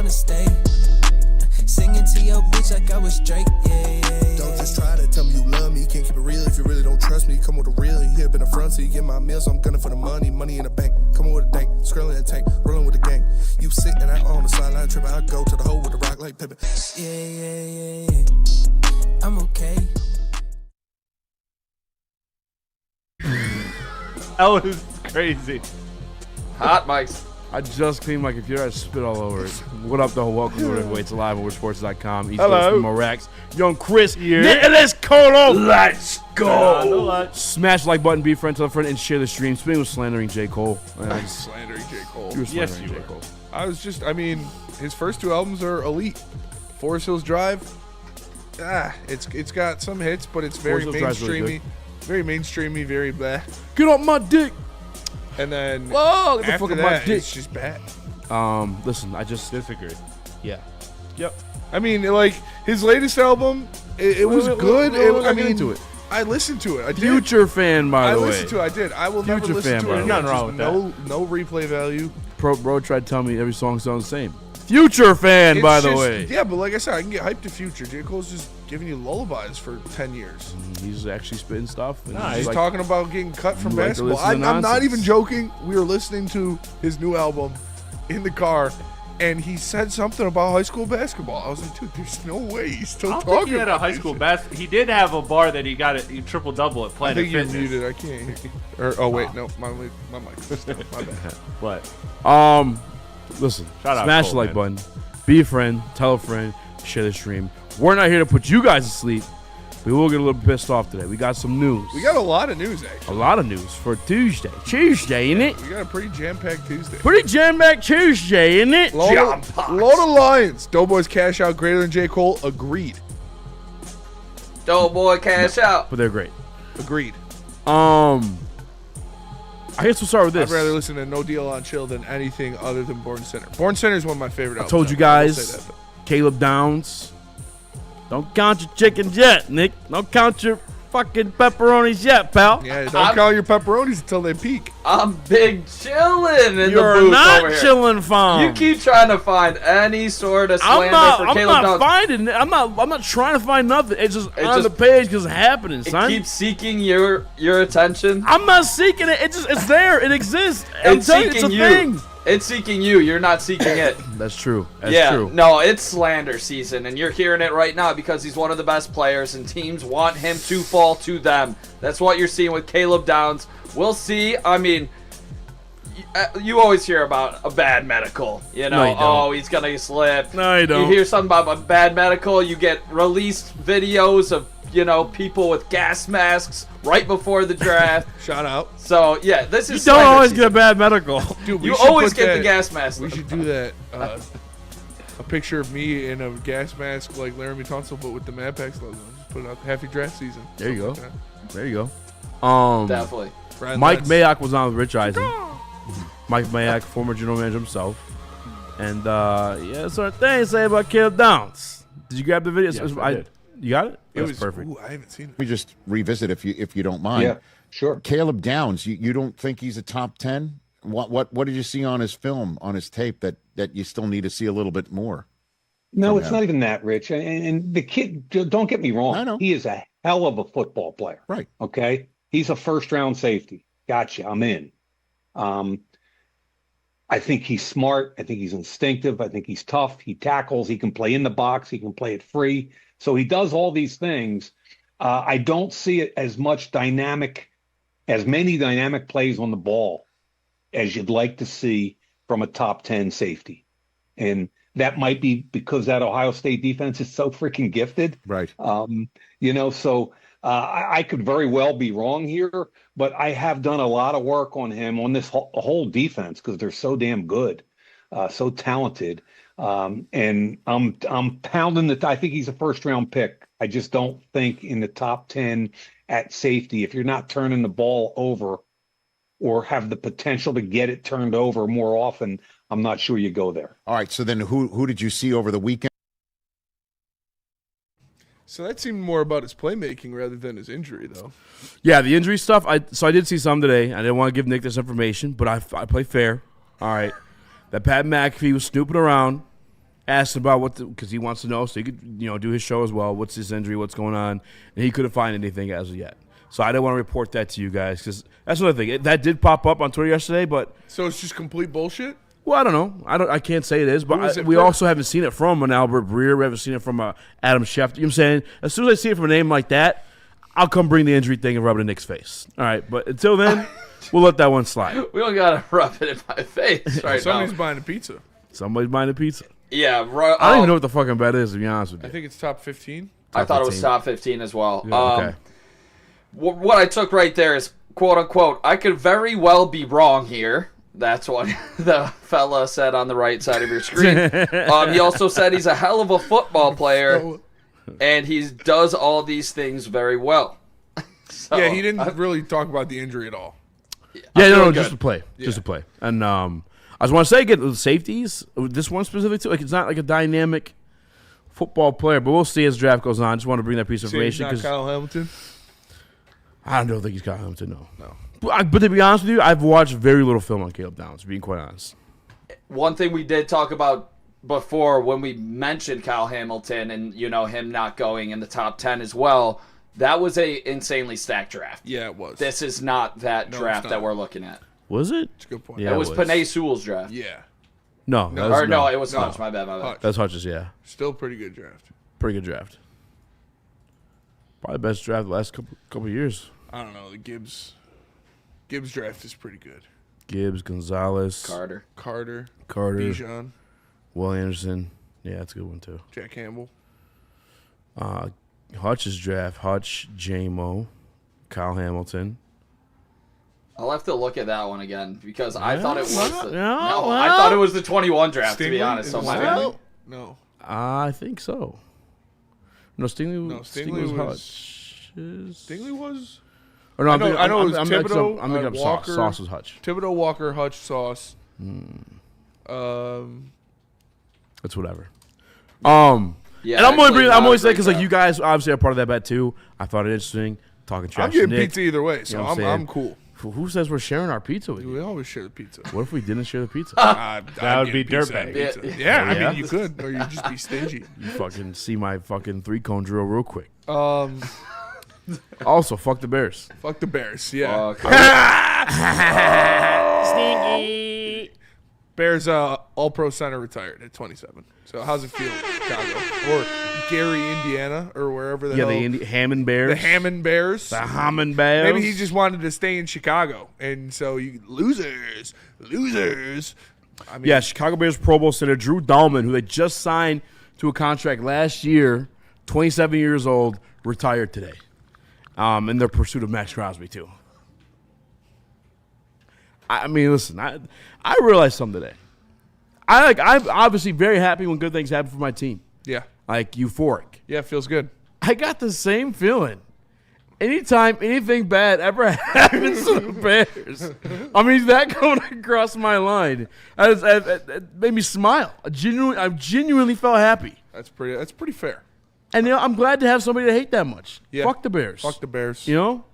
wanna stay. Singing to your bitch like I was Drake, yeah. Don't just try to tell me you love me. Can't keep it real if you really don't trust me. Come with a real, you hit up in the front, so you get my meals. I'm gunning for the money in the bank. Come with a dank, scrolling the tank, rolling with the gang. You sit and I on the sideline tripping. I go to the hole with the rock like Pippin. Yeah. I'm okay. That was crazy. Hot mics. I just cleaned my computer. I spit all over it. What up, though? Welcome to Whatever Waits Live on Woodsports.com. East Hello. Coast from Maxx. Young Chris here. Let's Kohloff. Let's go. Smash the like button, be friend, tell a friend, and share the stream. Speaking of slandering J. Cole. Slandering J. Cole. You were Yes, slandering you J. were. Cole. His first two albums are elite. Forest Hills Drive, it's got some hits, but it's very Forest Hills Drive's really mainstreamy. Very mainstreamy, very bad. Get off my dick. And then Whoa, get the after fuck off my that, dick. it's just bad. Listen, I just Disagree. Yeah. Yep. I mean, like, his latest album, it was good. I mean, into it. I listened to it. I did. Future fan, by the way. I listened to it. I did. I will never Future listen fan, to by it the again. way. Nothing wrong with No replay value. Bro tried to tell me every song sounds the same. Future fan, by the way. Yeah, but like I said, I can get hyped to Future. J. Cole's just giving you lullabies for 10 years. He's actually spitting stuff. And He's talking about getting cut from you like to basketball. listen to I'm not nonsense. even joking. We were listening to his new album in the car, and he said something about high school basketball. I was like, dude, there's no way he's still I don't talking think he had a about high this school shit. basketball. He did have a bar that he got he triple double at I Platte think you're Fitness. muted. I can't hear you. Oh, wait. No, my mic's just down. My bad. What? Listen, Shout out smash the Cole, like man. button, be a friend, tell a friend, share the stream. We're not here to put you guys to sleep. We will get a little pissed off today. We got some news. We got a lot of news, actually. a lot of news for Tuesday. Tuesday, isn't it? We got a pretty jam-packed Tuesday. Pretty jam-packed Tuesday, isn't it? Load of Lions. Doughboys cash out greater than J. Cole. Agreed. Doughboy cash out. But they're great. Agreed. I guess we'll start with this. I'd rather listen to No Deal on Chill than anything other than Born Center. Born Center is one of my favorite albums. told you ever. I will guys. say that, but- Caleb Downs. Don't count your chickens yet, Nick. Don't count your fucking pepperonis yet, pal. Yeah, don't count your pepperonis until they peak. I'm big chillin' in the You're booth not over here. chilling, fam. You keep trying to find any sort of slander for I'm Caleb not Downs. finding it. I'm not trying to find nothing. It's just It on just- the page because it's happening, It son. keeps seeking your attention. I'm not seeking it. It's there. It exists. I'm It's telling you, seeking it's a you. thing. It's seeking you. You're not seeking it. That's true. That's yeah, true. no, it's slander season, and you're hearing it right now because he's one of the best players, and teams want him to fall to them. That's what you're seeing with Caleb Downs. We'll see. I mean, you always hear about a bad medical. You know, No, you don't. he's gonna slip. No, you don't. You hear something about a bad medical, you get released videos of people with gas masks right before the draft. Shout out. So yeah, this You is. don't slander always season. get a bad medical. Dude, we You should always put get that- the gas mask. We should do that. A picture of me in a gas mask like Laramie Tunsil, but with the Mad Packs logo. Just put it out happy draft season. There you go. Something like There you go. Definitely. that. Brad Mike Letts. Mayock was on with Rich Eisen. Mike Mayock, former general manager himself. And that's what thing to say about Caleb Downs. Did you grab the video? Yes, I did. You got it? It That's was perfect. Ooh, I haven't seen it. Let me just revisit if you don't mind. Yeah, sure. Caleb Downs, you don't think he's a top 10? What did you see on his film, on his tape that you still need to see a little bit more? No, it's Yeah. not even that, Rich. And the kid, don't get me wrong. I know. He is a hell of a football player. Right. Okay. He's a first round safety. Gotcha. I'm in. I think he's smart. I think he's instinctive. I think he's tough. He tackles. He can play in the box. He can play it free. So he does all these things. I don't see it as many dynamic plays on the ball as you'd like to see from a top 10 safety. And that might be because that Ohio State defense is so freaking gifted. Right. So I could very well be wrong here, but I have done a lot of work on him on this whole defense because they're so damn good, so talented. And I'm pounding that. I think he's a first round pick. I just don't think in the top 10 at safety, if you're not turning the ball over or have the potential to get it turned over more often, I'm not sure you go there. All right. So then who did you see over the weekend? So that seemed more about his playmaking rather than his injury, though. Yeah, the injury stuff. I did see some today. I didn't want to give Nick this information, but I play fair. All right. That Pat McAfee was snooping around asked about because he wants to know, so he could do his show as well. What's his injury? What's going on? And he couldn't find anything as of yet. So I didn't want to report that to you guys because that's another thing. That did pop up on Twitter yesterday, but So it's just complete bullshit? well, I don't know. I can't say it is, Who is but it we for? also haven't seen it from an Albert Breer. We haven't seen it from Adam Schefter. You know what I'm saying? As soon as I see it from a name like that, I'll come bring the injury thing and rub it in Nick's face. All right, but until then, we'll let that one slide. We don't gotta rub it in my face right Somebody's now. buying a pizza. Somebody's buying a pizza. Yeah, I don't even know what the fucking bet is, to be honest with I you. think it's top 15. I thought it was 15. top 15 as well. Yeah, okay. What I took right there is, quote unquote, I could very well be wrong here. That's what the fella said on the right side of your screen. He also said he's a hell of a football player, and he does all these things very well. So, Yeah, he didn't really talk about the injury at all. Yeah, feeling no, good. just to play. Just to play. And I just want to say, again, with safeties, this one specific, too, like it's not like a dynamic football player, but we'll see as the draft goes on. Just want to bring that piece of See, he's information not because Kyle Hamilton. I don't think he's Kyle Hamilton, no. But to be honest with you, I've watched very little film on Caleb Downs, being quite honest. One thing we did talk about before when we mentioned Kyle Hamilton and, him not going in the top 10 as well, that was a insanely stacked draft. Yeah, it was. This is not that No, draft it's that not. we're looking at. Was it? That's a good point. Yeah, It was Panay Sewell's draft. Yeah. No. No. That was, Or no, it was No. Hutch. My bad. Hutch. That's Hutch's, yeah. Still pretty good draft. Pretty good draft. Probably the best draft of the last couple of years. I don't know. The Gibbs draft is pretty good. Gibbs, Gonzalez, Carter. Carter, Bijan, Bijan, Will Anderson. Yeah, that's a good one, too. Jack Campbell. Hutch's draft, Hutch, J-Mo, Kyle Hamilton. I'll have to look at that one again because I thought it was the, no, I thought it was the 21 draft to be Stingley? honest. Is So it my Stingley? bad. No. I think so. No, Stingley, No, Stingley was was- Hutch's. Stingley was Or no, I know it was I'm mixing Thibodeau, up, I'm making up Walker. Sauce. Sauce was Hutch. Thibodeau, Walker, Hutch, Sauce. It's whatever. Yeah, and I'm only actually, bringing, not I'm a always saying great because like draft. you guys obviously are part of that bet too. I thought it interesting talking trash. I'm getting to Nick. pizza either way, so You know what I'm I'm saying? cool. Who says we're sharing our pizza with you? We always share the pizza. What if we didn't share the pizza? That would be dirtbag. Yeah, Yeah. I Yeah. mean you could, or you just be stingy. You fucking see my fucking 3-cone drill real quick. Um, Also, fuck the Bears. fuck the Bears. Yeah, Stinky. Bears. All-Pro center retired at 27. So how's it feel, Chicago or Gary, Indiana, or wherever the Yeah, hell? the Hammond Bears. The Hammond Bears. The Hammond Bears. Maybe he just wanted to stay in Chicago, and so you losers. I mean, Yeah, Chicago Bears Pro Bowl center Drew Dahlman, who they just signed to a contract last year, 27 years old, retired today. In their pursuit of Maxx Crosby too. I mean, listen, I realized something today. I'm obviously very happy when good things happen for my team. yeah, Like euphoric. yeah. It feels good. I got the same feeling. Anytime anything bad ever happens to the Bears, I mean, that going across my line, it made me smile. I genuinely felt happy. That's pretty fair. And I'm glad to have somebody to hate that much. Yeah. Fuck the Bears. Fuck the Bears. You know?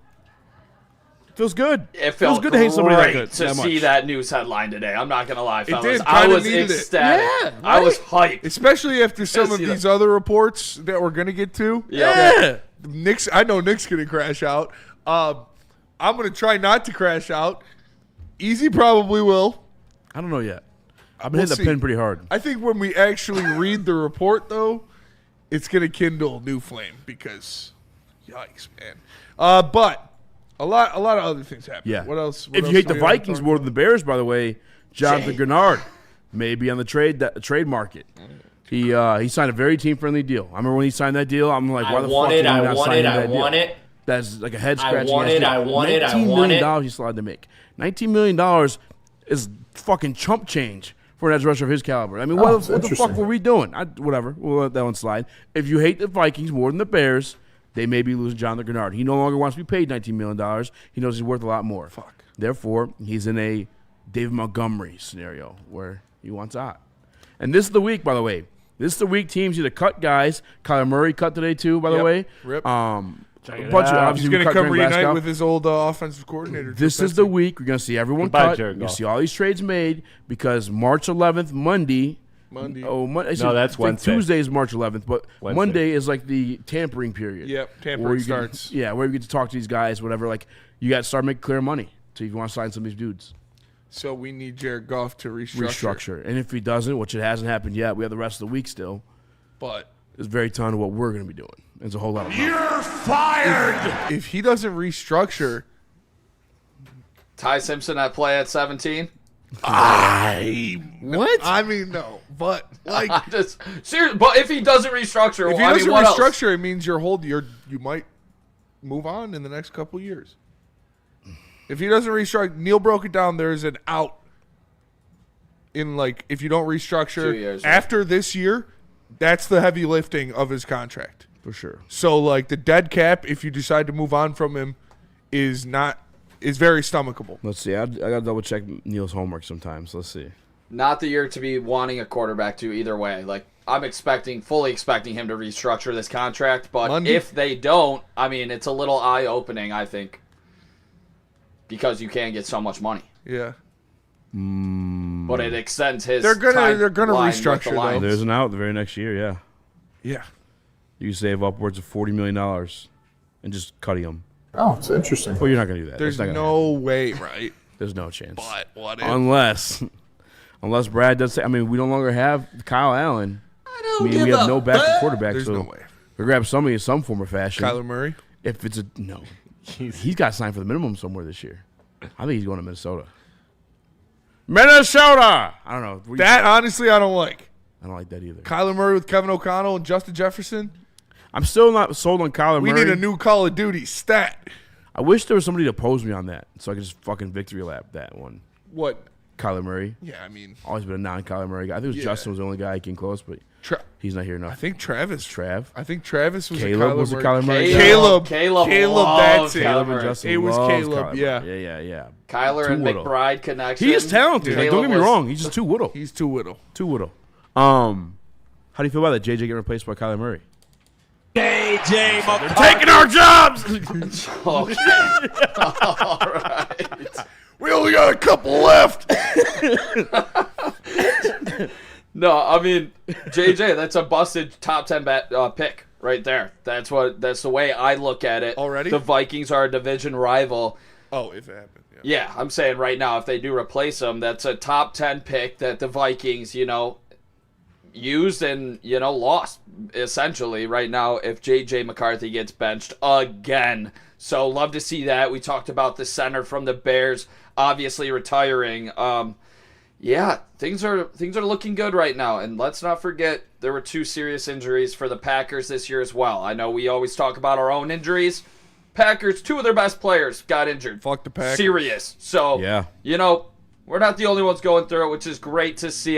Feels good. It feels felt good to hate somebody that great good. to that see much. that news headline today. I'm not gonna lie, fellas. did, I kinda was needed it. ecstatic. Yeah, I was right? hyped. Especially after some Yeah, of see these that. other reports that we're gonna get to. Yeah. I know Nick's gonna crash out. I'm gonna try not to crash out. Easy probably will. I don't know yet. I've been We'll hitting the see. pin pretty hard. I think when we actually read the report, though, it's gonna kindle a new flame because, yikes, man. But a lot of other things happen. Yeah. What else? If you hate the Vikings more than the Bears, by the way, Jonathan Jay. Grenard may be on the trade market. He signed a very team-friendly deal. I remember when he signed that deal, I'm like, why the fuck did he not sign that deal? That's like a head-scratching want ass it, deal. I want it, I $19 want it. million he's allowed to make. $19 million is fucking chump change for an edge rusher of his caliber. I mean, what the fuck were we doing? Whatever. We'll let that one slide. If you hate the Vikings more than the Bears, they may be losing Jonathan Grenard. He no longer wants to be paid $19 million. He knows he's worth a lot more. Fuck. Therefore, he's in a David Montgomery scenario where he wants out. And this is the week, by the way. This is the week teams either cut guys. Kyler Murray cut today, too, by the Yep. way. Rip. A it bunch of, out. obviously, He's we gonna cut come Grant reunite Glasgow. with his old offensive coordinator. This is the week we're going to see everyone Goodbye, cut. Jared You're going to Goff. see all these trades made because March 11th, Monday, Monday. Oh, No, that's Wednesday. Tuesday is March 11th, but Wednesday. Monday is like the tampering period. Yep, where tampering you starts. Where you get to talk to these guys, whatever. Like, you got to start making clear money. So if you want to sign some of these dudes. So we need Jared Goff to restructure. And if he doesn't, which it hasn't happened yet, we have the rest of the week still. But It's very ton of what we're going to be doing. It's a whole lot of money. You're fired! if he doesn't restructure, Ty Simpson at play at 17. What? I mean, no. But like, I'm just serious. But if he doesn't restructure, if he I doesn't mean, what else? restructure, it means you might move on in the next couple years. If he doesn't restructure, Neil broke it down. There's an out in like if you don't 2 restructure years, right? after this year. That's the heavy lifting of his contract. For sure. So like the dead cap, if you decide to move on from him, is very stomachable. Let's see. I got to double check Neil's homework sometimes. Let's see. Not the year to be wanting a quarterback to either way. Like I'm fully expecting him to restructure this contract. But Monday. if they don't, I mean, it's a little eye opening. I think because you can get so much money. Yeah. But it extends his. They're gonna timeline with restructure, the though. Lions. There's an out the very next year, yeah. Yeah. You save upwards of $40 million and just cutting them. Oh, it's interesting. Well, you're not going to do that. There's That's not gonna no happen. way, right? There's no chance. But what if? Unless Brad does say, I mean, we no longer have Kyle Allen. I mean, we have no backup quarterback. There's so no way. we grab somebody in some form or fashion. Kyler Murray? If it's no. He's got signed for the minimum somewhere this year. I think he's going to Minnesota. Minnesota! I don't know. That, honestly, I don't like. I don't like that either. Kyler Murray with Kevin O'Connell and Justin Jefferson. I'm still not sold on Kyler We Murray. need a new Call of Duty stat. I wish there was somebody to oppose me on that so I could just fucking victory lap that one. What? Kyler Murray. Yeah, I mean, Always been a non-Kyler Murray guy. I think it was Justin was the only guy who came close, but he's not here enough. I think Travis. Trav. I think Travis was Caleb a Kyler was a Murray. Kyler Murray. Caleb. Caleb That's it. Caleb and Justin It was loves Caleb, Kyler yeah. Murray. Yeah. Kyler Too and little. McBride connection. He is talented. Like, don't get me wrong. He's just too little. He's too little. Too little. How do you feel about that? JJ getting replaced by Kyler Murray? JJ, They're taking our jobs. Okay. All right. We only got a couple left. No, I mean, JJ, that's a busted top 10 pick right there. That's the way I look at it. Already? The Vikings are a division rival. Oh, if it happened. Yeah. Yeah, I'm saying right now, if they do replace him, that's a top 10 pick that the Vikings, used and, lost, essentially, right now, if J.J. McCarthy gets benched again. So, love to see that. We talked about the center from the Bears, obviously retiring. Yeah, things are looking good right now. And let's not forget, there were 2 serious injuries for the Packers this year as well. I know we always talk about our own injuries. Packers, 2 of their best players got injured. Fuck the Packers. Serious. So, Yeah. we're not the only ones going through it, which is great to see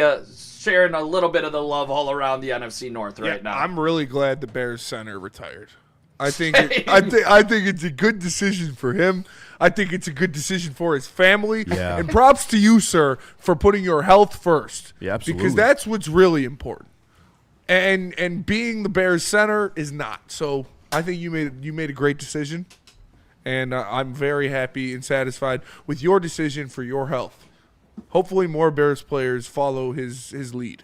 sharing a little bit of the love all around the NFC North right now. I'm really glad the Bears center retired. I think it's a good decision for him. I think it's a good decision for his family. Yeah. And props to you, sir, for putting your health first. Yeah, absolutely. Because that's what's really important. And being the Bears center is not. So I think you made a great decision. And I'm very happy and satisfied with your decision for your health. Hopefully more Bears players follow his lead.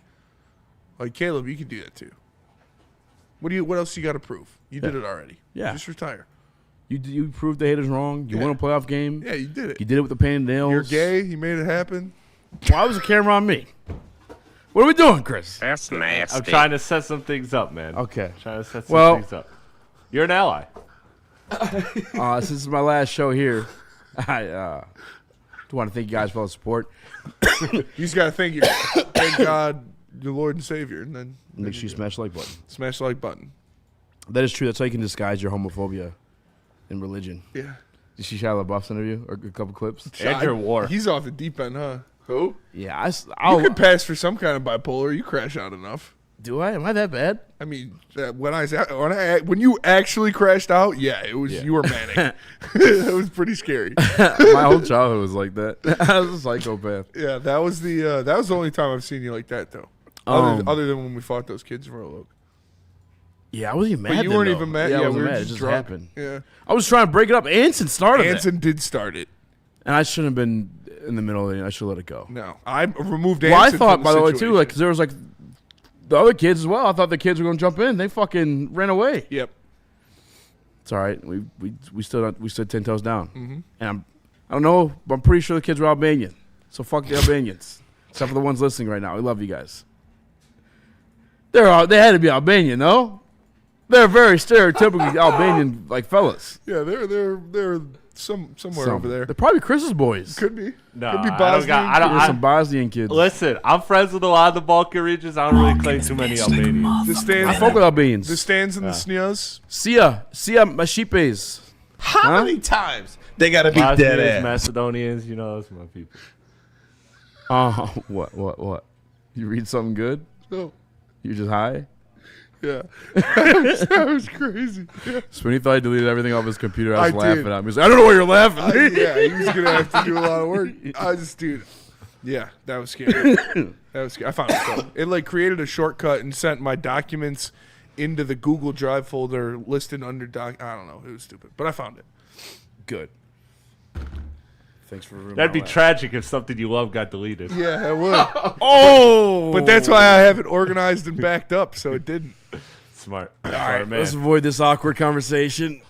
Like Caleb, you can do that too. What else you got to prove? You did it already. Yeah. Just retire. You proved the haters wrong. You won a playoff game. Yeah, you did it. You did it with the pain and nails. You're gay. You made it happen. Why was the camera on me? What are we doing, Chris? That's nasty. I'm trying to set some things up, man. Okay. Trying to set some things up. You're an ally. Since it's my last show here, I want to thank you guys for all the support. You just got to thank God, your Lord and Savior, and then Make sure you smash the like button. Smash the like button. That is true. That's how you can disguise your homophobia in religion. Yeah. Did you see Shia LaBeouf's interview or a couple clips? Andrew War. He's off the deep end, huh? Who? Yeah, You could pass for some kind of bipolar. You crash out enough. Do I? Am I that bad? I mean, when you actually crashed out, you were manic. It was pretty scary. My whole childhood was like that. I was a psychopath. Yeah, that was the only time I've seen you like that though. Other than when we fought those kids in Royal Oak. Yeah, I wasn't even mad. But you then, weren't though. even mad. Yeah, I we wasn't were mad. It just just drunk. happened. Yeah. I was trying to break it up. Anson started it. Anson did start it. And I shouldn't have been in the middle of it. I should let it go. No, I removed Well, I Anson thought, from by the way, too, situation. like, 'cause there was like the other kids as well. I thought the kids were going to jump in. They fucking ran away. Yep. It's all right. We stood 10 toes down. And I don't know, but I'm pretty sure the kids were Albanian. So fuck the Albanians. Except for the ones listening right now. We love you guys. They had to be Albanian, no? They're very stereotypically Albanian like fellas. Yeah, they're somewhere over there. They're probably Chris's boys. Could be. No, Could be I Bosnian. There's some Bosnian kids. Listen, I'm friends with a lot of the Balkan regions. I don't really claim too many Albanians. The stands. I fuck with Albanians. The stands and the sneers. Sia Mashipes. How many times they got to beat that Bosnians, ass? Macedonians, you know, those are my people. Oh, what? You read something good? No. You just high? Yeah. that was crazy. Yeah. Spinny thought he deleted everything off his computer. I was I laughing did. at him. He's like, I don't know why you're laughing. Yeah, he was going to have to do a lot of work. Dude. Yeah, that was scary. That was scary. I found it though. It like created a shortcut and sent my documents into the Google Drive folder listed under I don't know. It was stupid, but I found it. Good. Thanks for ruining That'd my be laugh. tragic if something you love got deleted. Yeah, it would. Oh! But that's why I have it organized and backed up, so it didn't. Smart. All right, man. let's avoid this awkward conversation.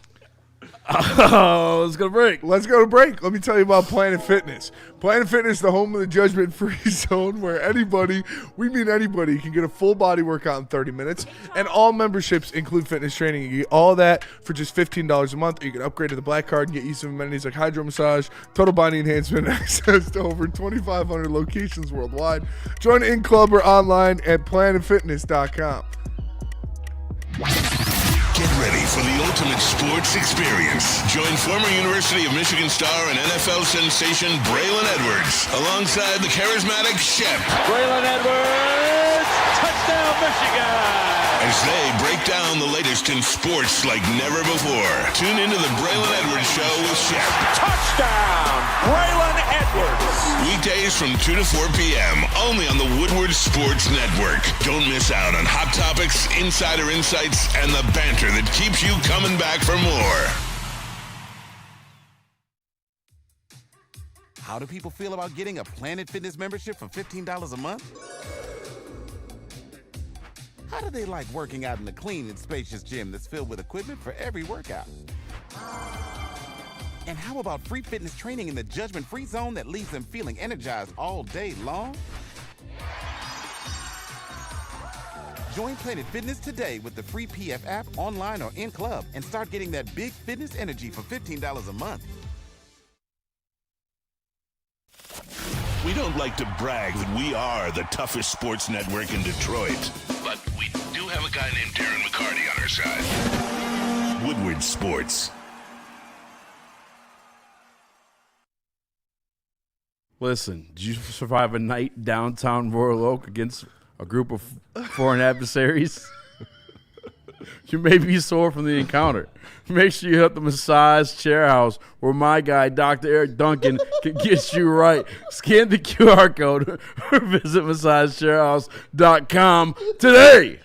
Oh, let's go to break. Let's go to break. Let me tell you about Planet Fitness. Planet Fitness, the home of the judgment-free zone where anybody, we mean anybody, can get a full body workout in 30 minutes. And all memberships include fitness training. You get all that for just $15 a month. Or you can upgrade to the Black Card and get use of amenities like hydro massage, total body enhancement, and access to over 2,500 locations worldwide. Join in club or online at planetfitness.com. Get ready for the ultimate sports experience. Join former University of Michigan star and NFL sensation Braylon Edwards alongside the charismatic Shep. Braylon Edwards, touchdown Michigan! As they break down the latest in sports like never before. Tune into the Braylon Edwards Show with Shep. Touchdown, Braylon Edwards! Weekdays from 2 to 4 p.m. only on the Woodward Sports Network. Don't miss out on hot topics, insider insights, and the banter that keeps you coming back for more. How do people feel about getting a Planet Fitness membership for $15 a month? How do they like working out in a clean and spacious gym that's filled with equipment for every workout? And how about free fitness training in the judgment-free zone that leaves them feeling energized all day long? Join Planet Fitness today with the free PF app, online or in club, and start getting that big fitness energy for $15 a month. We don't like to brag that we are the toughest sports network in Detroit, but we do have a guy named Darren McCarty on our side. Woodward Sports. Listen, did you survive a night downtown Royal Oak against a group of foreign adversaries? You may be sore from the encounter. Make sure you hit the massage chair house where my guy, Dr. Eric Duncan, can get you right. Scan the QR code or visit massagechairhouse.com today.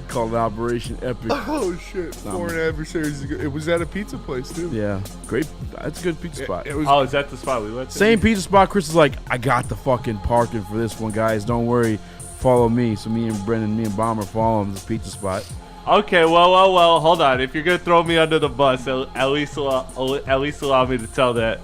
Called it Operation Epic. Oh, shit. Foreign adversaries. It was at a pizza place, too. Yeah, great. That's a good pizza spot. It was, Oh, is that the spot we went to? Same pizza spot. Chris is like, I got the fucking parking for this one, guys. Don't worry. Follow me. So me and Brendan, me and Bomber follow him to this pizza spot. Okay, well. Hold on. If you're gonna throw me under the bus, at least allow me to tell that.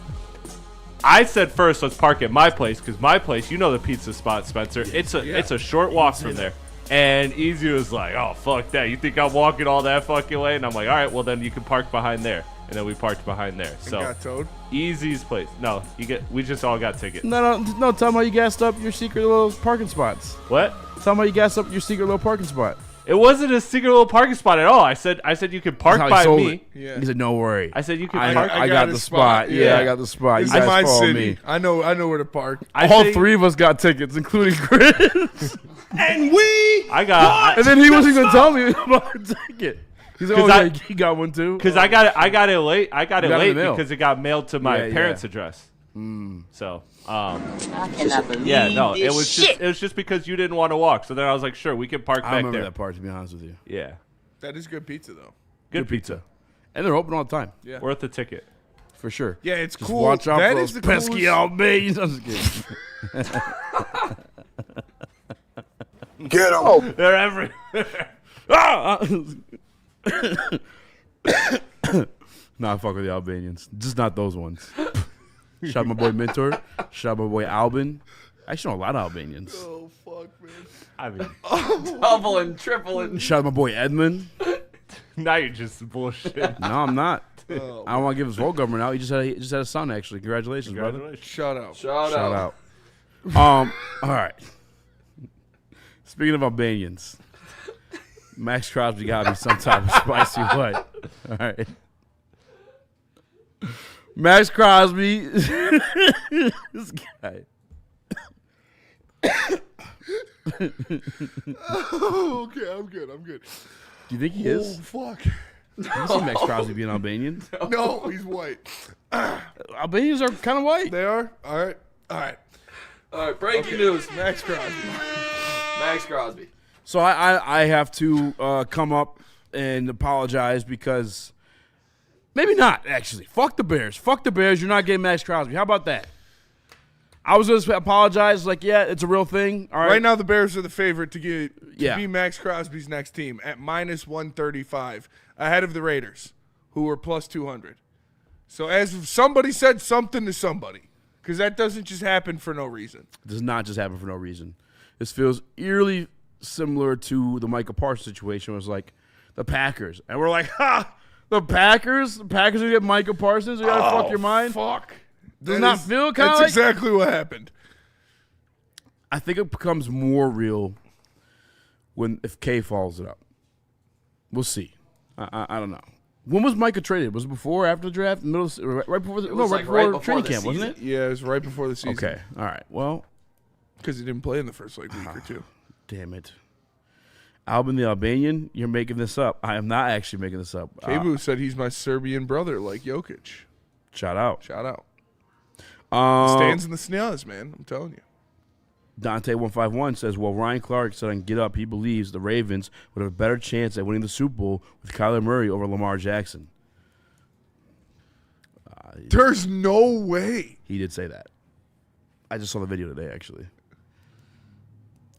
I said first, let's park at my place because my place, you know the pizza spot, Spencer. It's a short walk from there. And Easy was like, "Oh fuck that! You think I'm walking all that fucking way?" And I'm like, "All right, well then you can park behind there." And then we parked behind there. So got towed? Easy's place. No, we just all got tickets. No. Tell them how you gassed up your secret little parking spots. What? Tell them how you gassed up your secret little parking spot. It wasn't a secret little parking spot at all. I said you could park That's how he by sold me. it. Yeah. He said, "No worry." I said you could I park. got the spot. Yeah, I got the spot. This You is guys my follow city. me. I know where to park. All three of us got tickets, including Chris. And we And then he wasn't going to tell me about the ticket. He's like, "Oh, yeah, he got one too." Because I got it late. I got it You got it in late the mail. because it got mailed to my Yeah, parents' yeah. address. So, I cannot believe yeah, no, this it was just because you didn't want to walk. So then I was like, sure, we can park I back remember there. that part, to be honest with you. Yeah, That is good pizza, though. good pizza. And they're open all the time. Yeah. Worth the ticket. for sure. Yeah, it's Just cool. watch out That for is those the pesky coolest- Albanians. I'm just kidding. Get him. Oh, they're everywhere. Nah, fuck with the Albanians. Just not those ones. Shout out my boy Mentor. Shout out my boy Albin. I actually know a lot of Albanians. Oh, fuck, man. I mean, Double and triple and. Shout out my boy Edmund. now you're just bullshit. No, I'm not. Oh, I don't want to give his whole government out. He just had a son, actually. Congratulations, brother. Shout out. Shout Shout out. out. All right. Speaking of Albanians, Maxx Crosby got me some type of spicy what? All right. Maxx Crosby. This guy. Oh, okay, I'm good. Do you think he is? Oh, fuck. You see Maxx Crosby being Albanian? No, he's white. Albanians are kind of white. They are? All right. All right, breaking news. Maxx Crosby. Maxx Crosby. So I have to come up and apologize because maybe not, actually. Fuck the Bears. Fuck the Bears. You're not getting Maxx Crosby. How about that? I was going to apologize, like, yeah, it's a real thing. All right. Right now, the Bears are the favorite to Yeah. be Maxx Crosby's next team at minus 135, ahead of the Raiders, who were plus 200. So as if somebody said something to somebody, because that doesn't just happen for no reason. It does not just happen for no reason. This feels eerily similar to the Micah Parsons situation. It was like the Packers. And we're like, ha! The Packers? The Packers will get Micah Parsons? You got to fuck your mind? Fuck. Does not feel kind of That's like... exactly what happened. I think it becomes more real if K follows it up. We'll see. I don't know. When was Micah traded? Was it before or after the draft? Right before the, It was right like before right before training the camp, wasn't it? Yeah, it was right before the season. Okay. All right. Well, Because he didn't play in the first week or two. damn it. Albin the Albanian, you're making this up. I am not actually making this up. Kebu said he's my Serbian brother, like Jokic. Shout out. Shout out. Um, Stands in the sneaz, man. I'm telling you. Dante151 says, well, Ryan Clark said on Get Up he believes the Ravens would have a better chance at winning the Super Bowl with Kyler Murray over Lamar Jackson. There's no way. He did say that. I just saw the video today, actually.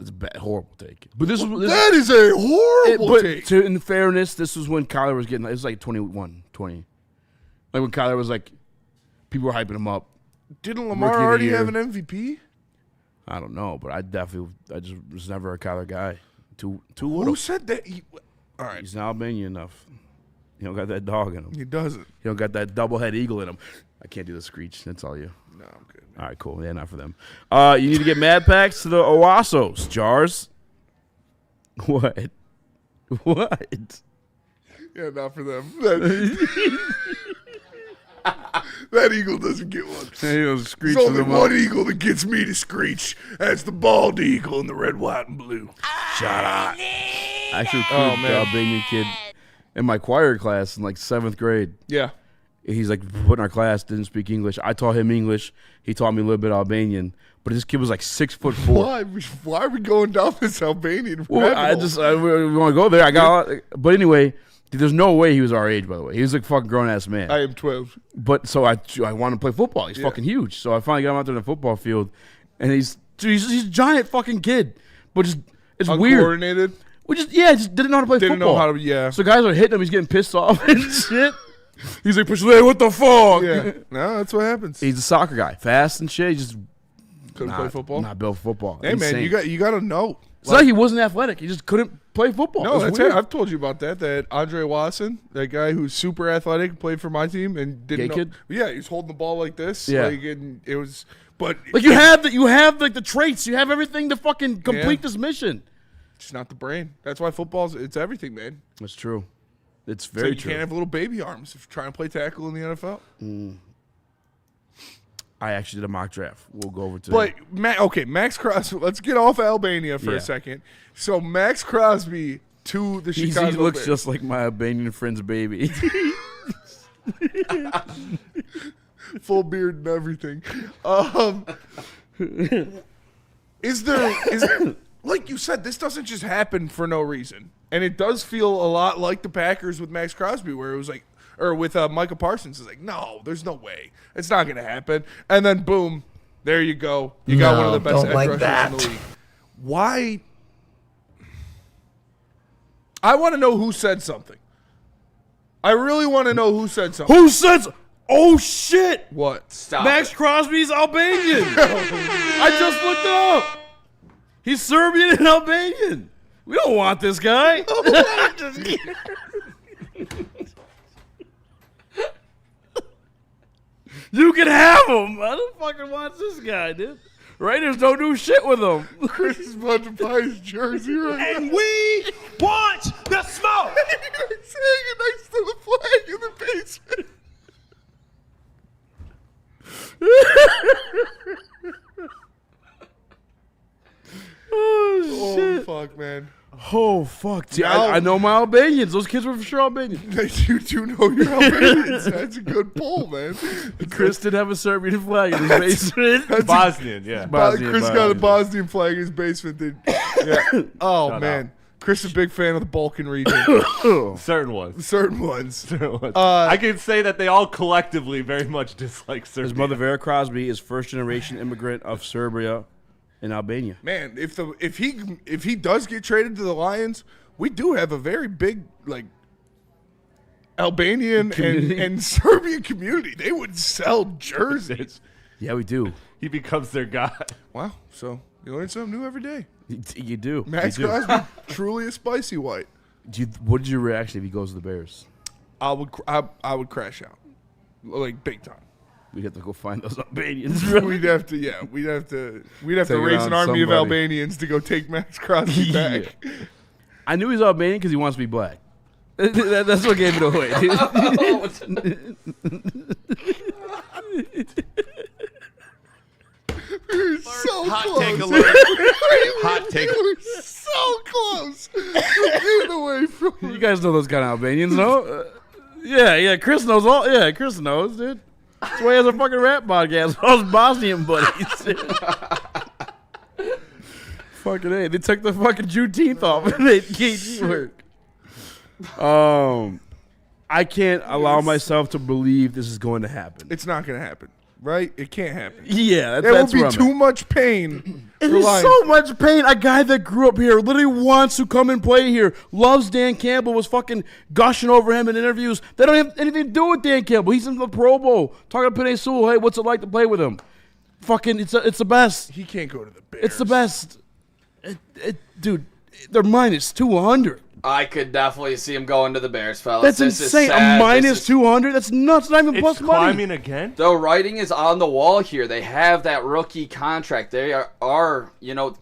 It's a bad, horrible take. But this was That is a horrible take. In fairness, this was when Kyler was getting, it was like 21, 20. Like when Kyler was like, people were hyping him up. Didn't Lamar Rookie of the already year. have an MVP? I don't know, but I just was never a Kyler guy. Too Who little. said that? All right. He's not Albanian enough. He don't got that dog in him. He doesn't. He don't got that double head eagle in him. I can't do the screech. That's all you. No, I'm good. All right, cool. Yeah, not for them. You need to get Mad Packs to the Owasos, Jars. What? What? Yeah, not for them. That eagle doesn't get one. He don't screech There's for only them one up. eagle that gets me to screech. That's the bald eagle in the red, white, and blue. Shut up. I actually Oh, recruited man. the Albanian kid in my choir class in like 7th grade. Yeah. He's like put in our class, didn't speak English. I taught him English. He taught me a little bit Albanian. But this kid was like 6'4". Why are we going down this Albanian Well, rabbit hole? we want to go there. But anyway, dude, there's no way he was our age, by the way. He was like a fucking grown ass man. I am 12. But so I wanted to play football. He's fucking huge. So I finally got him out there in the football field, and he's a giant fucking kid. But just it's weird. Uncoordinated? We just didn't know how to play Didn't football. know how to, yeah. So guys are hitting him. He's getting pissed off and shit. He's like, push leg, what the fuck? Yeah. No, that's what happens. He's a soccer guy, fast and shit. He just Couldn't play football? Not built for football. Hey, man, Insane. you got to know. It's not like he wasn't athletic. He just couldn't play football. No, It was that's weird. it. I've told you about that. That Andre Watson, that guy who's super athletic, played for my team and didn't Gay know. kid? Yeah, he was holding the ball like this. Yeah. Like, and it was, but Like you have like the traits. You have everything to fucking complete Yeah. this mission. it's not the brain. That's why it's everything, man. That's true. It's So very you true. can't have little baby arms if you're trying to play tackle in the NFL. I actually did a mock draft. We'll go over to But Maxx Crosby. Let's get off Albania for Yeah. a second. So Maxx Crosby to the He Chicago looks Bears. just like my Albanian friend's baby. Full beard and everything. Is there like you said, this doesn't just happen for no reason. And it does feel a lot like the Packers with Maxx Crosby, where it was like, or with Micah Parsons. It's like, no, there's no way. It's not going to happen. And then, boom, there you go. You got one of the best edge rushers in the league. Why? I want to know who said something. I really want to know who said something. Who said? Oh shit! What? Stop Maxx it. Crosby's Albanian. I just looked it up. He's Serbian and Albanian. We don't want this guy. You can have him. I don't fucking want this guy, dude. Raiders don't do shit with him. Chris is about to buy his jersey right And we want the smoke. now. He's hanging next to the flag in the basement. Oh shit. Fuck, man. Oh fuck. See, Now- I know my Albanians. Those kids were for sure Albanians. You do know your Albanians. That's a good pull, man. Chris did have a Serbian flag in his basement. Bosnian, yeah. Bosnian, Chris got a Bosnian flag in his basement. Yeah. Oh, Shut man. Chris is a big fan of the Balkan region. Certain ones. Certain ones. I can say that they all collectively very much dislike Serbia. His mother, Vera Crosby, is first-generation immigrant of Serbia and Albania. Man, if he does get traded to the Lions, we do have a very big Albanian and Serbian community. They would sell jerseys. Yeah, we do. He becomes their guy. Wow. So you learn something new every day. You do. Maxx You do. Crosby, truly a spicy white. What's your reaction if he goes to the Bears? I would crash out, like big time. We'd have to go find those Albanians. We'd have to Take raise on an army of somebody. Albanians to go take Maxx Crosby back. I knew he's Albanian because he wants to be black. That's what gave it away. We're so Hot close. take alert. Hot take. We're so close. Get away from me. You guys know those kind of Albanians, no? Yeah. Chris knows all. Yeah, Chris knows, dude. That's why he has a fucking rap podcast. All his Bosnian buddies. Fucking A. They took the fucking Juneteenth off and they KG work. I can't allow myself to believe this is going to happen. It's not going to happen, right? It can't happen. Yeah, There will that's be where I'm too at. much pain. It for is Lions. so much pain. A guy that grew up here, literally wants to come and play here, loves Dan Campbell, was fucking gushing over him in interviews. They don't have anything to do with Dan Campbell. He's in the Pro Bowl. Talking to Penei Sewell, hey, what's it like to play with him? Fucking, it's the best. He can't go to the Bears. It's the best. Dude, they're minus 200. I could definitely see him going to the Bears, fellas. That's This insane. Is sad. A minus This is- 200? That's nuts. Not even It's plus climbing money. again. The writing is on the wall here. They have that rookie contract. They are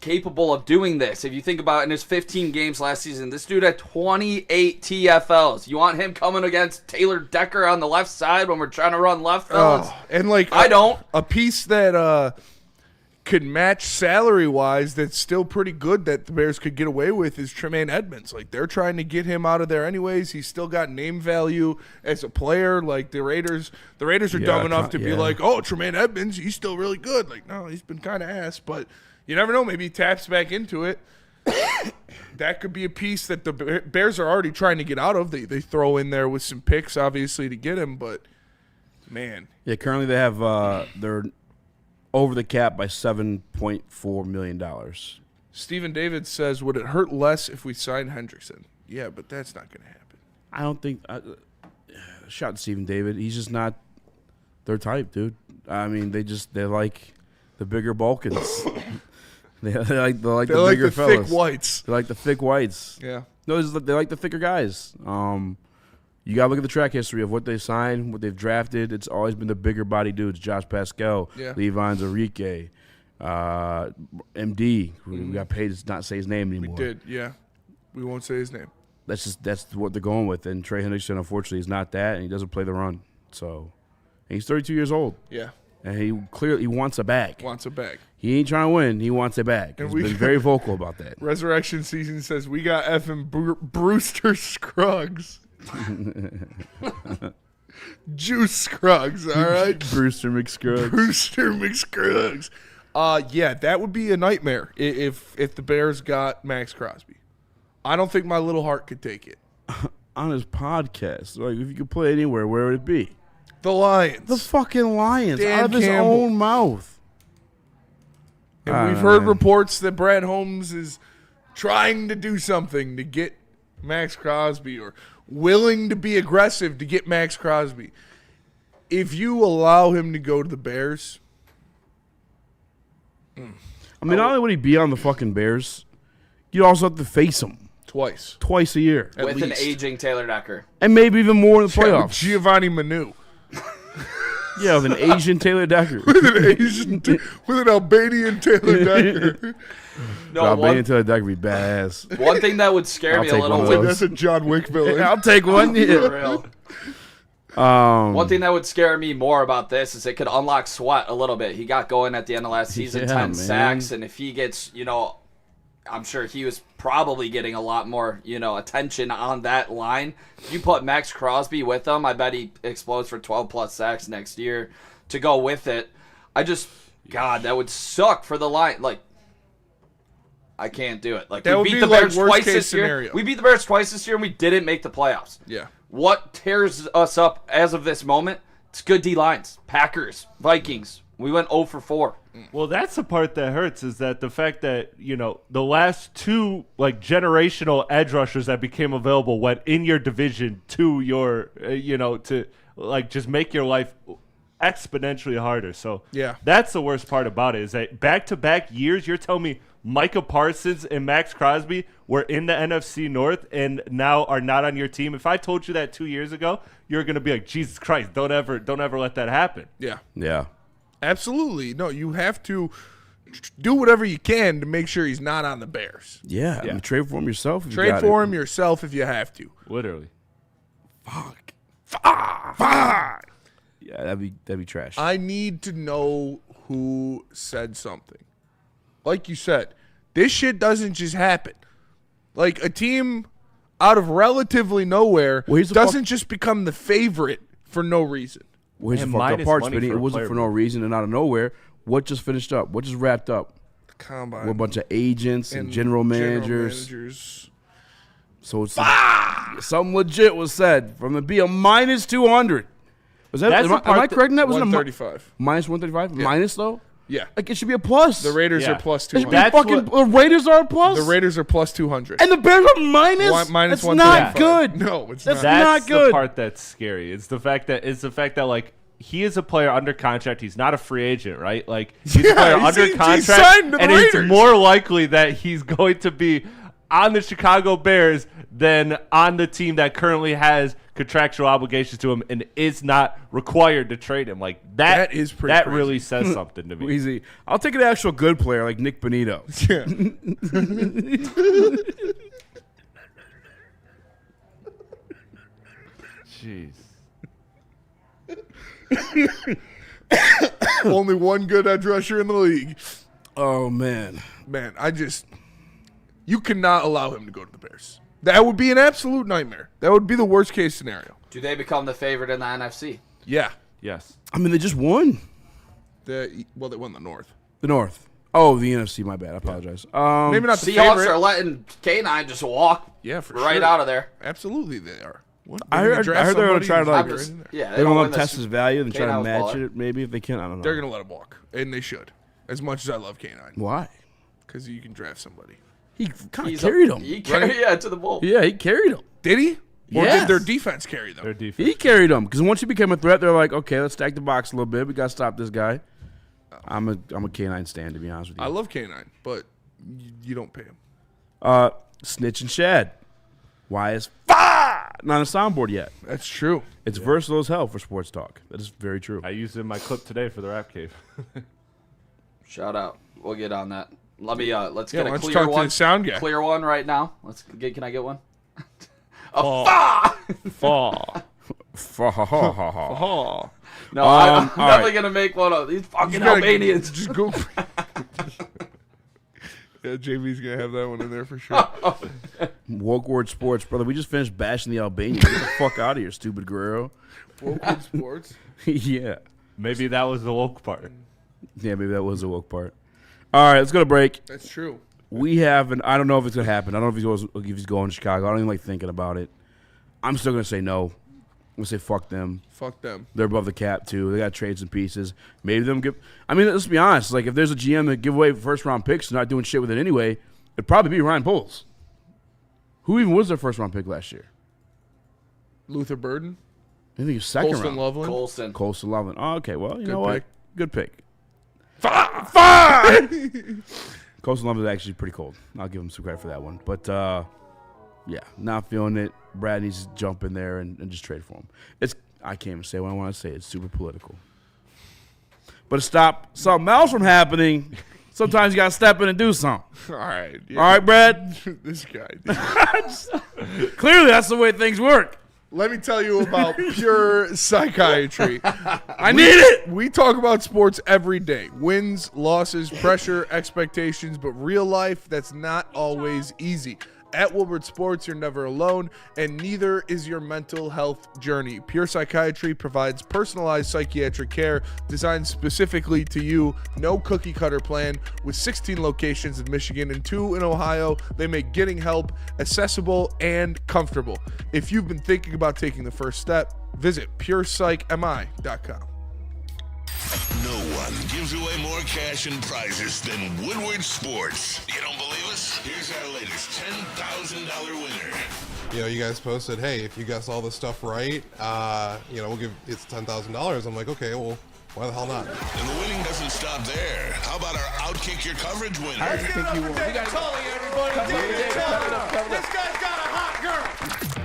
capable of doing this. If you think about it, in his 15 games last season, this dude had 28 TFLs. You want him coming against Taylor Decker on the left side when we're trying to run left, fellas? And like I don't. A piece that could match salary wise that's still pretty good that the Bears could get away with is Tremaine Edmonds. Like they're trying to get him out of there anyways. He's still got name value as a player. Like the Raiders are dumb enough to be like, oh, Tremaine Edmonds, he's still really good. Like, no, he's been kind of ass, but you never know. Maybe he taps back into it. That could be a piece that the Bears are already trying to get out of. They throw in there with some picks, obviously, to get him, but man. Yeah, currently they have they're over the cap by $7.4 million. Stephen David says, would it hurt less if we signed Hendrickson? Yeah, but that's not going to happen. I don't think shout out to Stephen David. He's just not their type, dude. I mean, they like the bigger Balkans. they like the bigger fellas. Thick whites. They like the thick whites. Yeah. No, they like the thicker guys. You got to look at the track history of what they signed, what they've drafted. It's always been the bigger body dudes. Josh Pascal, Levi Enrique, MD, who got paid to not say his name anymore. We did, yeah. We won't say his name. That's what they're going with. And Trey Hendrickson, unfortunately, is not that, and he doesn't play the run. So, and he's 32 years old. Yeah. And he clearly wants a bag. Wants a bag. He ain't trying to win. He wants a bag. He's been very vocal about that. Resurrection Season says, we got effing Brewster Scruggs. Juice Scruggs, all right? Brewster McScruggs. Brewster McScruggs. Yeah, that would be a nightmare if the Bears got Maxx Crosby. I don't think my little heart could take it. on his podcast. Like, if you could play anywhere, where would it be? The Lions. The fucking Lions. Dan out of his Campbell. own mouth. And we've heard reports that Brad Holmes is trying to do something to get Maxx Crosby or willing to be aggressive to get Maxx Crosby. If you allow him to go to the Bears. I mean, not only would he be on the fucking Bears, you'd also have to face him. Twice a year. With an aging Taylor Decker. And maybe even more in the Yeah, with playoffs. Giovanni Manu. Yeah, with an Asian Taylor Decker. with an Albanian Taylor Decker. Albanian Taylor Decker would be badass. One thing that would scare me a little bit. That's a John Wick villain. I'll take one. For real. One thing that would scare me more about this is it could unlock Sweat a little bit. He got going at the end of last season, 10 sacks, and if he gets, I'm sure he was probably getting a lot more, attention on that line. If you put Maxx Crosby with him, I bet he explodes for 12-plus sacks next year to go with it. God, that would suck for the line. Like, I can't do it. Like, that we beat the Bears twice this year. We beat the Bears twice this year, and we didn't make the playoffs. Yeah. What tears us up as of this moment? It's good D-lines. Packers, Vikings. We went 0 for 4. Well, that's the part that hurts is that the fact that, the last two, generational edge rushers that became available went in your division to your, to, just make your life exponentially harder. So yeah, that's the worst part about it is that back-to-back years, you're telling me Micah Parsons and Maxx Crosby were in the NFC North and now are not on your team. If I told you that 2 years ago, you're going to be like, Jesus Christ, don't ever let that happen. Yeah. Yeah. Absolutely. No, you have to do whatever you can to make sure he's not on the Bears. Yeah. I mean, trade for him yourself. Trade for him yourself if you have to. Literally. Fuck. Yeah, that'd be trash. I need to know who said something. Like you said, this shit doesn't just happen. Like, a team out of relatively nowhere doesn't just become the favorite for no reason. Well, here's the fucked up part, Smitty. It wasn't for no reason and out of nowhere. What just finished up? What just wrapped up? The combine. With a bunch of agents and general managers. So it's something legit was said from the be a minus 200. Was that? Am I correct in that? Was it 135? Minus 135? Yeah. Minus though? Yeah. Like, it should be a plus. The Raiders are plus It should 200. be the Raiders are a plus? The Raiders are plus 200. And the Bears are minus? Minus That's 135. not good. No, it's That's not. not good. The part that's scary. It's the fact that like he is a player under contract. He's not a free agent, right? Like, he's a player under contract, and it's more likely that he's going to be on the Chicago Bears than on the team that currently has contractual obligations to him and is not required to trade him. Like, that is pretty that crazy. really says something to me. Easy. I'll take an actual good player like Nick Bonito. Yeah. Jeez. Only one good edge rusher in the league. Oh, man. Man, you cannot allow him to go to the Bears. That would be an absolute nightmare. That would be the worst case scenario. Do they become the favorite in the NFC? Yeah. Yes. I mean, they just won. They won the North. The North. Oh, the NFC. My bad. I apologize. Maybe not the Seahawks favorite. are letting K9 just walk right out of there. Absolutely, they are. I heard they're going to try to, like, Yeah, they don't let him test his value and try to K9 was match baller. it maybe if they can. I don't know. They're going to let him walk, and they should. As much as I love K9. Why? Because you can draft somebody. He kind of carried him. He carried, to the bowl. Yeah, he carried him. Did he? Or Yes. did their defense carry them? Their defense. He carried him because once he became a threat, they're like, okay, let's stack the box a little bit. We got to stop this guy. I'm a K9 stand, to be honest with you. I love K9, but you don't pay him. Snitch and Shad. Why is not on a soundboard yet? That's true. It's versatile as hell for sports talk. That is very true. I used it in my clip today for the Rap Cave. Shout out. We'll get on that. Let me let's Yeah, get a let's clear talk to one. the sound guy. Clear one right now. Can I get one? Fall. No, I'm all definitely gonna make one of these fucking Albanians. Just go. Yeah, JB's gonna have that one in there for sure. Woodward Sports, brother. We just finished bashing the Albanians. Get the fuck out of here, stupid Guerrero. Woodward Sports. Yeah. Maybe that was the woke part. Yeah, maybe that was the woke part. All right, let's go to break. That's true. We have I don't know if it's going to happen. I don't know if he's going to Chicago. I don't even like thinking about it. I'm still gonna say no. I'm gonna say fuck them. Fuck them. They're above the cap too. They got trades and pieces. Maybe them give. I mean, let's be honest. Like if there's a GM that give away first round picks, and not doing shit with it anyway, it'd probably be Ryan Poles. Who even was their first round pick last year? Luther Burden. I think he was second Colston round. Loveland. Colston. Loveland. Oh, okay. Well, you know pick. what? Good pick. Fine. Colston Loveland is actually pretty cold. I'll give him some credit for that one. But yeah, not feeling it. Brad needs to jump in there and just trade for him. I can't even say what I want to say. It's super political. But to stop something else from happening, sometimes you got to step in and do something. All right. Yeah. All right, Brad? This guy. Clearly, that's the way things work. Let me tell you about Pure Psychiatry. I need it. We talk about sports every day. Wins, losses, pressure, expectations, but real life, that's not always easy. At Woodward Sports, you're never alone, and neither is your mental health journey. Pure Psychiatry provides personalized psychiatric care designed specifically to you. No cookie-cutter plan. With 16 locations in Michigan and 2 in Ohio, they make getting help accessible and comfortable. If you've been thinking about taking the first step, visit PurePsychMI.com. No one gives away more cash and prizes than Woodward Sports. You don't believe us? Here's our latest $10,000 winner. You know, you guys posted, hey, if you guess all this stuff right, we'll give it's $10,000. I'm like, okay, well, why the hell not? And the winning doesn't stop there. How about our Outkick Your Coverage winner? I think you won. David Tully, everybody. David Tully. This guy's got a hot girl.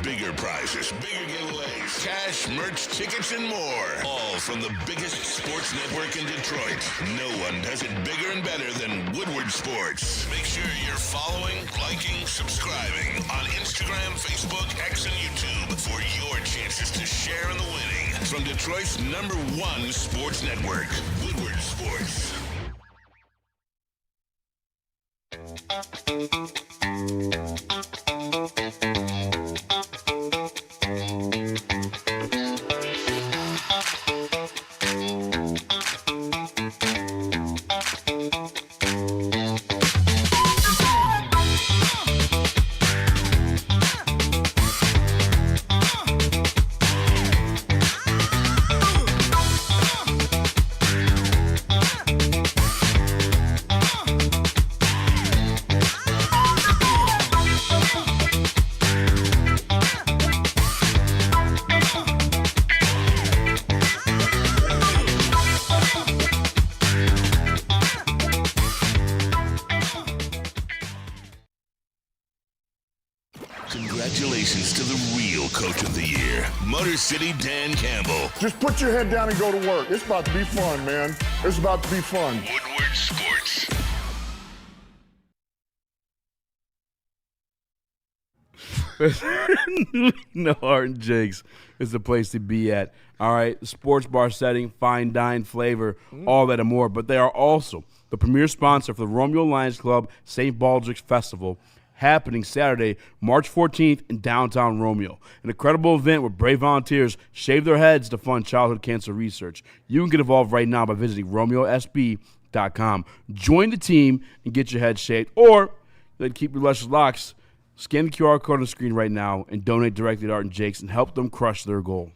Bigger prizes, bigger giveaways, cash, merch, tickets, and more. All from the biggest sports network in Detroit. No one does it bigger and better than Woodward Sports. Make sure you're following, liking, subscribing on Instagram, Facebook, X, and YouTube for your chances to share in the winning. From Detroit's #1 sports network, Woodward Sports. Congratulations to the real Coach of the Year, Motor City Dan Campbell. Just put your head down and go to work. It's about to be fun, man. It's about to be fun. Woodward Sports. No, Art and Jakes is the place to be at. All right, sports bar setting, fine dine flavor, all that and more. But they are also the premier sponsor for the Romeo Lions Club St. Baldrick's Festival, happening Saturday, March 14th in downtown Romeo. An incredible event where brave volunteers shave their heads to fund childhood cancer research. You can get involved right now by visiting RomeoSB.com. Join the team and get your head shaved, or keep your luscious locks. Scan the QR code on the screen right now and donate directly to Art and Jakes and help them crush their goal.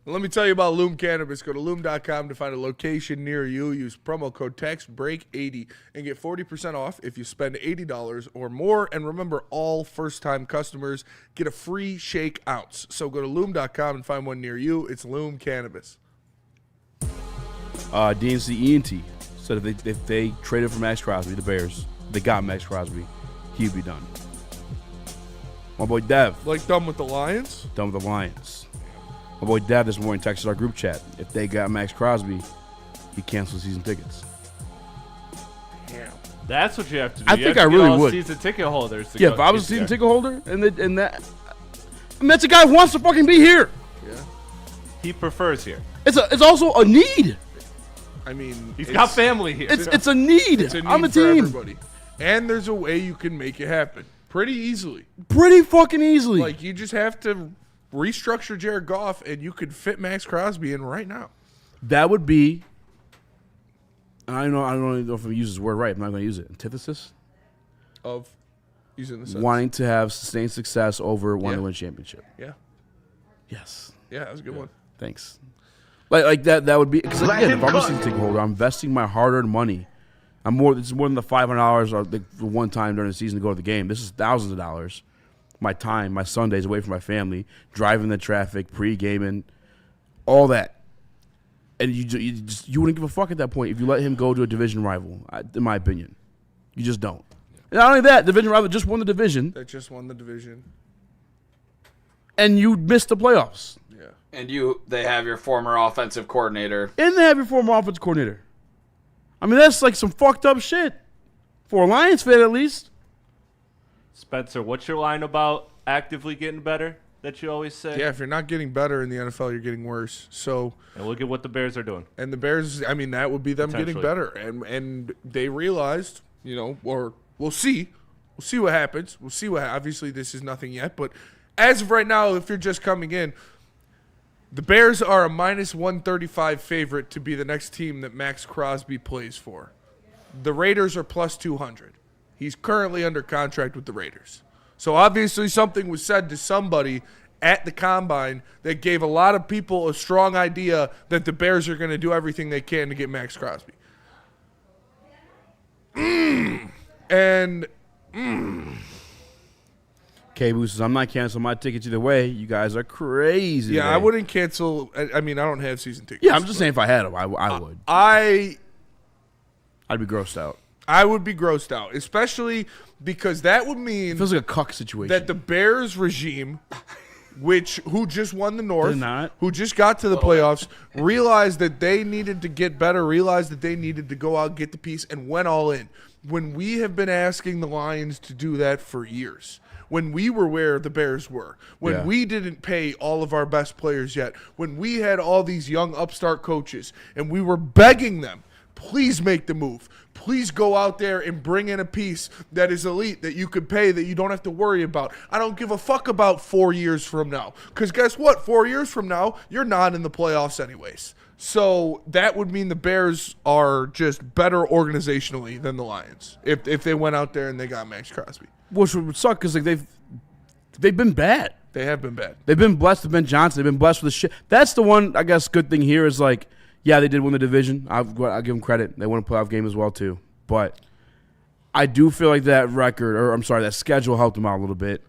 Let me tell you about Loom Cannabis. Go to Loom.com to find a location near you. Use promo code TEXTBREAK80 and get 40% off if you spend $80 or more. And remember, all first-time customers get a free shake ounce. So go to Loom.com and find one near you. It's Loom Cannabis. DNC ENT said if they traded for Maxx Crosby, the Bears, they got Maxx Crosby, he'd be done. My boy Dev. Like done with the Lions? Done with the Lions. My boy Dev this morning texted our group chat. If they got Maxx Crosby, he cancels season tickets. Damn. That's what you have to do. I think I really would. Season ticket holders. Yeah, if I was a season ticket holder, and that, I mean, that's a guy who wants to fucking be here. Yeah. He prefers here. It's also a need. I mean, he's got family here. It's a need. It's a need on the for team. everybody. And there's a way you can make it happen pretty easily. Pretty fucking easily. Like, you just have to restructure Jared Goff, and you could fit Maxx Crosby in right now. That would be, I don't know if I use this word right. I'm not going to use it. Antithesis? Of He's in the Suns. wanting to have sustained success over wanting to win a championship. Yeah. Yes. Yeah, that was a good one. Thanks. Like that would be because again, if I'm a season ticket holder, I'm investing my hard-earned money. This is more than the $500 or the one time during the season to go to the game. This is thousands of dollars. My time, my Sundays away from my family, driving the traffic, pre-gaming, all that. And you wouldn't give a fuck at that point if you let him go to a division rival, in my opinion. You just don't. And not only that, division rival just won the division. They just won the division. And you missed the playoffs. Yeah. And they have your former offensive coordinator. And they have your former offensive coordinator. I mean, that's like some fucked up shit. For a Lions fan, at least. Spencer, what's your line about actively getting better that you always say? Yeah, if you're not getting better in the NFL, you're getting worse. So, and look at what the Bears are doing. And the Bears, I mean, that would be them getting better. And they realized, or we'll see. We'll see what happens. Obviously, this is nothing yet. But as of right now, if you're just coming in, the Bears are a minus 135 favorite to be the next team that Maxx Crosby plays for. The Raiders are plus 200. He's currently under contract with the Raiders. So obviously something was said to somebody at the Combine that gave a lot of people a strong idea that the Bears are going to do everything they can to get Maxx Crosby. K-Boo says, I'm not canceling my tickets either way. You guys are crazy. Yeah, I wouldn't cancel. I mean, I don't have season tickets. Yeah, I'm just saying if I had them, I would. I'd be grossed out. I would be grossed out, especially because that would mean it feels like a cuck situation. That the Bears regime, who just won the North, They're not. who just got to the playoffs, realized that they needed to get better, realized that they needed to go out and get the piece, and went all in. When we have been asking the Lions to do that for years, when we were where the Bears were, when we didn't pay all of our best players yet, when we had all these young upstart coaches, and we were begging them, please make the move. Please go out there and bring in a piece that is elite, that you could pay, that you don't have to worry about. I don't give a fuck about 4 years from now. Because guess what? 4 years from now, you're not in the playoffs anyways. So that would mean the Bears are just better organizationally than the Lions if they went out there and they got Maxx Crosby. Which would suck because they've been bad. They have been bad. They've been blessed with Ben Johnson. They've been blessed with the shit. That's the one, I guess, good thing here is like, yeah, they did win the division. I'll give them credit. They won a playoff game as well, too. But I do feel like that schedule helped them out a little bit.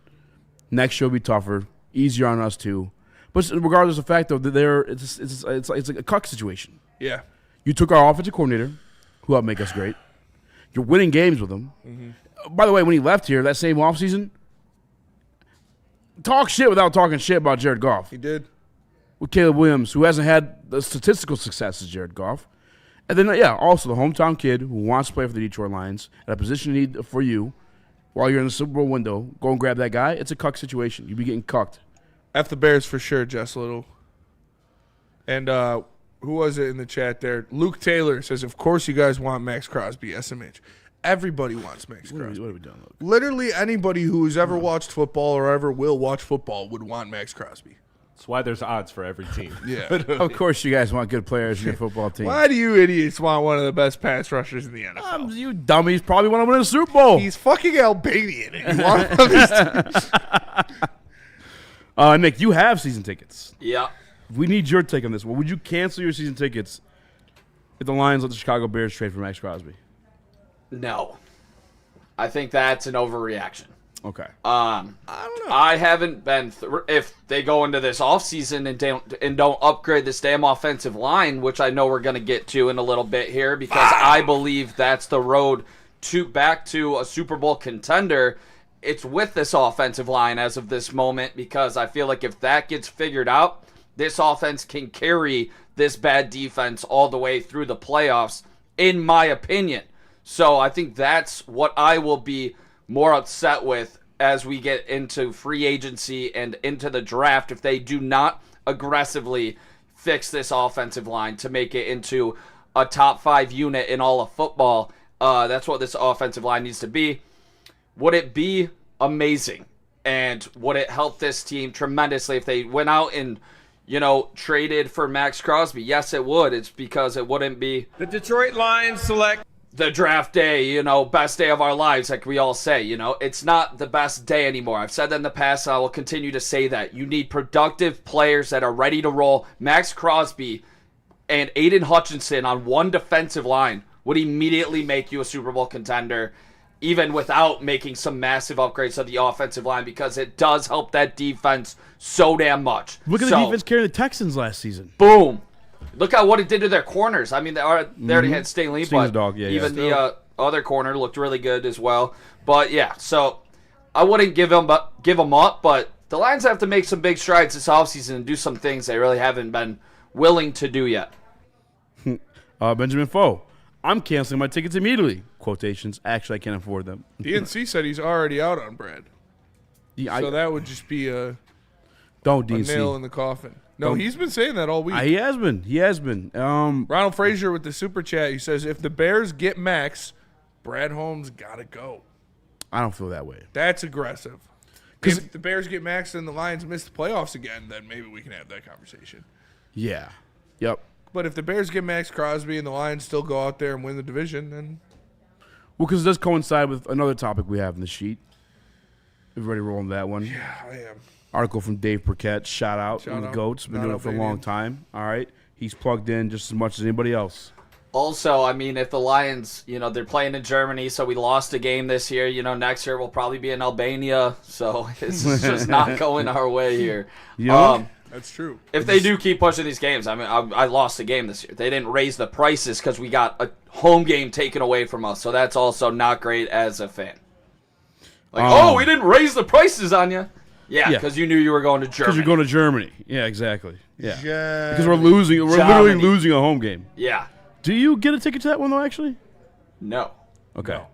Next year will be tougher, easier on us, too. But regardless of the fact, though, it's like a cuck situation. Yeah. You took our offensive coordinator, who helped make us great. You're winning games with him. Mm-hmm. By the way, when he left here that same offseason, talk shit without talking shit about Jared Goff. He did. With Caleb Williams, who hasn't had the statistical success as Jared Goff. And then, also the hometown kid who wants to play for the Detroit Lions at a position need for you while you're in the Super Bowl window. Go and grab that guy. It's a cuck situation. You'd be getting cucked. F the Bears for sure, Jess Little. And who was it in the chat there? Luke Taylor says, of course you guys want Maxx Crosby, SMH. Everybody wants Maxx Crosby. What have we done, Luke? Literally anybody who's ever watched football or ever will watch football would want Maxx Crosby. That's why there's odds for every team. Yeah. Of course you guys want good players in your football team. Why do you idiots want one of the best pass rushers in the NFL? You dummies probably want to win a Super Bowl. He's fucking Albanian. And you want him Nick, you have season tickets. Yeah. We need your take on this. Well, would you cancel your season tickets if the Lions let the Chicago Bears trade for Maxx Crosby? No. I think that's an overreaction. Okay. I don't know. I haven't been if they go into this offseason and don't upgrade this damn offensive line, which I know we're going to get to in a little bit here, because I believe that's the road back to a Super Bowl contender. It's with this offensive line as of this moment, because I feel like if that gets figured out, this offense can carry this bad defense all the way through the playoffs, in my opinion. So I think that's what I will be more upset with as we get into free agency and into the draft if they do not aggressively fix this offensive line to make it into a top 5 unit in all of football. That's what this offensive line needs to be. Would it be amazing? And would it help this team tremendously if they went out and, traded for Maxx Crosby? Yes, it would. It's because it wouldn't be... The Detroit Lions select the draft day, best day of our lives, like we all say, it's not the best day anymore. I've said that in the past, and I will continue to say that. You need productive players that are ready to roll. Maxx Crosby and Aiden Hutchinson on one defensive line would immediately make you a Super Bowl contender, even without making some massive upgrades to the offensive line, because it does help that defense so damn much. Look at the defense carrying the Texans last season. Boom. Look at what it did to their corners. I mean, they already had Staley, but even the other corner looked really good as well. But, yeah, so I wouldn't give them up, but the Lions have to make some big strides this offseason and do some things they really haven't been willing to do yet. Benjamin Foe. I'm canceling my tickets immediately. Quotations. Actually, I can't afford them. DNC said he's already out on Brad. So that would just be a nail in the coffin. No, he's been saying that all week. He has been. Ronald Frazier with the super chat. He says, if the Bears get Maxx, Brad Holmes got to go. I don't feel that way. That's aggressive. Because if the Bears get Maxx and the Lions miss the playoffs again, then maybe we can have that conversation. Yeah. Yep. But if the Bears get Maxx Crosby and the Lions still go out there and win the division, then... Well, because it does coincide with another topic we have in the sheet. Everybody rolling that one. Yeah, I am. Article from Dave Burkett. Shout out. One of the GOATs. Been doing it for a long time. All right. He's plugged in just as much as anybody else. Also, I mean, if the Lions, they're playing in Germany, so we lost a game this year. Next year we'll probably be in Albania. So it's just not going our way here. Yeah. That's true. If they do keep pushing these games, I mean, I lost a game this year. They didn't raise the prices because we got a home game taken away from us. So that's also not great as a fan. We didn't raise the prices on you. Yeah, because you knew you were going to Germany. Because you're going to Germany. Yeah, exactly. Yeah. Because we're losing. We're literally losing a home game. Yeah. Do you get a ticket to that one, though, actually? No. Okay. No.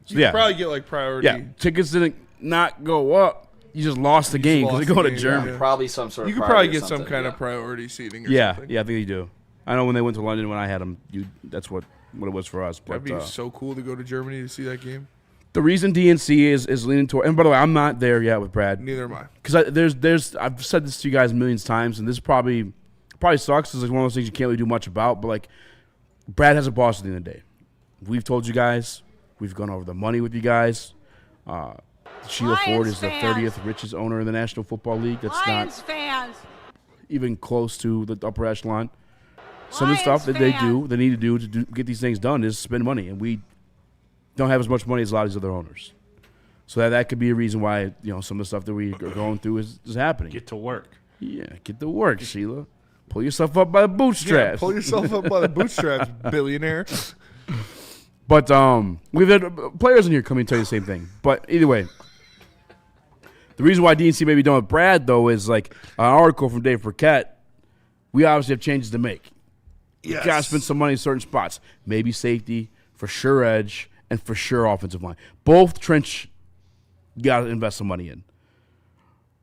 So you probably get, priority. Yeah, tickets didn't not go up. You just lost the game because you're going to Germany. Yeah. Probably some sort of You could probably get some kind of priority seating or something. Yeah, I think you do. I know when they went to London when I had them, that's what it was for us. But, that'd be so cool to go to Germany to see that game. The reason DNC is leaning toward, and by the way, I'm not there yet with Brad. Neither am I. Because I've said this to you guys millions of times, and this probably sucks. It's like one of those things you can't really do much about. But Brad has a boss at the end of the day. We've told you guys. We've gone over the money with you guys. Sheila Ford is the 30th richest owner in the National Football League. That's Lions not fans. even close to the upper echelon. Some of the stuff that they need to do to get these things done is spend money, and we don't have as much money as a lot of these other owners. So that could be a reason why some of the stuff that we are going through is happening. Get to work. Yeah, get to work, Sheila. Pull yourself up by the bootstraps. Yeah, pull yourself up by the bootstraps, billionaire. But we've had players in here come and tell you the same thing. But either way, the reason why DNC may be done with Brad, though, is an article from Dave Burkett. We obviously have changes to make. Yes. You got to spend some money in certain spots. Maybe safety, for sure edge, and for sure offensive line. Both trench, you got to invest some money in.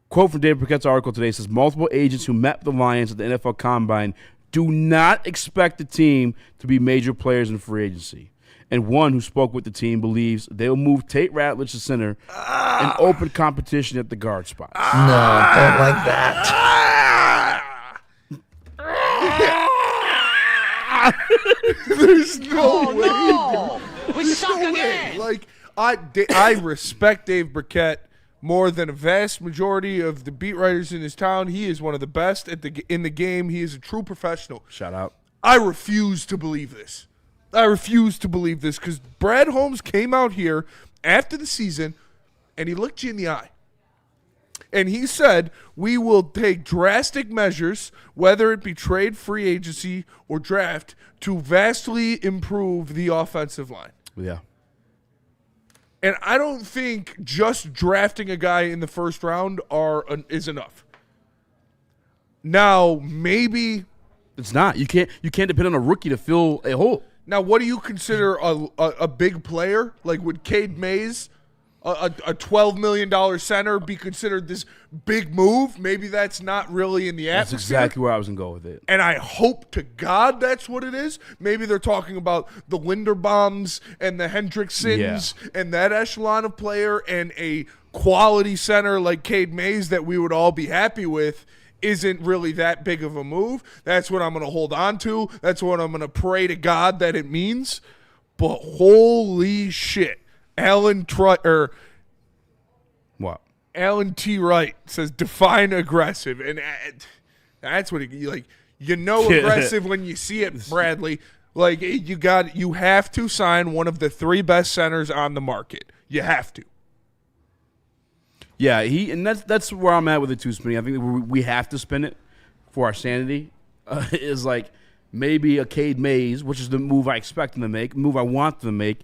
Quote from Dave Burkett's article today says, multiple agents who met the Lions at the NFL Combine do not expect the team to be major players in free agency. And one who spoke with the team believes they'll move Tate Ratledge to center and open competition at the guard spot. No, don't like that. There's no way. No. We suck again. I respect Dave Burkett more than a vast majority of the beat writers in his town. He is one of the best in the game. He is a true professional. Shout out. I refuse to believe this. Because Brad Holmes came out here after the season and he looked you in the eye. And he said, we will take drastic measures, whether it be trade, free agency, or draft, to vastly improve the offensive line. Yeah. And I don't think just drafting a guy in the first round is enough. Now, maybe it's not. You can't depend on a rookie to fill a hole. Now, what do you consider a big player? Like, would Cade Mays, a $12 million center, be considered this big move? Maybe that's not really in the atmosphere. That's exactly where I was going to go with it. And I hope to God that's what it is. Maybe they're talking about the Linderbaums and the Hendricksons and that echelon of player, and a quality center like Cade Mays that we would all be happy with isn't really that big of a move. That's what I'm going to hold on to. That's what I'm going to pray to God that it means. but holy shit, Alan T. Wright says define aggressive, and that's what aggressive when you see it, Bradley. Like you have to sign one of the 3 best centers on the market. You have to. Yeah, that's where I'm at with the 2 spinning. I think we have to spin it for our sanity. Is like maybe a Cade Mays, which is the move I expect them to make, move I want them to make,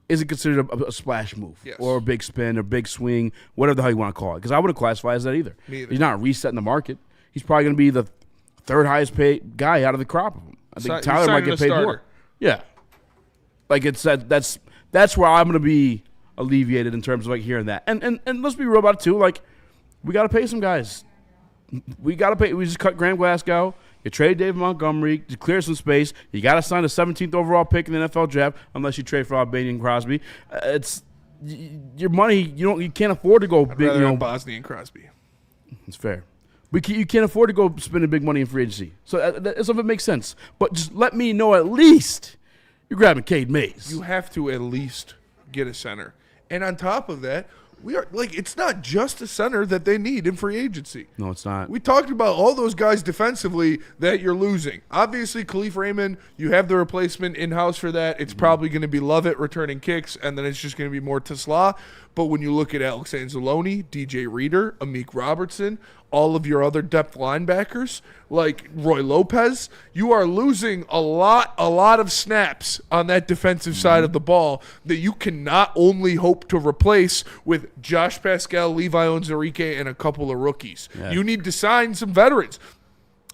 isn't considered a splash move or a big spin or big swing, whatever the hell you want to call it. Because I wouldn't classify as that either. He's not resetting the market. He's probably going to be the 3rd highest paid guy out of the crop of them. I think Tyler might get paid more. Yeah, like it's that's where I'm going to be alleviated in terms of like hearing that. And let's be real about it too. Like we got to pay some guys. We got to pay. We just cut Graham Glasgow. You trade David Montgomery to clear some space. You got to sign the 17th overall pick in the NFL draft, unless you trade for Baligian Crosby. It's your money. You can't afford to go big. Bosnia and Crosby. It's fair. You can't afford to go spending big money in free agency. So some of it makes sense. But just let me know at least you're grabbing Cade Mays. You have to at least get a center. And on top of that, it's not just a center that they need in free agency. No, it's not. We talked about all those guys defensively that you're losing. Obviously, Khalif Raymond, you have the replacement in-house for that. It's probably going to be Lovett returning kicks, and then it's just going to be more Tesla. But when you look at Alex Anzalone, DJ Reader, Amik Robertson, all of your other depth linebackers, like Roy Lopez, you are losing a lot of snaps on that defensive side of the ball that you can not only hope to replace with Josh Pascal, Levi Onwuzurike, and a couple of rookies. Yeah. You need to sign some veterans,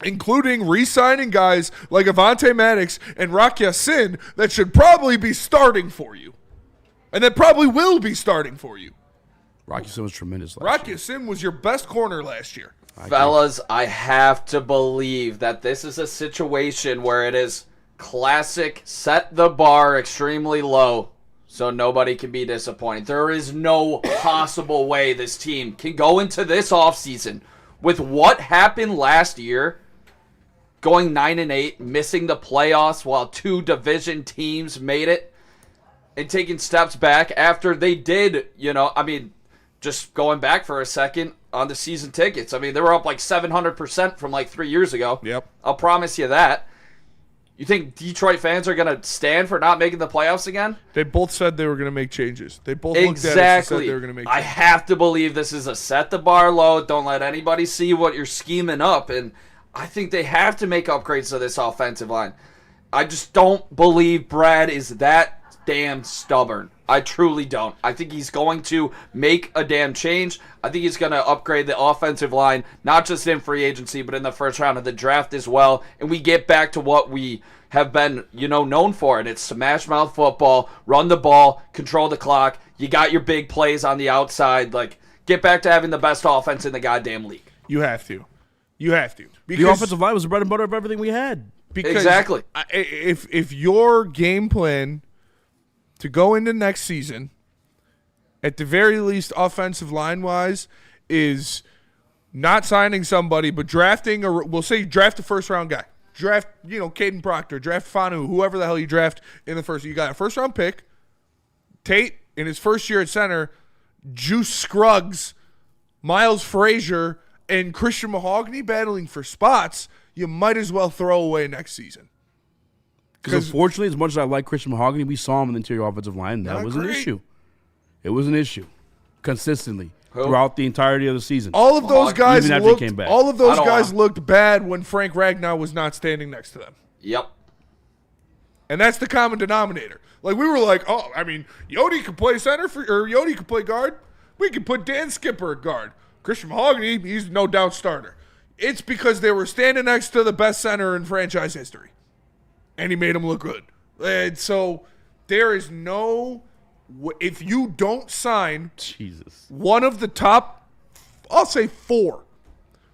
including re-signing guys like Avonte Maddox and Rock Ya-Sin that should probably be starting for you. And that probably will be starting for you. Rock Ya-Sin was tremendous last Rock Ya-Sin was your best corner last year. Fellas, I have to believe that this is a situation where it is classic set the bar extremely low so nobody can be disappointed. There is no possible way this team can go into this offseason with what happened last year, going 9-8, missing the playoffs while 2 division teams made it, and taking steps back after they did, just going back for a second on the season tickets. I mean, they were up like 700% from like 3 years ago. Yep. I'll promise you that. You think Detroit fans are going to stand for not making the playoffs again? They both said they were going to make changes. They both looked at it and said they were going to make changes. I have to believe this is a set the bar low. Don't let anybody see what you're scheming up. And I think they have to make upgrades to this offensive line. I just don't believe Brad is that damn stubborn. I truly don't. I think he's going to make a damn change. I think he's going to upgrade the offensive line, not just in free agency, but in the first round of the draft as well. And we get back to what we have been, known for. And it's smash mouth football, run the ball, control the clock. You got your big plays on the outside. Like, get back to having the best offense in the goddamn league. You have to. You have to. Because the offensive line was the bread and butter of everything we had. Exactly. If your game plan to go into next season, at the very least offensive line-wise, is not signing somebody, but drafting, draft a first-round guy. Draft, Caden Proctor, draft Fanu, whoever the hell you draft in the first. You got a first-round pick. Tate, in his first year at center, Juice Scruggs, Miles Frazier, and Christian Mahogany battling for spots. You might as well throw away next season. Because unfortunately, as much as I like Christian Mahogany, we saw him in the interior offensive line. That was an issue. It was an issue consistently throughout the entirety of the season. All of those guys even after he came back. All of those guys looked bad when Frank Ragnow was not standing next to them. Yep. And that's the common denominator. Like, we were like, Yodi could play center or Yodi could play guard. We could put Dan Skipper at guard. Christian Mahogany, he's no doubt starter. It's because they were standing next to the best center in franchise history. And he made him look good. And so there is no – if you don't sign one of the top – I'll say 4.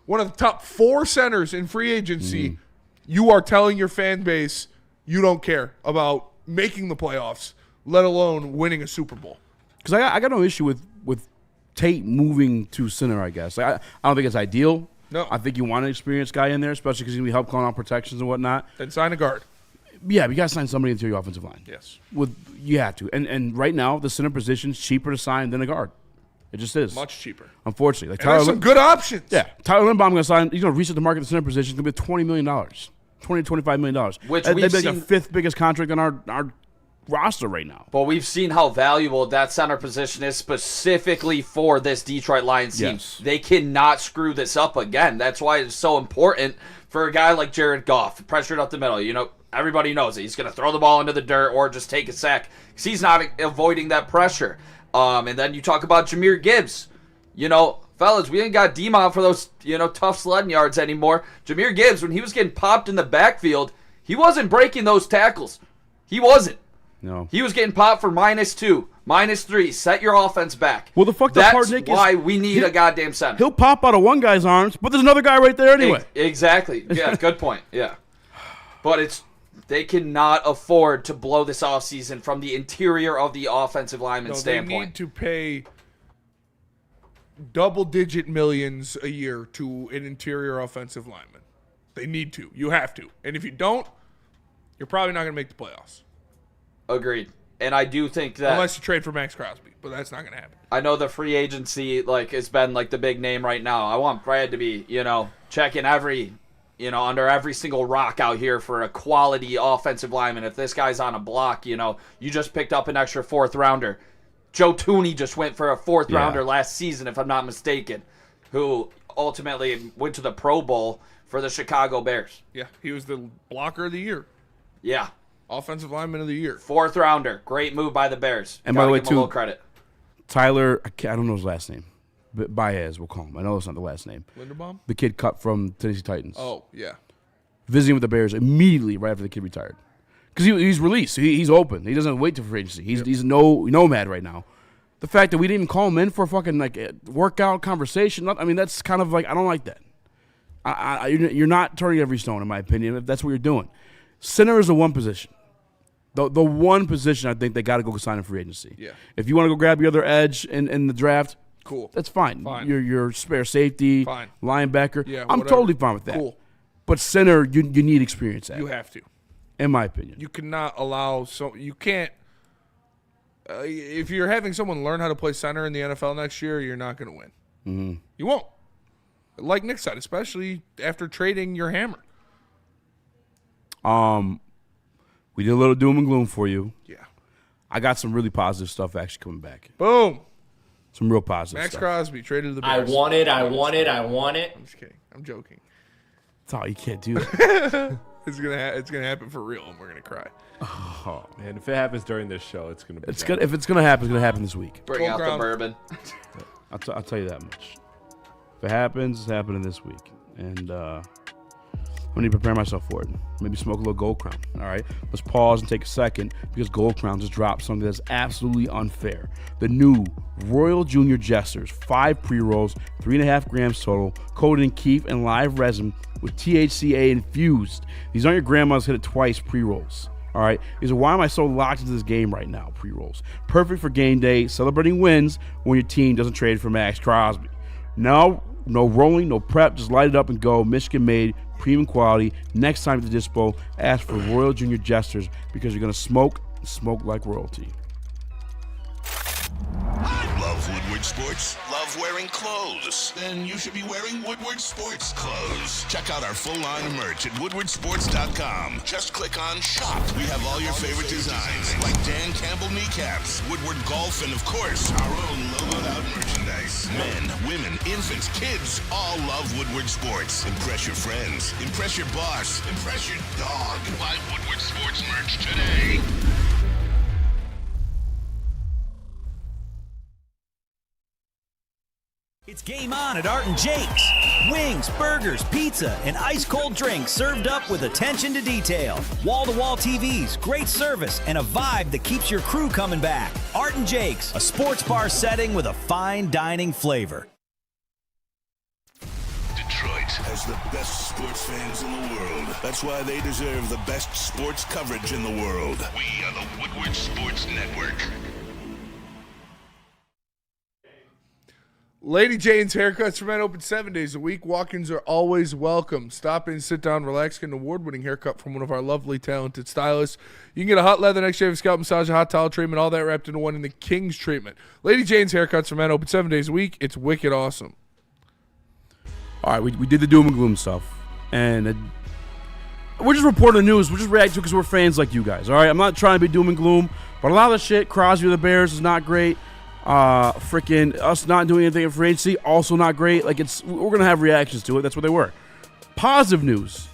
One of the top 4 centers in free agency, you are telling your fan base you don't care about making the playoffs, let alone winning a Super Bowl. Because I got no issue with Tate moving to center, I guess. I don't think it's ideal. No. I think you want an experienced guy in there, especially because he's going to be help calling out protections and whatnot. Then sign a guard. Yeah, you got to sign somebody into your offensive line. Yes. You have to. And right now, the center position is cheaper to sign than a guard. It just is. Much cheaper. Unfortunately. Like And there's some good options. Yeah. Tyler Linbaum going to sign. He's going to reset the market at the center position. It's going to be $20 million. $20 to $25 million. Which that'd we've be seen, like the fifth biggest contract on our roster right now. But we've seen how valuable that center position is specifically for this Detroit Lions team. Yes. They cannot screw this up again. That's why it's so important for a guy like Jared Goff, pressured up the middle. You know, everybody knows it. He's going to throw the ball into the dirt or just take a sack because he's not avoiding that pressure. And then you talk about Jahmyr Gibbs. You know, fellas, we ain't got D-Mon for those, tough sledding yards anymore. Jahmyr Gibbs, when he was getting popped in the backfield, he wasn't breaking those tackles. He wasn't. No. He was getting popped for -2, -3. Set your offense back. Well, the fucked up part, That's Nick, why is we need a goddamn center. He'll pop out of one guy's arms, but there's another guy right there anyway. Exactly. Yeah, good point. Yeah. But they cannot afford to blow this offseason from the interior of the offensive lineman standpoint. They need to pay double-digit millions a year to an interior offensive lineman. They need to. You have to. And if you don't, you're probably not going to make the playoffs. Agreed. And I do think that... Unless you trade for Maxx Crosby, but that's not going to happen. I know the free agency has been the big name right now. I want Brad to be, checking under every single rock out here for a quality offensive lineman. If this guy's on a block, you just picked up an extra 4th rounder. Joe Tooney just went for a 4th rounder last season, if I'm not mistaken, who ultimately went to the Pro Bowl for the Chicago Bears. Yeah, he was the blocker of the year. Yeah. Offensive lineman of the year. 4th rounder. Great move by the Bears. And by the way, give him a little credit. Tyler, I don't know his last name. But Baez, we'll call him. I know it's not the last name. Linderbaum? The kid cut from Tennessee Titans. Oh, yeah. Visiting with the Bears immediately right after the kid retired. Because he's released. He's open. He doesn't wait till free agency. He's nomad right now. The fact that we didn't even call him in for a fucking workout conversation, that's kind of I don't like that. You're not turning every stone, in my opinion, if that's what you're doing. Center is the one position. The one position I think they got to go sign in free agency. Yeah. If you want to go grab your other edge in the draft, cool. That's fine. Fine. Your spare safety, fine. Linebacker. Yeah, I'm whatever. totally fine with that. Cool. But center, you need experience at. You have to. In my opinion. You cannot allow you can't. If you're having someone learn how to play center in the NFL next year, you're not going to win. Mm-hmm. You won't. Like Nick said, especially after trading your hammer. We did a little doom and gloom for you. Yeah. I got some really positive stuff actually coming back. Boom. Some real positive Maxx stuff. Crosby traded to the I Bears. want it. I want it. I want it. I'm just kidding. I'm joking. Oh, you can't do that. It's gonna happen for real, and we're gonna cry. Oh man, if it happens during this show, it's gonna be. If it's gonna happen, it's gonna happen this week. Bring out the bourbon. I'll tell you that much. If it happens, it's happening this week, and I need to prepare myself for it. Maybe smoke a little Gold Crown. All right, let's pause and take a second because Gold Crown just dropped something that's absolutely unfair. The new Royal Junior Jesters 5 pre-rolls, 3.5 grams total, coated in keef and live resin with THCA infused. These aren't your grandma's hit it twice pre-rolls. All right, these are why am I so locked into this game right now? Pre-rolls, perfect for game day, celebrating wins when your team doesn't trade for Maxx Crosby. No rolling, no prep, just light it up and go. Michigan made, premium quality. Next time at the dispo, ask for Royal Junior Jesters because you're gonna smoke like royalty. Love Woodward Sports? Love wearing clothes? Then you should be wearing Woodward Sports clothes. Check out our full line of merch at woodwardsports.com. Just click on shop. We have all your favorite designs, like Dan Campbell kneecaps, Woodward golf, and of course, our own logoed out merchandise. Men, women, infants, kids, all love Woodward Sports. Impress your friends. Impress your boss. Impress your dog. Buy Woodward Sports merch today. It's game on at Art & Jake's. Wings, burgers, pizza, and ice-cold drinks served up with attention to detail. Wall-to-wall TVs, great service, and a vibe that keeps your crew coming back. Art & Jake's, a sports bar setting with a fine dining flavor. Detroit has the best sports fans in the world. That's why they deserve the best sports coverage in the world. We are the Woodward Sports Network. Lady Jane's Haircuts for Men open 7 days a week. Walk-ins are always welcome. Stop in, sit down, relax, get an award-winning haircut from one of our lovely, talented stylists. You can get a hot leather, next shave, scalp massage, a hot towel treatment, all that wrapped into one in the King's treatment. Lady Jane's Haircuts for Men open 7 days a week. It's wicked awesome. All right, we did the doom and gloom stuff, and we're just reporting the news. We're just reacting to it because we're fans like you guys. All right, I'm not trying to be doom and gloom, but a lot of the shit, Crosby with the Bears is not great. Freaking us not doing anything in free agency, also not great. Like we're gonna have reactions to it. That's what they were. Positive news.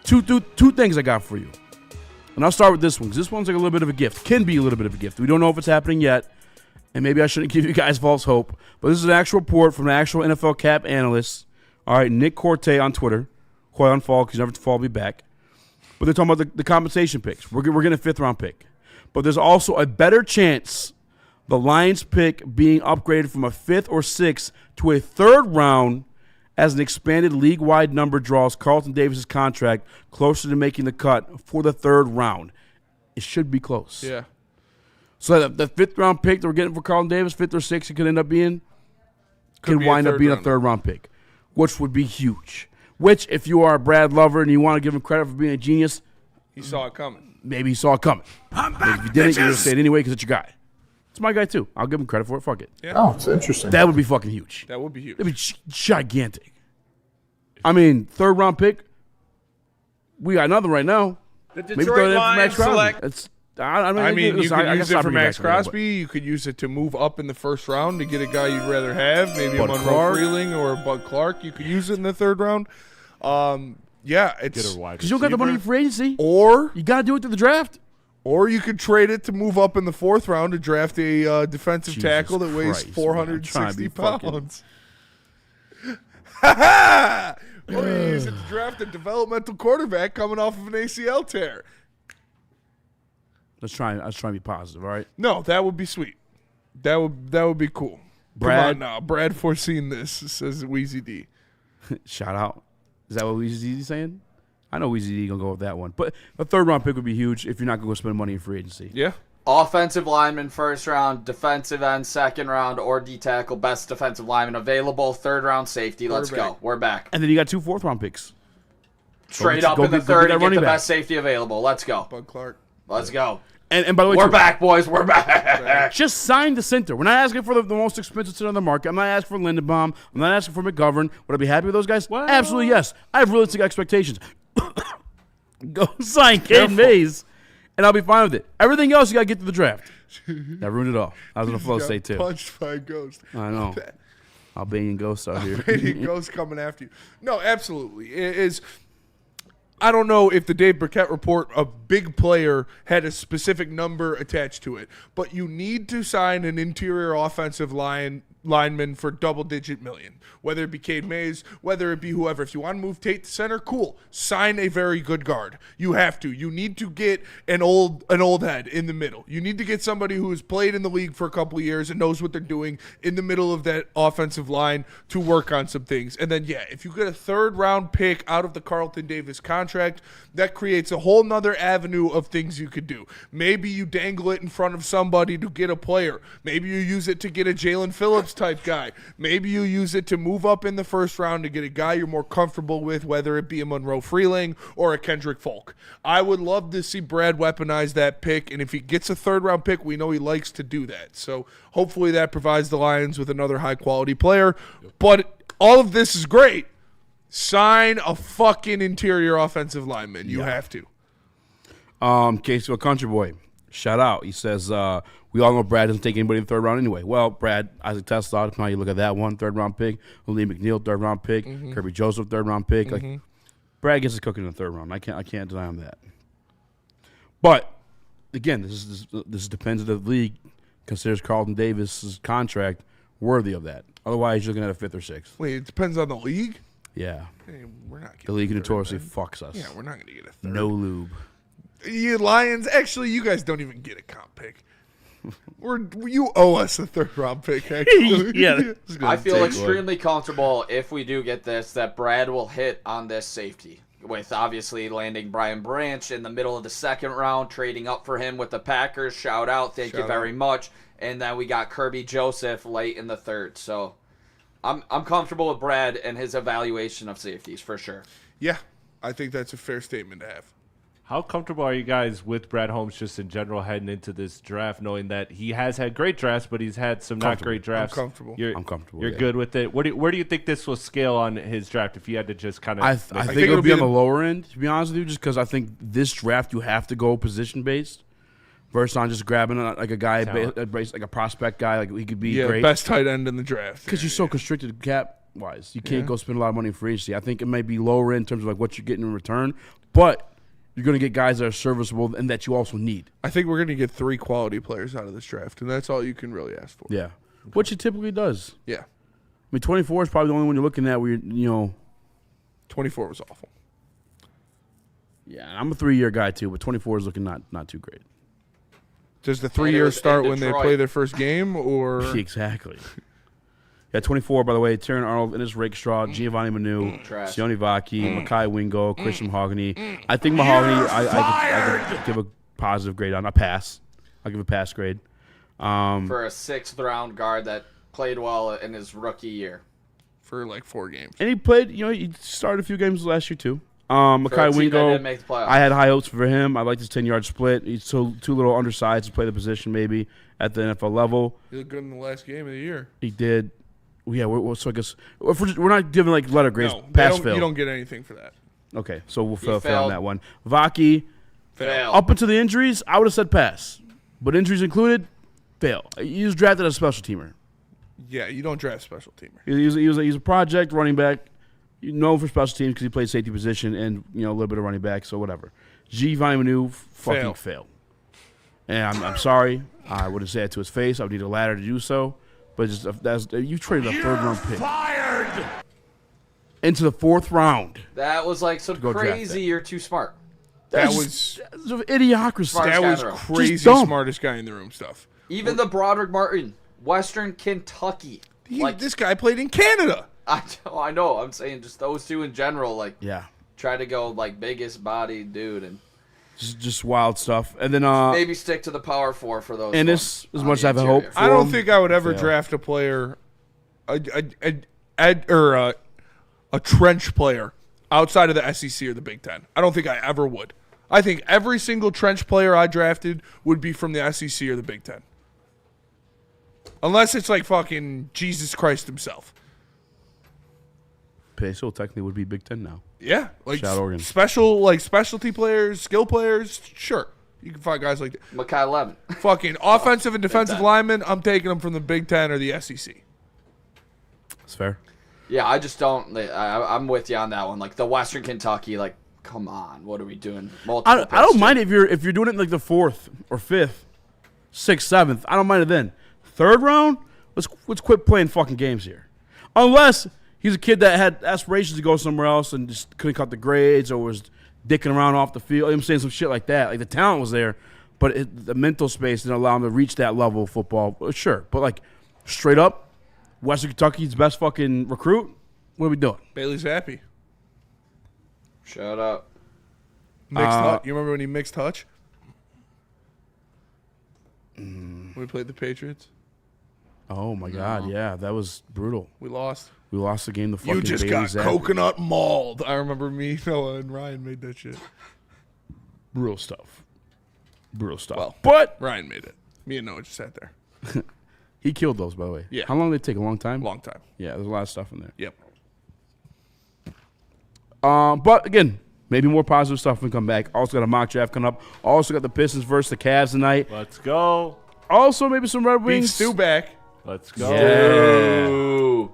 Two things I got for you, and I'll start with this one because this one's like a little bit of a gift. Can be a little bit of a gift. We don't know if it's happening yet. And maybe I shouldn't give you guys false hope, but this is an actual report from an actual NFL cap analyst. All right, Nick Corte on Twitter. Quite on fall because he never followed me back. But they're talking about the compensation picks. We're getting a 5th-round pick. But there's also a better chance the Lions pick being upgraded from a 5th or 6th to a 3rd round as an expanded league-wide number draws Carlton Davis' contract closer to making the cut for the 3rd round. It should be close. Yeah. So the 5th-round pick that we're getting for Carlton Davis, 5th or 6th, it could end up being, could wind up being a 3rd-round pick, which would be huge. Which, if you are a Brad lover and you want to give him credit for being a genius, he saw it coming. Maybe he saw it coming. I'm back, if you didn't, you're going to say it anyway because it's your guy. It's my guy, too. I'll give him credit for it. Fuck it. Yeah. Oh, it's interesting. That would be fucking huge. That would be huge. That'd be gigantic. I mean, 3rd-round pick. We got another right now. The Maybe Detroit throw that in for Lions Max Crosby. select. That's, I mean, you could use it for Maxx Crosby. Crosby. You could use it to move up in the 1st round to get a guy you'd rather have, maybe a Bud Amon-Ra Clark. Freeling or a Bud Clark. You could use it in the 3rd round. Yeah, it's Because you don't got the money in free agency. Or you got to do it through the draft. Or you could trade it to move up in the 4th round to draft a defensive Jesus tackle that weighs Christ, 460 man. I'm trying to be pounds. Ha ha! Or you use it to draft a developmental quarterback coming off of an ACL tear. Let's try to be positive, all right? No, that would be sweet. That would be cool. Brad? Come on now. Brad foreseen this, says Wheezy D. Shout out. Is that what Weezy D's saying? I know Weezy D going to go with that one. But a 3rd-round pick would be huge if you're not going to go spend money in free agency. Yeah. Offensive lineman 1st round, defensive end 2nd round, or D tackle best defensive lineman available, 3rd round safety. Let's go. We're back. And then you got 2 4th-round picks. Straight up in the 3rd and get the best safety available. Let's go. Bud Clark. Let's go. And by the way, we're back, boys. We're back. Just sign the center. We're not asking for the most expensive center on the market. I'm not asking for Lindenbaum. I'm not asking for McGovern. Would I be happy with those guys? Well, absolutely yes. I have realistic expectations. Go sign Caden Mays, and I'll be fine with it. Everything else, you got to get to the draft. That ruined it all. I was in a flow state, too. Punched by a ghost. I know. Albanian ghosts out here. Albanian ghosts coming after you. No, absolutely. It is. I don't know if the Dave Burkett report, a big player, had a specific number attached to it, but you need to sign an interior offensive lineman for double-digit million, whether it be Cade Mays, whether it be whoever. If you want to move Tate to center, cool. Sign a very good guard. You have to. You need to get an old head in the middle. You need to get somebody who has played in the league for a couple of years and knows what they're doing in the middle of that offensive line to work on some things. And then, yeah, if you get a 3rd-round pick out of the Carlton Davis contract, that creates a whole nother avenue of things you could do. Maybe you dangle it in front of somebody to get a player. Maybe you use it to get a Jalen Phillips type guy. Maybe you use it to move up in the 1st round to get a guy you're more comfortable with, whether it be a Monroe Freeling or a Kendrick Folk. I would love to see Brad weaponize that pick, and if he gets a 3rd-round pick, we know he likes to do that. So hopefully that provides the Lions with another high-quality player. But all of this is great. Sign a fucking interior offensive lineman. You have to. Caseville Country Boy, shout out. He says, we all know Brad doesn't take anybody in the 3rd round anyway. Well, Brad, Isaac Tesla, depending on how you look at that one, 3rd-round pick. Lee McNeil, 3rd-round pick. Kirby Joseph, 3rd-round pick. Like, Brad gets his cooking in the 3rd round. I can't deny him that. But, again, this depends if the league considers Carlton Davis' contract worthy of that. Otherwise, you're looking at a 5th or 6th. Wait, it depends on the league? Yeah. Hey, we're not getting the league a 3rd, notoriously man. fucks us. Yeah, we're not going to get a 3rd. No lube. You Lions, actually, you guys don't even get a comp pick. You owe us a 3rd-round pick, actually. I feel extremely comfortable if we do get this that Brad will hit on this safety. with obviously landing Brian Branch in the middle of the second round, trading up for him with the Packers. Shout out. Thank you very much. And then we got Kirby Joseph late in the third. So I'm comfortable with Brad and his evaluation of safeties for sure. Yeah, I think that's a fair statement to have. How comfortable are you guys with Brad Holmes just in general heading into this draft, knowing that he has had great drafts, but he's had some not great drafts? I'm comfortable. I'm comfortable. You're good with it. Where do you think this will scale on his draft if you had to just kind of? I think it'll be on the lower end, to be honest with you, just because I think this draft you have to go position based versus on just grabbing like a guy, like a prospect guy, like he could be great. Best tight end in the draft. Because you're so constricted cap wise, you can't go spend a lot of money for agency. I think it may be lower in terms of like what you're getting in return, but you're going to get guys that are serviceable and that you also need. I think we're going to get 3 quality players out of this draft, and that's all you can really ask for. Yeah, which it typically does. Yeah. I mean, 24 is probably the only one you're looking at where you're, 24 was awful. Yeah, I'm a 3-year guy too, but 24 is looking not too great. Does the 3 years start when they play their first game, or exactly? Yeah, 24, by the way, Terran Arnold, Ennis Rakestraw, Giovanni Manu, Sione Vaki, Makai Wingo, Christian Mahogany. I think Mahogany, I could give a positive grade on. A pass. I'll give a pass grade. For a 6th-round guard that played well in his rookie year. For like 4 games. And he played, he started a few games last year too. Makai Wingo, I had high hopes for him. I liked his 10-yard split. He's too little undersized to play the position maybe at the NFL level. He looked good in the last game of the year. He did. Yeah, so I guess if we're not giving like letter grades. No, pass fail. You don't get anything for that. Okay, so we'll fail on that one. Vaki, fail. Up until the injuries, I would have said pass, but injuries included, fail. He was drafted as a special teamer. Yeah, you don't draft special teamer. He's a project running back, known for special teams because he played safety position and a little bit of running back. So whatever. Giovanni Manu, fucking fail. And I'm sorry. I would have said it to his face. I would need a ladder to do so. But you traded a 3rd-round pick into the 4th round. That was like so crazy. You're too smart. That was idiocracy. That was crazy. Smartest guy in the room stuff. Even the Broderick Martin, Western Kentucky. This guy played in Canada. I know. I'm saying just those two in general. Like, yeah, try to go like biggest body dude and. Just wild stuff, and then maybe stick to the power 4 for those. And this, as much as I have a hope, I don't think I would ever draft a player, a trench player outside of the SEC or the Big Ten. I don't think I ever would. I think every single trench player I drafted would be from the SEC or the Big Ten, unless it's like fucking Jesus Christ himself. Peso technically would be Big Ten now. Yeah, like Shout Oregon. specialty players, skill players. Sure, you can find guys like that. Makai Levin. Fucking offensive and defensive linemen. I'm taking them from the Big Ten or the SEC. That's fair. Yeah, I just don't. I'm with you on that one. Like the Western Kentucky. Like, come on, what are we doing? I don't mind if you're doing it in like the 4th or 5th, 6th, 7th. I don't mind it then. 3rd round. Let's quit playing fucking games here, unless. He's a kid that had aspirations to go somewhere else and just couldn't cut the grades or was dicking around off the field. I'm saying some shit like that. Like the talent was there, but the mental space didn't allow him to reach that level of football. Sure, but like straight up, Western Kentucky's best fucking recruit. What are we doing? Bailey Zappi. Shut up. Mixed Hutch. You remember when he mixed Hutch? When we played the Patriots? Oh my God, yeah, that was brutal. We lost. We lost the game to fucking You just Bailey got Zappi. coconut mauled. I remember me, Noah, and Ryan made that shit. Brutal stuff. Well, but Ryan made it. Me and Noah just sat there. He killed those, by the way. Yeah. How long did it take? A long time? Long time. Yeah, there's a lot of stuff in there. Yep. But again, maybe more positive stuff when we come back. Also got a mock draft coming up. Also got the Pistons versus the Cavs tonight. Let's go. Also maybe some Red Wings. Beat Stu back. Let's go. Yeah.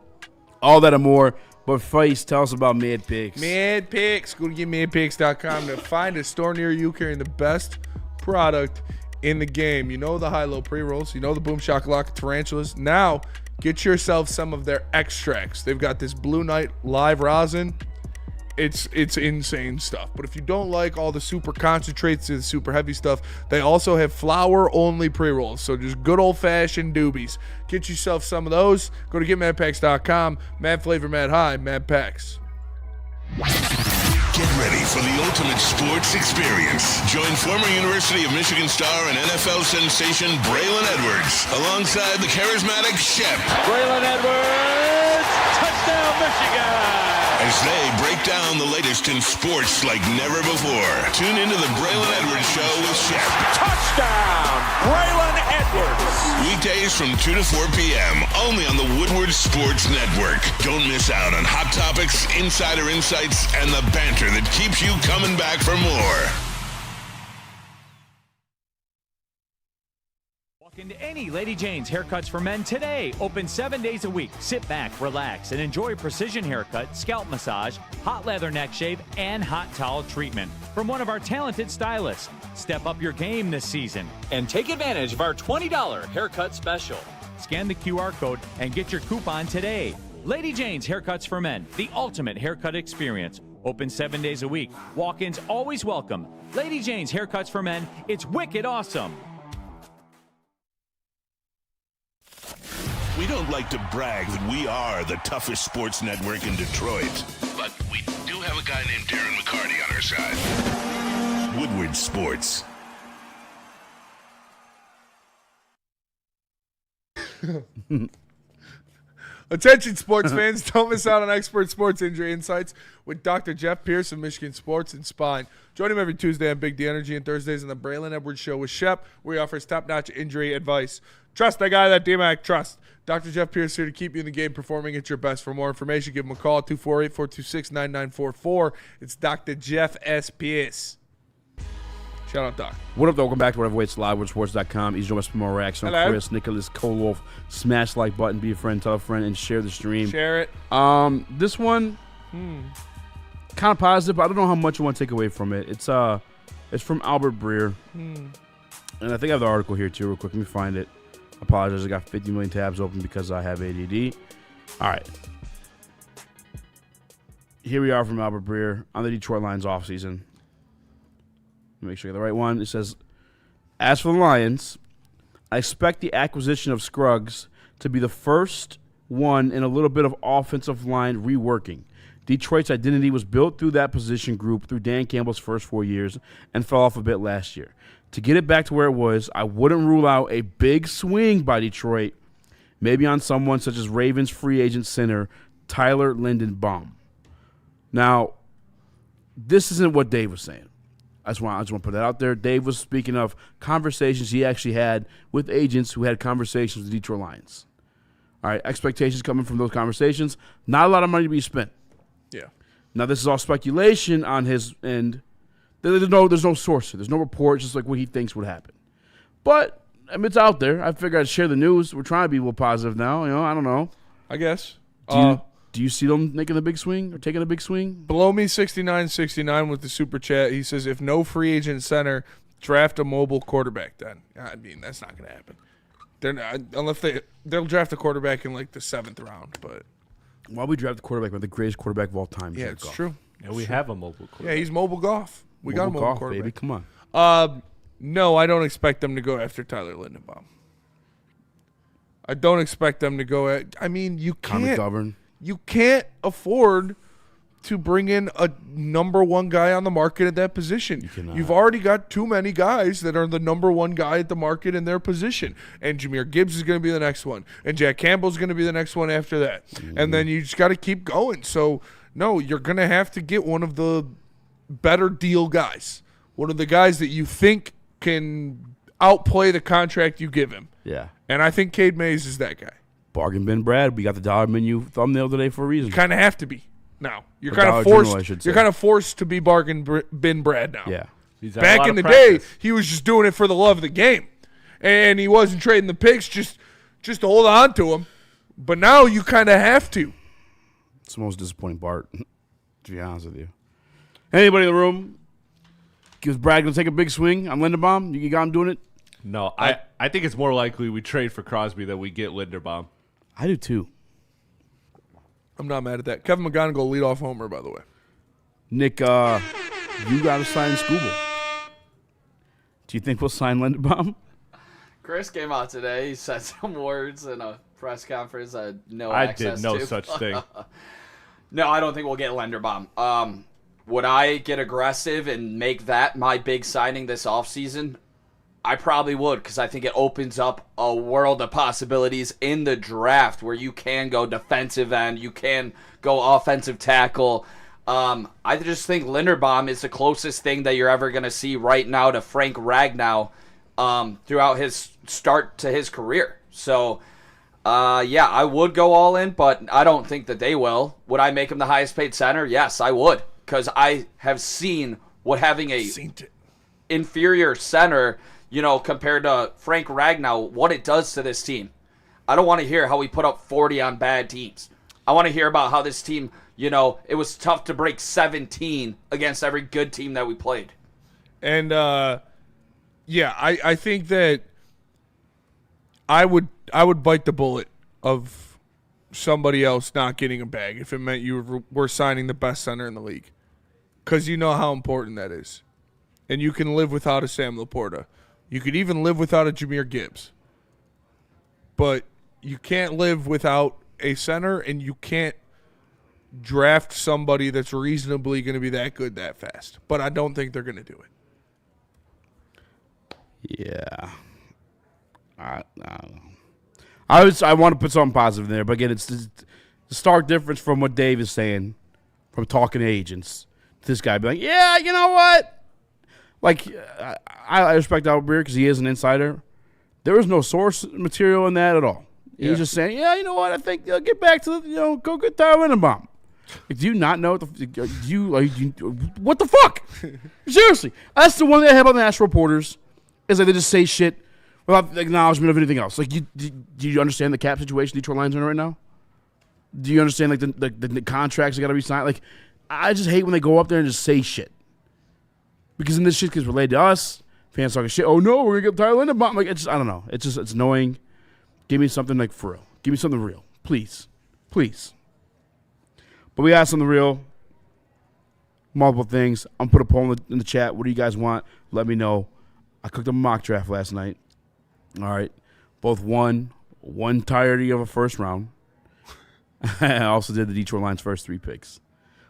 All that and more. But Face, tell us about Mad Picks. Mad Picks. Go to getmadpicks.com to find a store near you carrying the best product in the game. You know the high-low pre-rolls. You know the Boom Shakalaka Tarantulas. Now, get yourself some of their extracts. They've got this Blue Night live rosin. It's insane stuff. But if you don't like all the super concentrates and the super heavy stuff, they also have flower-only pre-rolls. So just good old-fashioned doobies. Get yourself some of those. Go to getmadpacks.com. Mad flavor, mad high, mad packs. Get ready for the ultimate sports experience. Join former University of Michigan star and NFL sensation Braylon Edwards alongside the charismatic Shep. Braylon Edwards, touchdown Michigan! As they break down the latest in sports like never before. Tune into the Braylon Edwards Show with Shep. Touchdown, Braylon Edwards! Weekdays from 2 to 4 p.m. only on the Woodward Sports Network. Don't miss out on hot topics, insider insights, and the banter that keeps you coming back for more. Walk into any Lady Jane's Haircuts for Men today. Open 7 days a week. Sit back, relax, and enjoy precision haircut, scalp massage, hot leather neck shave, and hot towel treatment from one of our talented stylists. Step up your game this season and take advantage of our $20 haircut special. Scan the QR code and get your coupon today. Lady Jane's Haircuts for Men, the ultimate haircut experience. Open 7 days a week. Walk-ins always welcome. Lady Jane's Haircuts for Men, it's wicked awesome. We don't like to brag that we are the toughest sports network in Detroit, but we do have a guy named Darren McCarty on our side. Woodward Sports. Attention sports fans, don't miss out on expert sports injury insights with Dr. Jeff Pierce of Michigan Sports and Spine. Join him every Tuesday on Big D Energy and Thursdays on the Braylon Edwards Show with Shep, where he offers top-notch injury advice. Trust the guy that DMAC trusts. Dr. Jeff Pierce here to keep you in the game performing at your best. For more information, give him a call, 248-426-9944. It's Dr. Jeff S. Pierce. Shout out, Doc. What up, though? Welcome back to Whatever Waits Live, WoodSports.com. He's joined us for more Raxter. Hello. Chris, Nicholas Kohloff. Smash like button, be a friend, tell a friend, and share the stream. Share it. This one, kind of positive, but I don't know how much you want to take away from it. It's from Albert Breer. And I think I have the article here, too, real quick. Let me find it. Apologize, I got 50 million tabs open because I have ADD. All right. Here we are from Albert Breer on the Detroit Lions offseason. Make sure I get the right one. It says, as for the Lions, I expect the acquisition of Scruggs to be the first one in a little bit of offensive line reworking. Detroit's identity was built through that position group through Dan Campbell's first 4 years and fell off a bit last year. To get it back to where it was, I wouldn't rule out a big swing by Detroit, maybe on someone such as Ravens free agent center Tyler Lindenbaum. Now, this isn't what Dave was saying. I just want to put that out there. Dave was speaking of conversations he actually had with agents who had conversations with the Detroit Lions. All right, expectations coming from those conversations. Not a lot of money to be spent. Yeah. Now, this is all speculation on his end. There's no source. There's no report, just like what he thinks would happen. But, I mean, it's out there. I figured I'd share the news. We're trying to be a little positive now. You know, I don't know. I guess. Do you see them making a big swing or taking a big swing? Below me, 6969 with the super chat. He says, if no free agent center, draft a mobile quarterback then. I mean, that's not going to happen. They're not, unless they'll draft a quarterback in like the 7th round. But why would we draft the quarterback with the greatest quarterback of all time? Yeah, it's true. Yeah, we have a mobile quarterback. Yeah, he's mobile golf. We got a mobile golf, quarterback. baby. Come on. No, I don't expect them to go after Tyler Lindenbaum. I don't expect them to go at. I mean, you can't afford to bring in a number one guy on the market at that position. You've already got too many guys that are the number one guy at the market in their position. And Jahmyr Gibbs is going to be the next one. And Jack Campbell's going to be the next one after that. And then you just got to keep going. So, no, you're going to have to get one of the better deal guys. One of the guys that you think can outplay the contract you give him. Yeah. And I think Cade Mays is that guy. Bargain bin Brad. We got the dollar menu thumbnail today for a reason. You kind of have to be now. You're Or kind Dollar of forced. General, I should say. You're kind of forced to be bargain bin Brad now. Yeah. He's had a Back lot in the of day, practice. he was just doing it for the love of the game, and he wasn't trading the picks just to hold on to him. But now you kind of have to. It's the most disappointing part, to be honest with you. Anybody in the room? Gives Brad going to take a big swing on Lindenbaum? You got him doing it? No, I think it's more likely we trade for Crosby than we get Linderbaum. I do too. I'm not mad at that. Kevin McGonigal lead off homer, by the way. Nick, you got to sign Scooble. Do you think we'll sign Linderbaum? Chris came out today. He said some words in a press conference I had no I access did no to. such thing. No, I don't think we'll get Linderbaum. would I get aggressive and make that my big signing this offseason? I probably would, because I think it opens up a world of possibilities in the draft where you can go defensive end, you can go offensive tackle. I just think Linderbaum is the closest thing that you're ever going to see right now to Frank Ragnow throughout his start to his career. So, yeah, I would go all in, but I don't think that they will. Would I make him the highest paid center? Yes, I would, because I have seen what having a inferior center, compared to Frank Ragnow, what it does to this team. I don't want to hear how we put up 40 on bad teams. I want to hear about how this team, it was tough to break 17 against every good team that we played. And, yeah, I think that I would bite the bullet of somebody else not getting a bag if it meant you were signing the best center in the league, because you know how important that is. And you can live without a Sam Laporta. You could even live without a Jahmyr Gibbs. But you can't live without a center, and you can't draft somebody that's reasonably going to be that good that fast. But I don't think they're going to do it. Yeah. I don't know. I want to put something positive in there, but again, it's the stark difference from what Dave is saying, from talking to agents, to this guy being like, yeah, you know what? Like, I respect Albert Breer because he is an insider. There was no source material in that at all. He's just saying, yeah, you know what? I think get back to go get Tyler Linderbaum. Like, do you not know what what the fuck? Seriously, that's the one thing I have on the National Reporters is that they just say shit without the acknowledgement of anything else. Like, do you understand the cap situation Detroit Lions are in right now? Do you understand like the contracts that got to be signed? Like, I just hate when they go up there and just say shit. Because then this shit gets relayed to us. Fans talking shit. Oh no, we're gonna get Tyler Linderbaum. Like, I don't know. It's annoying. Give me something like for real. Give me something real, please. But we got something real. Multiple things. I'm gonna put a poll in the chat. What do you guys want? Let me know. I cooked up a mock draft last night. All right, both won one entirety of a first round. I also did the Detroit Lions' first 3 picks,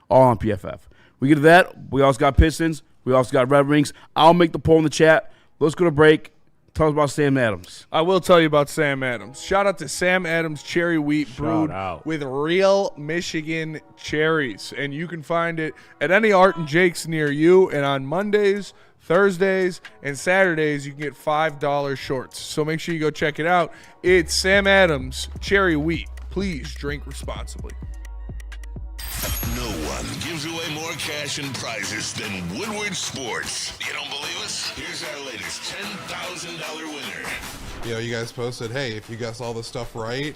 all on PFF. We get to that. We also got Pistons. We also got Red Wings. I'll make the poll in the chat. Let's go to break. Tell us about Sam Adams. I will tell you about Sam Adams. Shout out to Sam Adams Cherry Wheat brewed with real Michigan cherries. And you can find it at any Art and Jake's near you. And on Mondays, Thursdays, and Saturdays, you can get $5 shorts. So make sure you go check it out. It's Sam Adams Cherry Wheat. Please drink responsibly. No one gives away more cash and prizes than Woodward Sports. You don't believe us? Here's our latest $10,000 winner. You guys posted, hey, if you guess all this stuff right,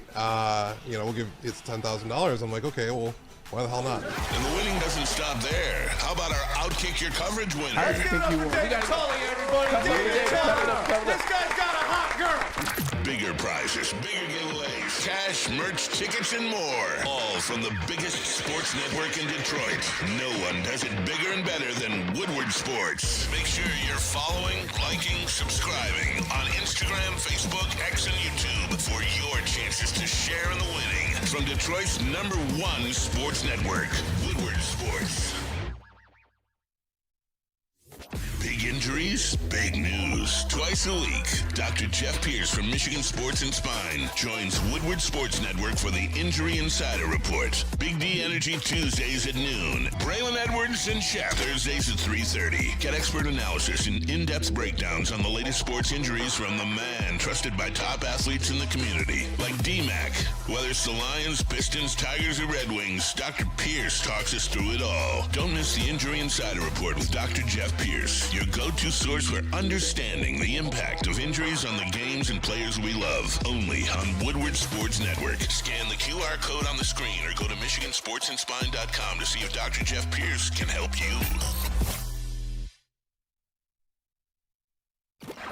we'll give it's $10,000. I'm like, okay, well, why the hell not? And the winning doesn't stop there. How about our Outkick Your Coverage winner? I think you won. We got Tully, everybody. This guy's got a hot girl. Bigger prizes, bigger giveaways, cash, merch, tickets, and more. All from the biggest sports network in Detroit. No one does it bigger and better than Woodward Sports. Make sure you're following, liking, subscribing on Instagram, Facebook, X, and YouTube for your chances to share in the winning. From Detroit's #1 sports network, Woodward Sports. Big injuries, big news. Twice a week, Dr. Jeff Pierce from Michigan Sports and Spine joins Woodward Sports Network for the Injury Insider Report. Big D Energy Tuesdays at noon. Braylon Edwards and Shaq Thursdays at 3:30. Get expert analysis and in-depth breakdowns on the latest sports injuries from the man trusted by top athletes in the community, like D-Mac. Whether it's the Lions, Pistons, Tigers, or Red Wings, Dr. Pierce talks us through it all. Don't miss the Injury Insider Report with Dr. Jeff Pierce, your go-to source for understanding the impact of injuries on the games and players we love. Only on Woodward Sports Network. Scan the QR code on the screen or go to MichiganSportsandSpine.com to see if Dr. Jeff Pierce can help you.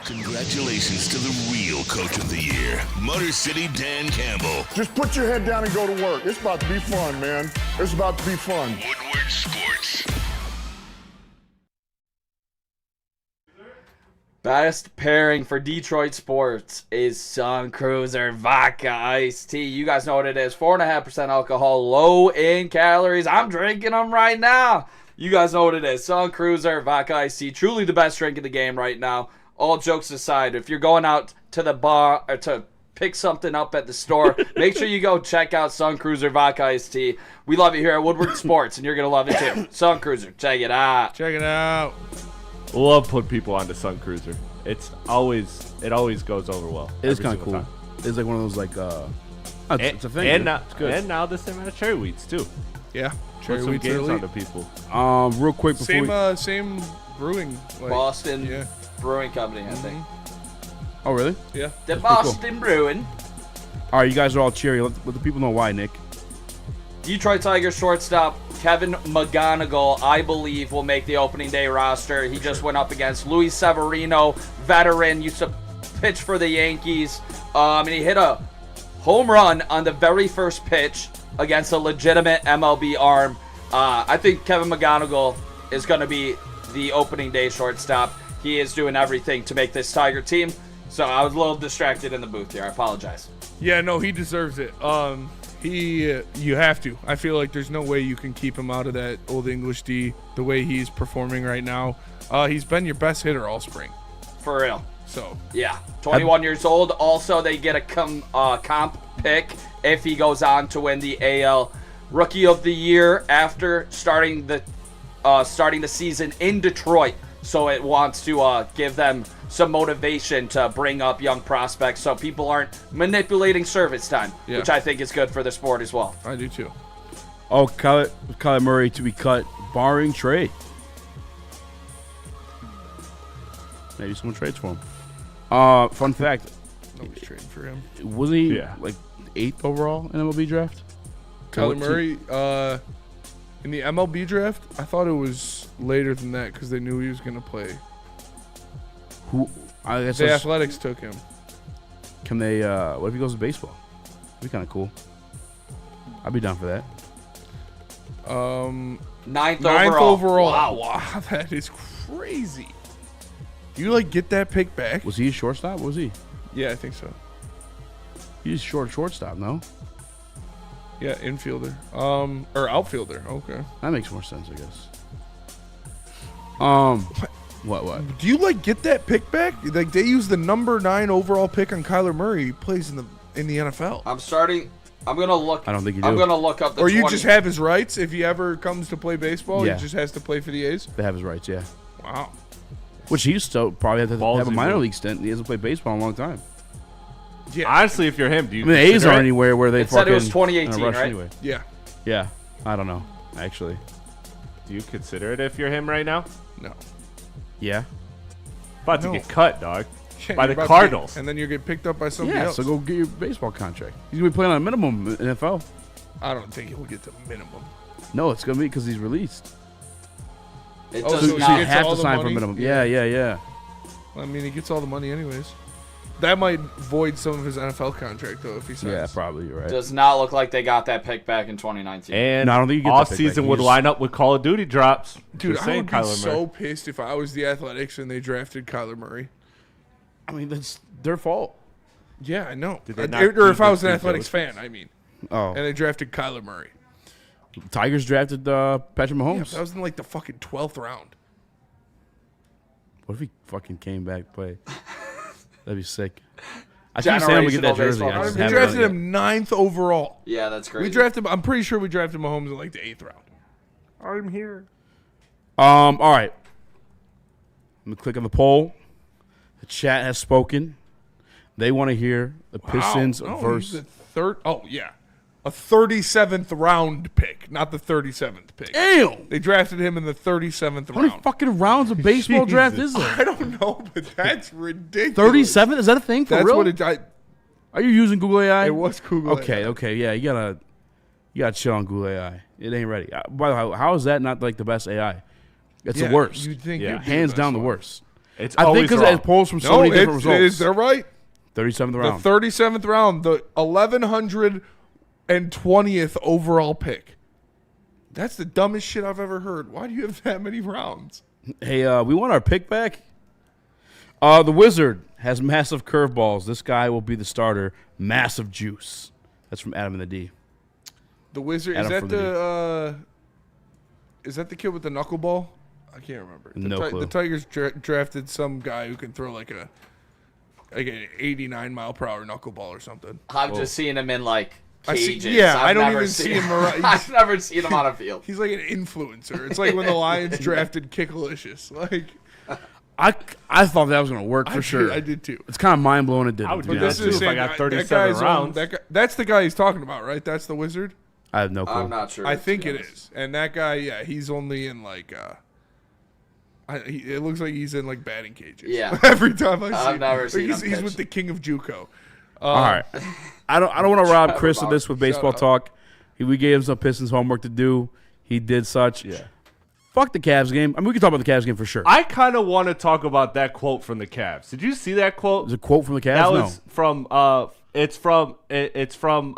Congratulations to the real Coach of the Year, Motor City Dan Campbell. Just put your head down and go to work. It's about to be fun, man. It's about to be fun. Woodward Sports. Best pairing for Detroit sports is Sun Cruiser Vodka Iced Tea. You guys know what it is. 4.5% alcohol, low in calories. I'm drinking them right now. You guys know what it is. Sun Cruiser, vodka iced tea, truly the best drink in the game right now. All jokes aside, if you're going out to the bar or to pick something up at the store, make sure you go check out Sun Cruiser vodka iced tea. We love it here at Woodward Sports, and you're going to love it too. Sun Cruiser, check it out. Check it out. Love putting people onto Sun Cruiser. It always goes over well. It is every kind of single cool. time. It's like one of those it's a thing. And it's good. And now the same amount of cherry wheats too. Yeah. Put Cherry some wheats games are onto elite. people. Real quick before Same brewing. Like, Boston Brewing Company, I think. Oh, really? Yeah. The That's pretty Boston Brewing. All right, you guys are all cheery. Let the people know why, Nick. Detroit Tigers shortstop Kevin McGonigal, I believe, will make the opening day roster. He just went up against Luis Severino, veteran, used to pitch for the Yankees, and he hit a home run on the very first pitch against a legitimate MLB arm. I think Kevin McGonigal is going to be the opening day shortstop. He is doing everything to make this Tiger team, so I was a little distracted in the booth here. I apologize. Yeah, no, he deserves it. You have to. I feel like there's no way you can keep him out of that Old English D the way he's performing right now. He's been your best hitter all spring. For real. So yeah, 21 years old. Also, they get a comp pick if he goes on to win the AL Rookie of the Year after starting the season in Detroit. So it wants to give them some motivation to bring up young prospects so people aren't manipulating service time, which I think is good for the sport as well. I do too. Oh, Kyler Murray to be cut, barring trade. Maybe someone trades for him. Fun fact. Nobody's trading for him. Wasn't he like 8th overall in MLB draft? Kyler Murray, in the MLB draft, I thought it was later than that because they knew he was going to play. I guess the Athletics took him. Can they? What if he goes to baseball? That'd be kind of cool. I'd be down for that. Ninth overall. Wow, that is crazy. Do you get that pick back? Was he a shortstop? What was he? Yeah, I think so. He's shortstop, no? Yeah, infielder. Or outfielder. Okay. That makes more sense, I guess. What? Do you get that pick back? They use the number 9 overall pick on Kyler Murray. He plays in the NFL. I'm gonna look. I don't think you do. I'm gonna look up the. Or you just have his rights if he ever comes to play baseball. Yeah. He just has to play for the A's. They have his rights, yeah. Wow. Which he still probably have to have a Ballsy minor move. league stint. He hasn't played baseball in a long time. Yeah. Honestly, if you're him, do you? I mean, the A's consider aren't it? anywhere where they It said it was fucking 2018, in a rush right? anyway. Yeah. Yeah. I don't know, actually. Do you consider it if you're him right now? No. Yeah. About to get cut, dog. Yeah, by you're the about to Cardinals. and then you get picked up by somebody Yeah, else. so go get your baseball contract. He's going to be playing on a minimum in NFL. I don't think he'll get the minimum. No, it's going to be because he's released. It Oh, does so So not. you gets have all to the sign for money? minimum. Yeah. Yeah. I mean, he gets all the money anyways. That might void some of his NFL contract, though, if he signs. Yeah, probably. You're right. Does not look like they got that pick back in 2019. And No, I don't think you get that off pick season back. would You just- line up with Call of Duty drops. Dude, Just I saying, would be Kyler so Murray. pissed if I was the Athletics and they drafted Kyler Murray. I mean, that's their fault. Yeah, I know. Did they not Or if keep I was an the Athletics Joes? fan, I mean. Oh. And they drafted Kyler Murray. Tigers drafted Patrick Yeah, Mahomes. that was in the fucking 12th round. What if he fucking came back to play? That'd be sick. I keep saying I'm gonna get that Generational jersey. I baseball. just We haven't drafted done it him 9th overall. Yeah, that's crazy. We drafted. I'm pretty sure we drafted Mahomes in the 8th round. I'm here. yet. All right. Let me click on the poll. The chat has spoken. They want to hear the Pistons Wow. No, versus. he's the third. Oh yeah, a 37th round pick, not the 37th pick. Damn! They drafted him in the 37th How many round. fucking rounds of baseball draft is there? I don't know, but that's ridiculous. 37? Is that a thing for That's real? what it. Are you using Google AI? It was Google Okay, AI. okay, yeah. You gotta chill on Google AI. It ain't ready. By the way, how is that not the best AI? It's Yeah, the worst. you'd think Yeah. it'd be Hands best down the one. worst. It's I think always because wrong. it pulls from so No, many different results. they're right. 37th The round. 37th round, the 1120th overall pick. That's the dumbest shit I've ever heard. Why do you have that many rounds? Hey, we want our pick back. The Wizard has massive curveballs. This guy will be the starter. Massive juice. That's from Adam and the D. The Wizard, Adam is that from the Is that the kid with the knuckleball? I can't remember. No clue. The Tigers drafted some guy who can throw like an 89-mile-per-hour knuckleball or something. I'm just seeing him in like cages. I don't even see him. I've never seen him on a field. He's like an influencer. It's like when the Lions drafted Kickalicious. Like, I thought that was going to work for sure. I did too. It's kind of mind blowing it didn't. I would do This that too is if I got 37 rounds. That's the guy he's talking about, right? That's the wizard. I have no clue. I'm not sure. I think it is. And that guy, yeah, he's only in like. It looks like he's in like batting cages. Yeah. Every time I see him. I've never seen him He's pitch. with the king of JUCO. All right. I don't want to rob Chris of this with baseball talk. We gave him some Pistons homework to do. He did such. Yeah. Fuck the Cavs game. I mean, we can talk about the Cavs game for sure. I kind of want to talk about that quote from the Cavs. Did you see that quote? There's a quote from the Cavs? That was from it's from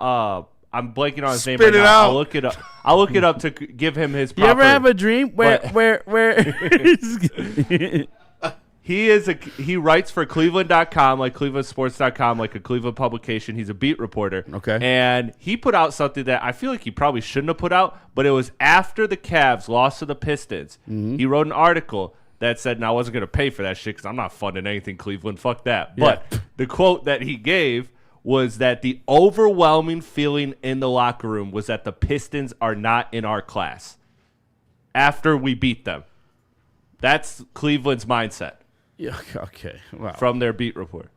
I'm blanking on his name right Spit it now. out. I'll look it up to give him his proper. You ever have a dream where he writes for Cleveland.com, like ClevelandSports.com, like a Cleveland publication. He's a beat reporter. Okay. And he put out something that I feel like he probably shouldn't have put out, but it was after the Cavs lost to the Pistons. Mm-hmm. He wrote an article that said, and I wasn't going to pay for that shit because I'm not funding anything Cleveland. Fuck that. Yeah. But the quote that he gave was that the overwhelming feeling in the locker room was that the Pistons are not in our class after we beat them. That's Cleveland's mindset. Yeah. Okay. Wow. From their beat report.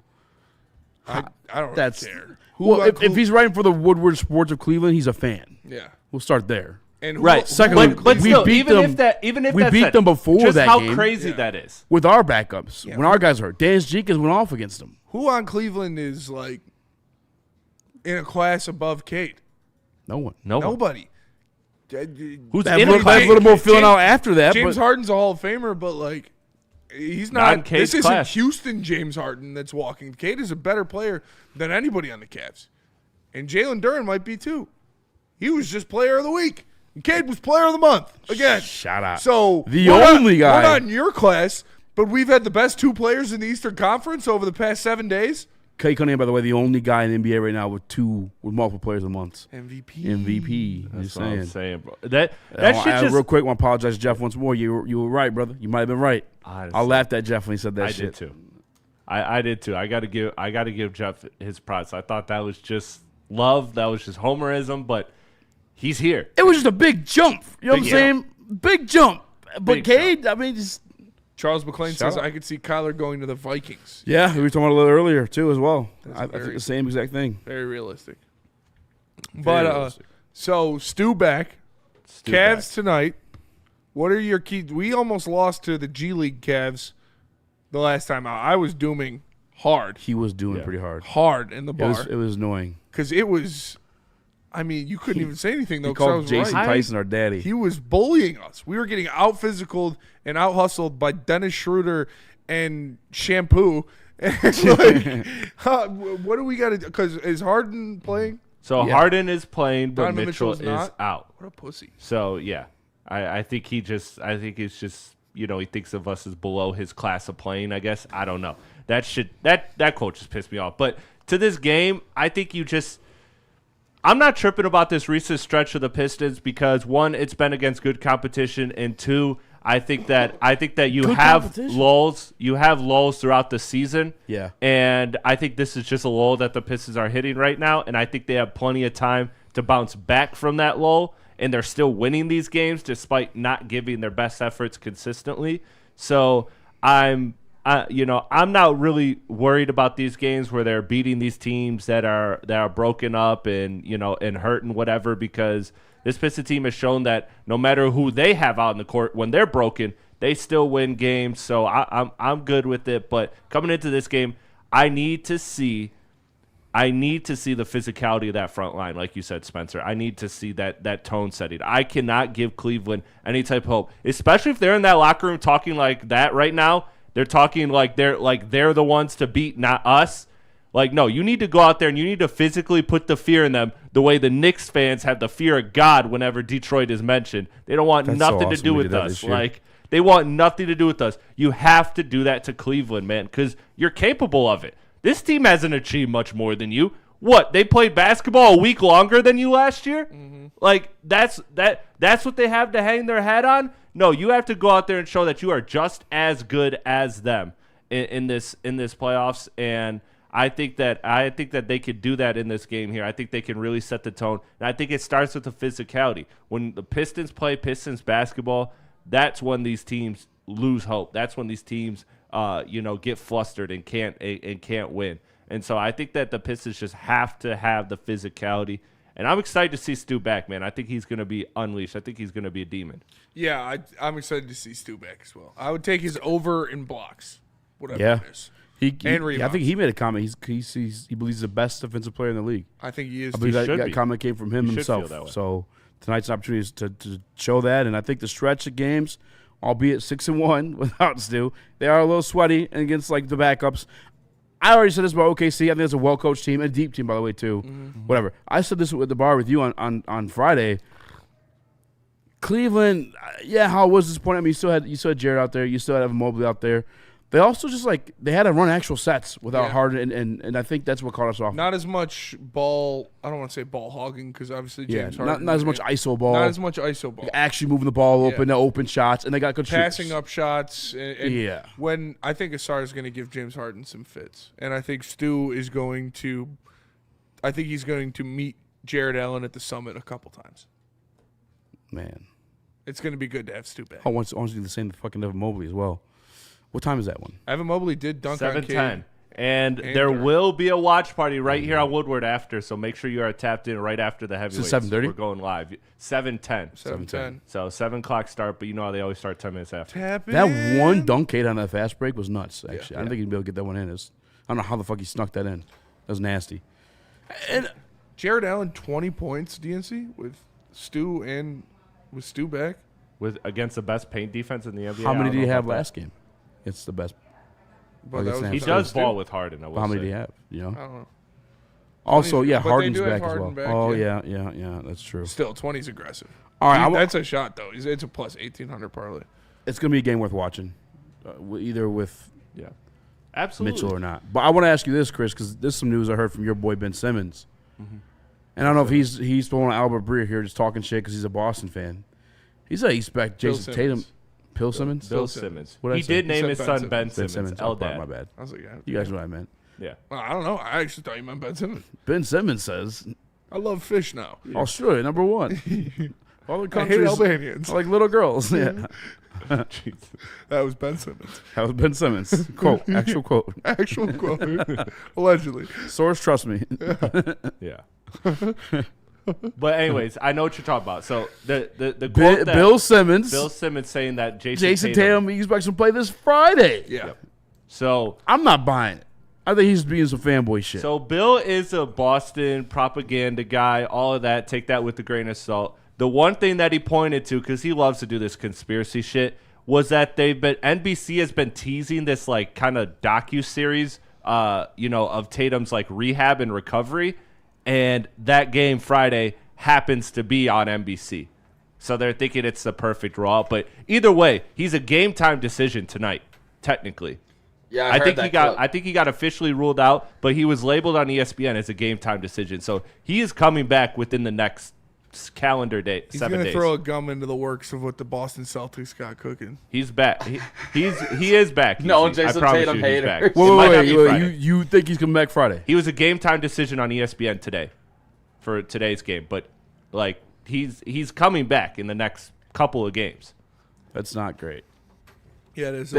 I don't really care. Well, if he's writing for the Woodward Sports of Cleveland, he's a fan. Yeah. We'll start there. And Right. Secondly, but we still, beat even them. if we that's beat it, them before just that how game. crazy that is. With our backups, when our guys are hurt. Dennis Jenkins went off against them. Who on Cleveland is like in a class above Cade? No one. Nobody. Who's That in little, a that little more filling out after that. James but Harden's a Hall of Famer, but like he's Not in not. Cade's This isn't class. Houston James Harden that's walking. Cade is a better player than anybody on the Cavs, and Jalen Duren might be too. He was just Player of the Week. And Cade was Player of the Month again. Shout out. So The we're only guy. We're not in your class, but we've had the best two players in the Eastern Conference over the past 7 days. Clay Cunningham, by the way, the only guy in the NBA right now with multiple players a month. MVP. That's Just what saying. I'm saying, bro. That shit just real quick, I want to apologize to Jeff once more. You were right, brother. You might have been right. I laughed at Jeff when he said that I shit. did too. I did too. I got to give Jeff his props. I thought that was just love. That was just homerism, but he's here. It was just a big jump. You know what I'm Big saying? Big jump. But Big Cade, I mean, just Charles McClain Shout says out. I could see Kyler going to the Vikings. yeah. We were talking about it a little earlier too, as well. I think very- the same exact thing. Very realistic. But realistic. so Stu back. Stu Cavs back. tonight. What are your key? We almost lost to the G League Cavs the last time out. I was dooming hard, He was doing pretty hard. in the It bar was annoying. because it was. I mean, you couldn't even say anything though. He 'Cause I called was Jason right. Tyson our daddy. He was bullying us. We were getting out physicaled and out hustled by Dennis Schroeder and Shampoo. And like, what do we got to do? Because is Harden playing? So Yeah. Harden is playing, but Donovan Mitchell Mitchell's is not? out. What a pussy. So yeah, I think he just it's just he thinks of us as below his class of playing. I guess I don't know. That quote just pissed me off. But to this game, I think I'm not tripping about this recent stretch of the Pistons because one, it's been against good competition, and two, I think that you Good have competition. lulls. You have lulls throughout the season. Yeah. And I think this is just a lull that the Pistons are hitting right now, and I think they have plenty of time to bounce back from that lull, and they're still winning these games despite not giving their best efforts consistently. So I'm not really worried about these games where they're beating these teams that are broken up and and hurt and whatever, because this Pistons team has shown that no matter who they have out in the court, when they're broken, they still win games. So I'm good with it. But coming into this game, I need to see the physicality of that front line, like you said, Spencer. I need to see that tone setting. I cannot give Cleveland any type of hope, especially if they're in that locker room talking like that right now. They're talking like they're the ones to beat, not us. Like, no, you need to go out there and you need to physically put the fear in them the way the Knicks fans have the fear of God whenever Detroit is mentioned. They don't want That's nothing so to awesome do we with did that us. this year. Like, they want nothing to do with us. You have to do that to Cleveland, man, because you're capable of it. This team hasn't achieved much more than you. What, they played basketball a week longer than you last year? Mm-hmm. Like that's what they have to hang their hat on. No, you have to go out there and show that you are just as good as them in this playoffs. And I think that they could do that in this game here. I think they can really set the tone. And I think it starts with the physicality. When the Pistons play Pistons basketball, that's when these teams lose hope. That's when these teams get flustered and can't win. And so I think that the Pistons just have to have the physicality. And I'm excited to see Stu back, man. I think he's going to be unleashed. I think he's going to be a demon. Yeah, I'm excited to see Stu back as well. I would take his over in blocks, whatever it is. I think he made a comment. He believes he's the best defensive player in the league. I think he is. I believe that comment came from him himself. So tonight's opportunity is to show that. And I think the stretch of games, albeit 6-1 without Stu, they are a little sweaty against like the backups. I already said this about OKC. I think it's a well-coached team, a deep team, by the way, too. Mm-hmm. Whatever. I said this with the bar with you on Friday. Cleveland, how was this point? I mean, you still had Jared out there. You still had Evan Mobley out there. They also just they had to run actual sets without Harden, and I think that's what caught us off. Not as much ball. I don't want to say ball hogging because obviously James Harden. Not as much ISO ball. Not as much ISO ball. Actually moving the ball open, open shots, and they got good passing shoots. up shots. And when I think Asar is going to give James Harden some fits, and I think Stu is going to. I think he's going to meet Jared Allen at the summit a couple times. Man, it's going to be good to have Stu back. I want to do the same to fucking Evan Mobley as well. What time is that one? Evan Mobley did dunk on Cade. 7:10. And there will be a watch party right here on Woodward after, so make sure you are tapped in right after the heavyweights. So 7:30? We're going live. 7:10. 7:10. So 7 o'clock start, but you know how they always start 10 minutes after. That one dunk Cade on that fast break was nuts, actually. I don't think he'd be able to get that one in. I don't know how the fuck he snuck that in. That was nasty. And Jared Allen, 20 points, DNC, with Stu back. Against the best paint defense in the NBA. How many did he have last game? It's the best. He does ball with Harden. I will how many say. do you have? You know. I don't know. Also, Harden's back as well. Back, that's true. Still, 20's aggressive. All right, that's a shot though. It's a plus 1,800 parlay. It's gonna be a game worth watching, either with absolutely Mitchell or not. But I want to ask you this, Chris, because there's some news I heard from your boy Ben Simmons, and I don't know if he's throwing Albert Breer here just talking shit because he's a Boston fan. He said he expects Jason Tatum. Bill Simmons? Bill Simmons. He did name his son Ben Simmons. My bad. I was like, you guys know what I meant. Yeah. Well, I don't know. I actually thought you meant Ben Simmons. Ben Simmons says, I love fish now. Australia, number one. All the countries, I hate Albanians. Like little girls. Yeah. That was Ben Simmons. That was Ben Simmons. Quote. Actual quote. Actual quote. Allegedly. Source, trust me. Yeah. But anyways, I know what you're talking about. So the quote that Bill Simmons saying that Jason Tatum he expects to play this Friday. Yeah. Yep. So I'm not buying it. I think he's being some fanboy shit. So Bill is a Boston propaganda guy. All of that, take that with a grain of salt. The one thing that he pointed to, because he loves to do this conspiracy shit, was that NBC has been teasing this like kind of docu-series, of Tatum's like rehab and recovery. And that game Friday happens to be on NBC. So they're thinking it's the perfect role. But either way, he's a game time decision tonight, technically. Yeah, I think he got officially ruled out, but he was labeled on ESPN as a game time decision. So he is coming back within the next calendar day. He's 7 days. He's gonna throw a gum into the works of what the Boston Celtics got cooking. He's back. He is back. No, Jason Tatum hater. Wait. You think he's coming back Friday? He was a game time decision on ESPN today for today's game, but like he's coming back in the next couple of games. That's not great. Yeah, it is.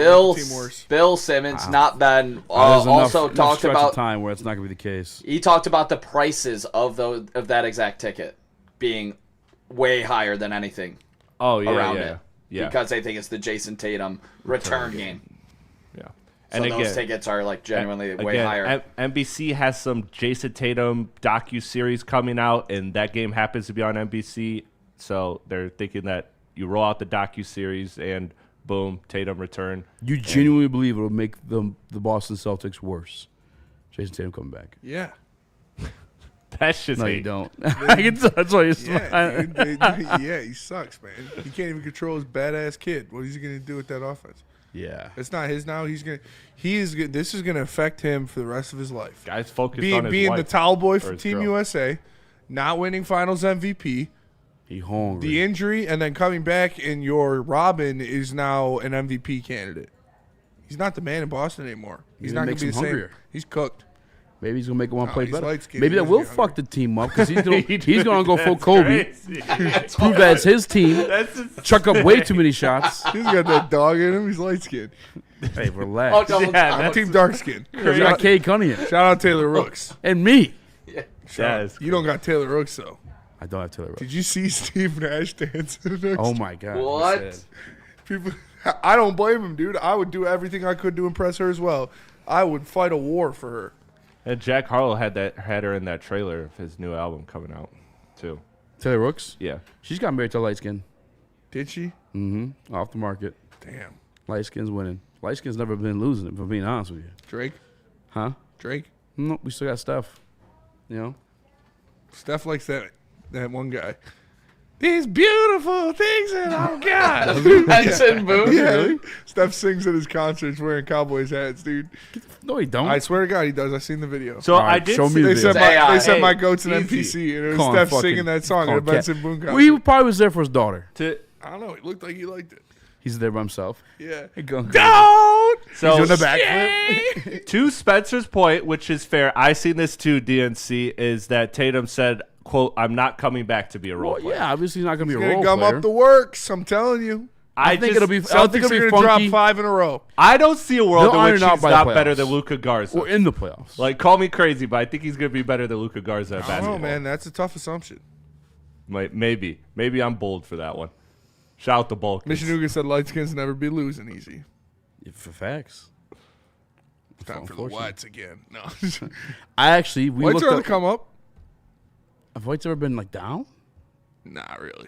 Bill Simmons, not Ben. Also talked about time where it's not going to be the case. He talked about the prices of that exact ticket being way higher than anything. Around it. Yeah, because they think it's the Jason Tatum return game. Yeah, and so those tickets are like genuinely way higher. NBC has some Jason Tatum docu-series coming out, and that game happens to be on NBC. So they're thinking that you roll out the docu-series and boom, Tatum return. You genuinely believe it will make the Boston Celtics worse? Jason Tatum coming back. Yeah. That's just you don't. That's why you're smiling. Yeah, he sucks, man. He can't even control his badass kid. What is he going to do with that offense? Yeah. It's not his now. This is going to affect him for the rest of his life. Guys focused on his being wife the towel boy for his Team girl. USA, not winning Finals MVP, He hungry. the injury, and then coming back, and your Robin is now an MVP candidate. He's not the man in Boston anymore. He's not going to be the same. Hungrier. He's cooked. Maybe he's gonna make one play he's better. light-skinned. Maybe He that doesn't will get fuck the team up because he's gonna go full That's Kobe. crazy. Prove that it's his team. Chuck up way too many shots. He's got that dog in him. He's light skinned. Hey, relax. I'm team dark skin. You got Cade Cunningham. Shout out Taylor Rooks. And me. You don't got Taylor Rooks though. I don't have Taylor Rooks. Did you see Steve Nash dancing? Oh my God. What? People, I don't blame him, dude. I would do everything I could to impress her as well. I would fight a war for her. And Jack Harlow had her in that trailer of his new album coming out, too. Taylor Rooks? Yeah. She's got married to light skin. Did she? Mm-hmm. Off the market. Damn. Light skin's winning. Light skin's never been losing, if I'm being honest with you. Drake? Huh? Drake? No, we still got Steph. You know? Steph likes that one guy. These beautiful things that I've got. Benson Boone? Yeah. Really? Steph sings at his concerts wearing Cowboys hats, dude. No, he don't. I swear to God, he does. I've seen the video. So I did show me see the They video. said Say, my goat's an easy. NPC, and it was Calling Steph fucking- singing that song at a calling Benson cat. Boone concert. Well, he probably was there for his daughter. I don't know. It looked like he liked it. He's there by himself. Yeah. Hey, go. Don't! So He's doing the backflip. to Spencer's point, which is fair, I seen this too, DNC, is that Tatum said, quote, I'm not coming back to be a role Well, player. yeah, obviously he's not going to be a Gonna role gum player. up the works. I'm telling you. I think it'll be. I Celtics think it'll are be gonna drop funky. 5 in a row. I don't see a world They'll in iron which it out he's by the not playoffs. better than Luka Garza. Or in the playoffs. Like, call me crazy, but I think he's going to be better than Luka Garza at I don't basketball. know, man. That's a tough assumption. Maybe. Maybe I'm bold for that one. Shout out to Bulk. Michinuga said light skins never be losing easy. For facts. Time for the whites again. No. I actually we Whites looked are on the up. come up. Have whites ever been like down? Not really.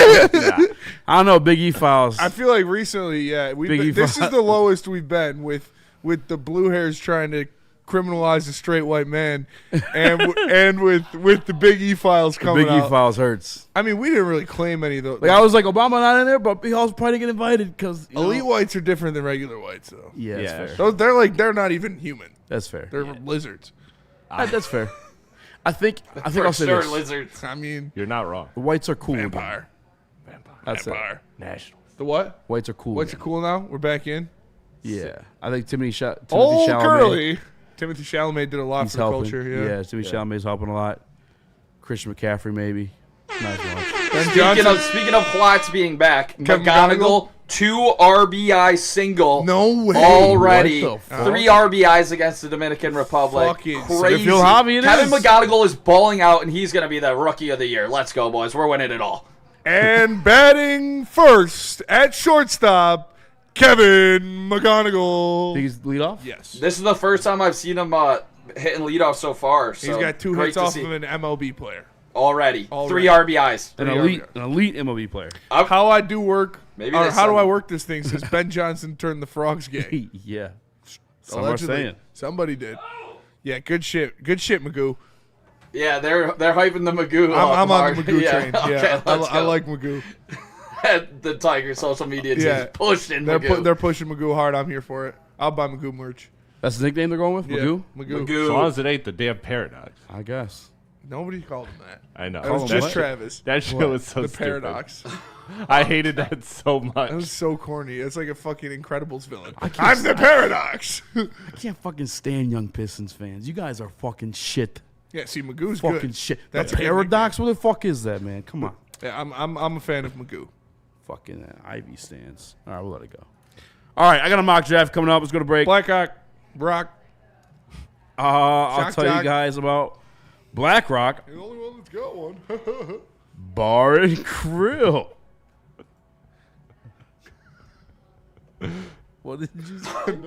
I don't know. Big E files. I feel like recently, yeah, this is the lowest we've been with the blue hairs trying to criminalize a straight white man, and with the Big E files coming Big out. E files hurts. I mean, we didn't really claim any of those. Like I was like Obama not in there, but he also probably get invited because elite whites are different than regular whites, though. Yeah, that's fair. They're not even human. That's fair. They're lizards. That's fair. I think I'll say sure this. lizards. I mean, You're not wrong. The whites are cool. vampire. That's Vampire. Nationals. The what? Whites are cool. Whites are again. cool now. We're back in. Yeah, I think Timothy Oh, Chalamet. curly. Timothy Chalamet did a lot He's for the helping. culture. Yeah, Timothy Chalamet's helping a lot. Christian McCaffrey maybe. Nice watch. Speaking of Platts being back, Kevin McGonigal 2 RBI single. No way. Already. What the fuck? 3 RBIs against the Dominican Republic. Fucking crazy. Phil Harvey it Kevin is. McGonigal is balling out, and he's going to be the rookie of the year. Let's go, boys. We're winning it all. And batting first at shortstop, Kevin McGonigal. Think he's lead off? Yes. This is the first time I've seen him hitting leadoff so far. So He's got 2 great hits to off see. of an MLB player. Already. 3 Already. RBIs. An elite MLB player. How I do work, Maybe or this how do summer. I work this thing since Ben Johnson turned the Frogs gay? Yeah. Some are Allegedly. saying. Somebody did. Yeah, good shit. Good shit, Magoo. Yeah, they're hyping the Magoo. I'm on hard. the Magoo train. Okay, Yeah, let's I go. like Magoo. The Tiger social media team Yeah. is pushing They're Magoo. they're pushing Magoo hard. I'm here for it. I'll buy Magoo merch. That's the nickname they're going with? Yeah, Magoo? Magoo. As long as it ain't the damn paradox. I guess. Nobody called him that. I know. That was Call him just what? Travis. That shit What? was so The stupid. paradox. I hated that so much. That was so corny. It's like a fucking Incredibles villain. can't I'm the paradox. I can't fucking stand young Pistons fans. You guys are fucking shit. Yeah, see, Magoo's Fucking good. shit. That's the a good paradox? What the fuck is that, man? Come on. Yeah, I'm a fan of Magoo. Fucking Ivy stands. All right, we'll let it go. All right, I got a mock draft coming up. Let's go to break. Blackhawk, Brock. I'll Shock tell jock. you guys about BlackRock You're the only one that's got one. Bar and Grill. What did you say?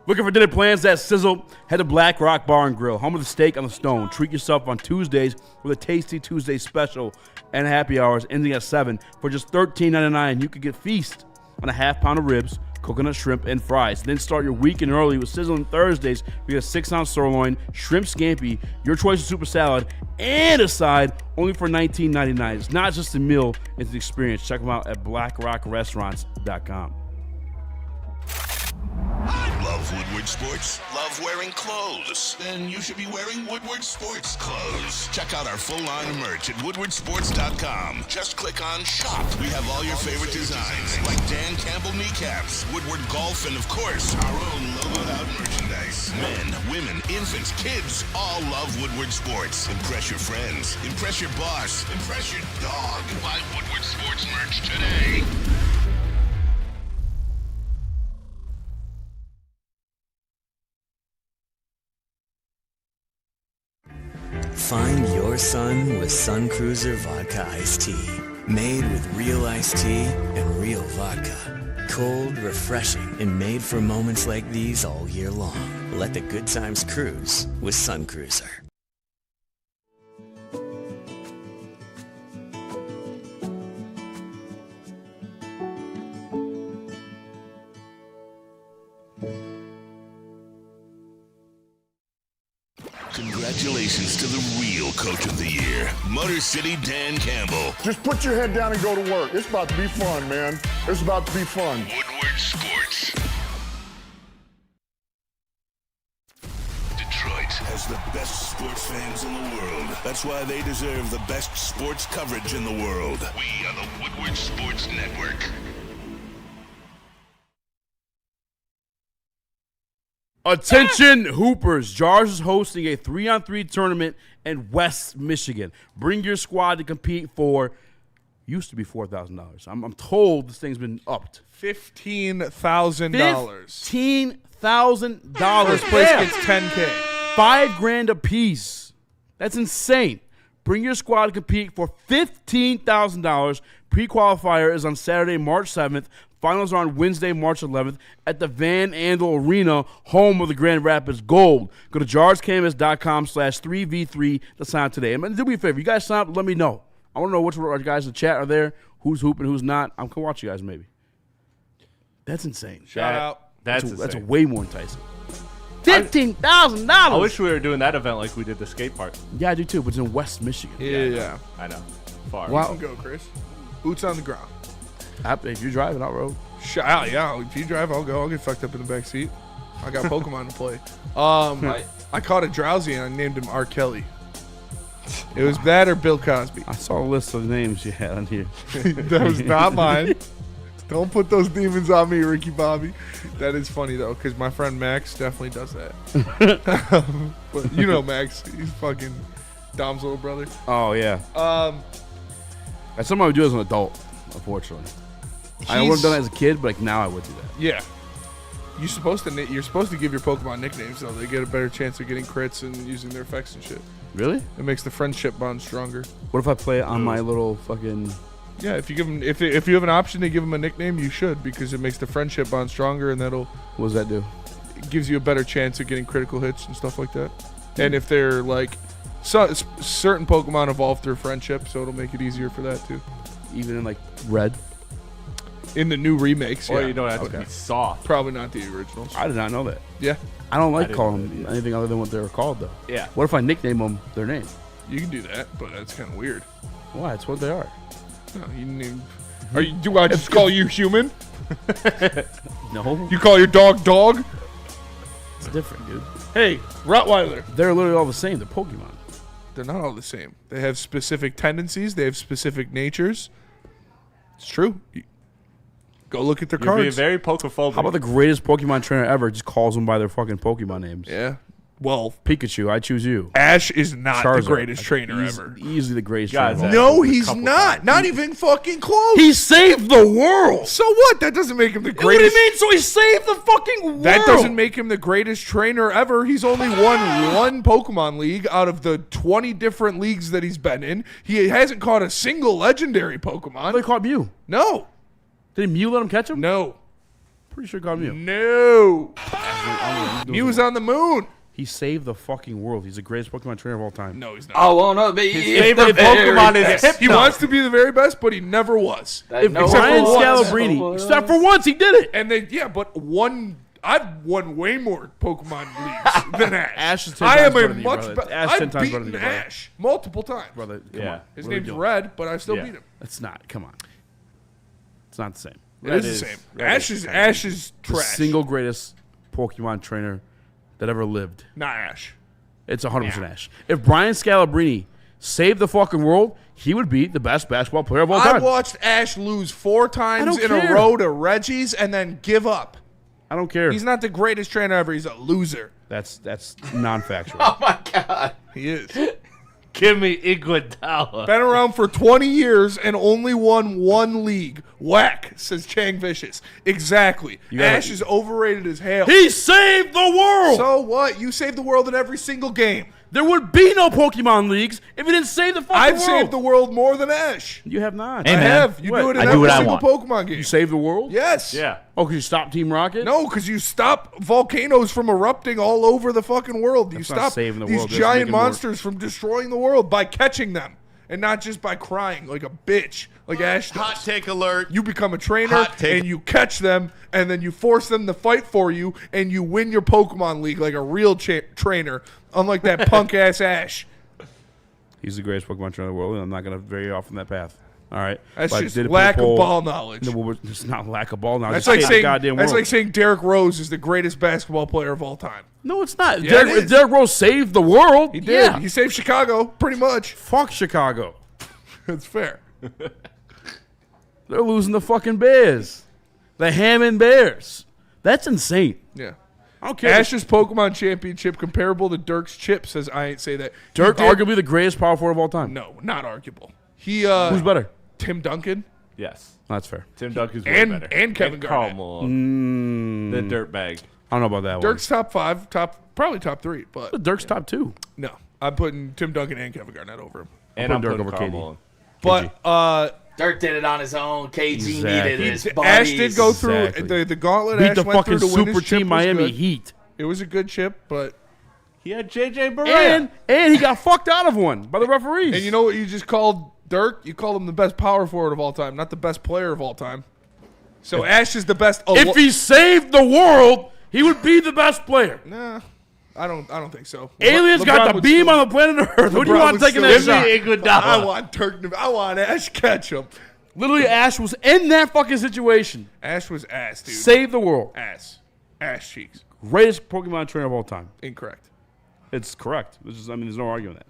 Looking for dinner plans that sizzle? Head to Black Rock Bar and Grill, home of the steak on the stone. Treat yourself on Tuesdays with a tasty Tuesday special and happy hours ending at 7 for just $13.99. You could get feast on a half pound of ribs, coconut shrimp, and fries. Then start your weekend early with sizzling Thursdays. We get a 6-ounce sirloin, shrimp scampi, your choice of super salad, and a side only for $19.99. It's not just a meal, it's an experience. Check them out at blackrockrestaurants.com. Love Love Woodward Sports? Love wearing clothes? Then you should be wearing Woodward Sports clothes. Check out our full line of merch at woodwardsports.com. Just click on shop. We have all your favorite designs, like Dan Campbell kneecaps, Woodward golf, and of course, our own logoed out merchandise. Men, women, infants, kids all love Woodward Sports. Impress your friends. Impress your boss. Impress your dog. Buy Woodward Sports merch today. Find your sun with Sun Cruiser Vodka Iced Tea. Made with real iced tea and real vodka. Cold, refreshing, and made for moments like these all year long. Let the good times cruise with Sun Cruiser. Congratulations to the real Coach of the Year, Motor City Dan Campbell. Just put your head down and go to work. It's about to be fun, man. It's about to be fun. Woodward Sports. Detroit has the best sports fans in the world. That's why they deserve the best sports coverage in the world. We are the Woodward Sports Network. Attention, Hoopers. Jars is hosting a 3-on-3 tournament in West Michigan. Bring your squad to compete for, used to be $4,000. I'm told this thing's been upped. $15,000. $15,000. First place gets $10K. $5,000 a piece. That's insane. Bring your squad to compete for $15,000. Pre-qualifier is on Saturday, March 7th. Finals are on Wednesday, March 11th at the Van Andel Arena, home of the Grand Rapids Gold. Go to jarscanvas.com/3v3 to sign up today. And do me a favor. You guys sign up, let me know. I want to know which guys in the chat are there, who's hooping, who's not. I'm going to watch you guys maybe. That's insane. Shout out. That's way more enticing. $15,000. I wish we were doing that event like we did the skate park. Yeah, I do too, but it's in West Michigan. Yeah. I know. Far. Wow. Go, Chris. Boots on the ground. If you're driving, I'll roll. Yeah, if you drive, I'll go. I'll get fucked up in the back seat. I got Pokemon to play. I caught a drowsy and I named him R. Kelly. It was that or Bill Cosby. I saw a list of names you had on here. That was not mine. Don't put those demons on me, Ricky Bobby. That is funny, though, because my friend Max definitely does that. But you know Max. He's fucking Dom's little brother. Oh, yeah. That's something I would do as an adult, unfortunately. I would have done that as a kid, but now I would do that. Yeah. You're supposed to give your Pokemon nicknames, though. They get a better chance of getting crits and using their effects and shit. Really? It makes the friendship bond stronger. What if I play it on my little fucking... Yeah, if you give them, if you have an option to give them a nickname, you should, because it makes the friendship bond stronger, and that'll... What does that do? It gives you a better chance of getting critical hits and stuff like that. And if they're like... certain Pokemon evolve through friendship, so it'll make it easier for that, too. Even in, like, Red? In the new remakes, or yeah. you don't have to be soft. Probably not the originals. I did not know that. Yeah. I don't like calling them anything other than what they were called, though. Yeah. What if I nickname them their name? You can do that, but that's kind of weird. Why? It's what they are. No, do I just call you human? No. You call your dog dog? It's different, dude. Hey, Rottweiler. They're literally all the same. They're Pokemon. They're not all the same. They have specific tendencies. They have specific natures. It's true. Go look at their cards. You're being very Pokephobic. How about the greatest Pokemon trainer ever just calls them by their fucking Pokemon names? Yeah. Well, Pikachu, I choose you. Ash is not Charizard, the greatest trainer ever. Easily the greatest Guys, trainer. No, he's not. Not even fucking close. He saved the world. So what? That doesn't make him the What do you greatest. mean? So he saved the fucking world. That doesn't make him the greatest trainer ever. He's only won one Pokemon League out of the 20 different leagues that he's been in. He hasn't caught a single legendary Pokemon. They caught Mew. No. Did Mew let him catch him? No. Pretty sure he caught Mew. No. Mew was on the moon. He saved the fucking world. He's the greatest Pokemon trainer of all time. No, he's not. Oh, well, no. But His favorite Pokemon is Hypno. He wants to be the very best, but he never was. If Ryan Scalabrine, except for once, he did it. And but I've won way more Pokemon leagues than Ash. Ash is 10 I times am better a than you, much brother. better. Ash 10 I've times better beaten than you, brother. Ash multiple times. Brother, come Yeah. on. His What are we name's doing? Red, but I still Yeah. beat him. That's not. Come on. It's not the same. It is the same. Ash is the trash. Single greatest Pokemon trainer that ever lived. Not Ash. It's 100% Ash. If Brian Scalabrine saved the fucking world, he would be the best basketball player of all time. I watched Ash lose 4 times in a row to Reggie's and then give up. I don't care. He's not the greatest trainer ever. He's a loser. That's non-factual. Oh, my God. He is. Give me Iguodala. Been around for 20 years and only won 1 league. Whack, says Chang Vicious. Exactly. Ash is overrated as hell. He saved the world! So what? You saved the world in every single game. There would be no Pokemon leagues if you didn't save the fucking world. I've saved the world more than Ash. You have not. I have. You do it in every single Pokemon game. You save the world? Yes. Yeah. Oh, because you stopped Team Rocket? No, because you stop volcanoes from erupting all over the fucking world. You That's not stop saving the these world. That's giant making more. monsters from destroying the world by catching them. And not just by crying like a bitch, like Ash does. Hot take alert. You become a trainer, and you catch them, and then you force them to fight for you, and you win your Pokemon League like a real trainer, unlike that punk-ass Ash. He's the greatest Pokemon trainer in the world, and I'm not going to veer off from that path. All right? That's But I just did put a lack of poll- ball knowledge. No, it's not lack of ball knowledge. That's Just like save the saying goddamn that's world. like saying Derrick Rose is the greatest basketball player of all time. No, it's not. Yeah, it is. Derrick Rose saved the world. He did. Yeah. He saved Chicago, pretty much. Fuck Chicago. That's fair. They're losing the fucking Bears. The Hammond Bears. That's insane. Yeah. I don't care. Ash's Pokemon Championship comparable to Dirk's chip, says I ain't say that. Dirk, He did- arguably the greatest power forward of all time. No, not arguable. He Who's better? Tim Duncan Yes. That's fair. Tim Duncan's way and better. and Kevin Garnett. Come on. The dirtbag. I don't know about that Dirk's top 5, probably top 3, but one. Dirk's top 2. no, I'm putting Tim Duncan and Kevin Garnett over him. And I'm Dirk putting over Karl KD. Malone. But Dirk did it on his own. KG Exactly. needed his Ash buddies. did go through Exactly. the gauntlet. Beat Ash the went through fucking to win super his chip team was Miami good. Heat. It was a good chip, but He had JJ Barea. And he got fucked out of one by the referees. and you know what you just called Dirk? You called him the best power forward of all time, not the best player of all time. So Ash is the best. If he saved the world, he would be the best player. Nah, I don't think so. Aliens got the would beam still- on the planet Earth. What do you LeBron want would taking still- that Give me shot? Iguodala. I want Dirk. I want Ash Ketchum. Literally, Ash was in that fucking situation. Ash was ass, dude. Saved the world. Ass cheeks. Greatest Pokemon trainer of all time. Incorrect. It's correct. There's no arguing that.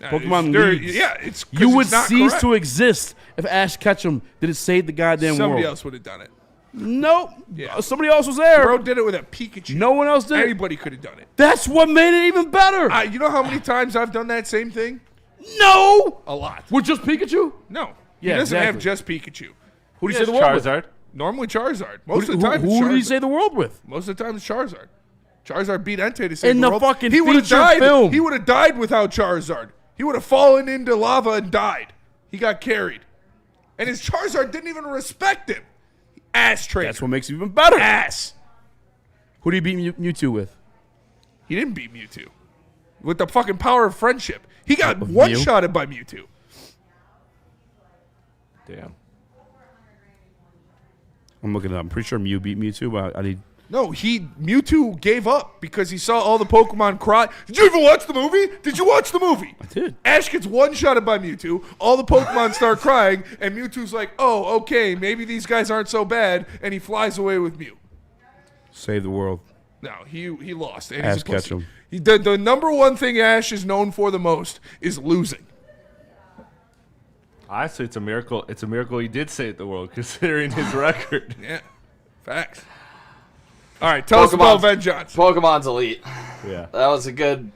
Nah, Pokemon there- leagues. yeah, it's 'cause You would it's not cease correct. to exist if Ash Ketchum didn't save the goddamn Somebody world. else would have done it. Nope. Yeah. Somebody else was there. Bro did it with a Pikachu. No one else did it. Anybody could have done it. That's what made it even better. You know how many times I've done that same thing? No. A lot. With just Pikachu? No. Yeah, he doesn't have exactly. just Pikachu. Who did he Yes, say the world with? Charizard. Normally Charizard. Most Who, of the time it's who did he Charizard. say the world with? Most of the time it's Charizard. Charizard beat Entei to save In the the world. fucking he would've feature died. film. He would have died without Charizard. He would have fallen into lava and died. He got carried. And his Charizard didn't even respect him. Ass trainer. That's what makes it even better. Ass. Who did he beat Mewtwo with? He didn't beat Mewtwo. With the fucking power of friendship. He got one-shotted by Mewtwo. Damn. I'm looking it up. I'm pretty sure Mew beat Mewtwo, but I need... No, Mewtwo gave up because he saw all the Pokemon cry. Did you even watch the movie? Did you watch the movie? I did. Ash gets one-shotted by Mewtwo. All the Pokemon start crying, and Mewtwo's like, oh, okay, maybe these guys aren't so bad, and he flies away with Mew. Save the world. No, he lost. And Ash he's a pussy. Ketchum. The number one thing Ash is known for the most is losing. Honestly, it's a miracle. It's a miracle he did save the world, considering his record. Yeah, facts. All right, tell us about Ben Johnson. Pokemon's elite. Yeah. That was a good...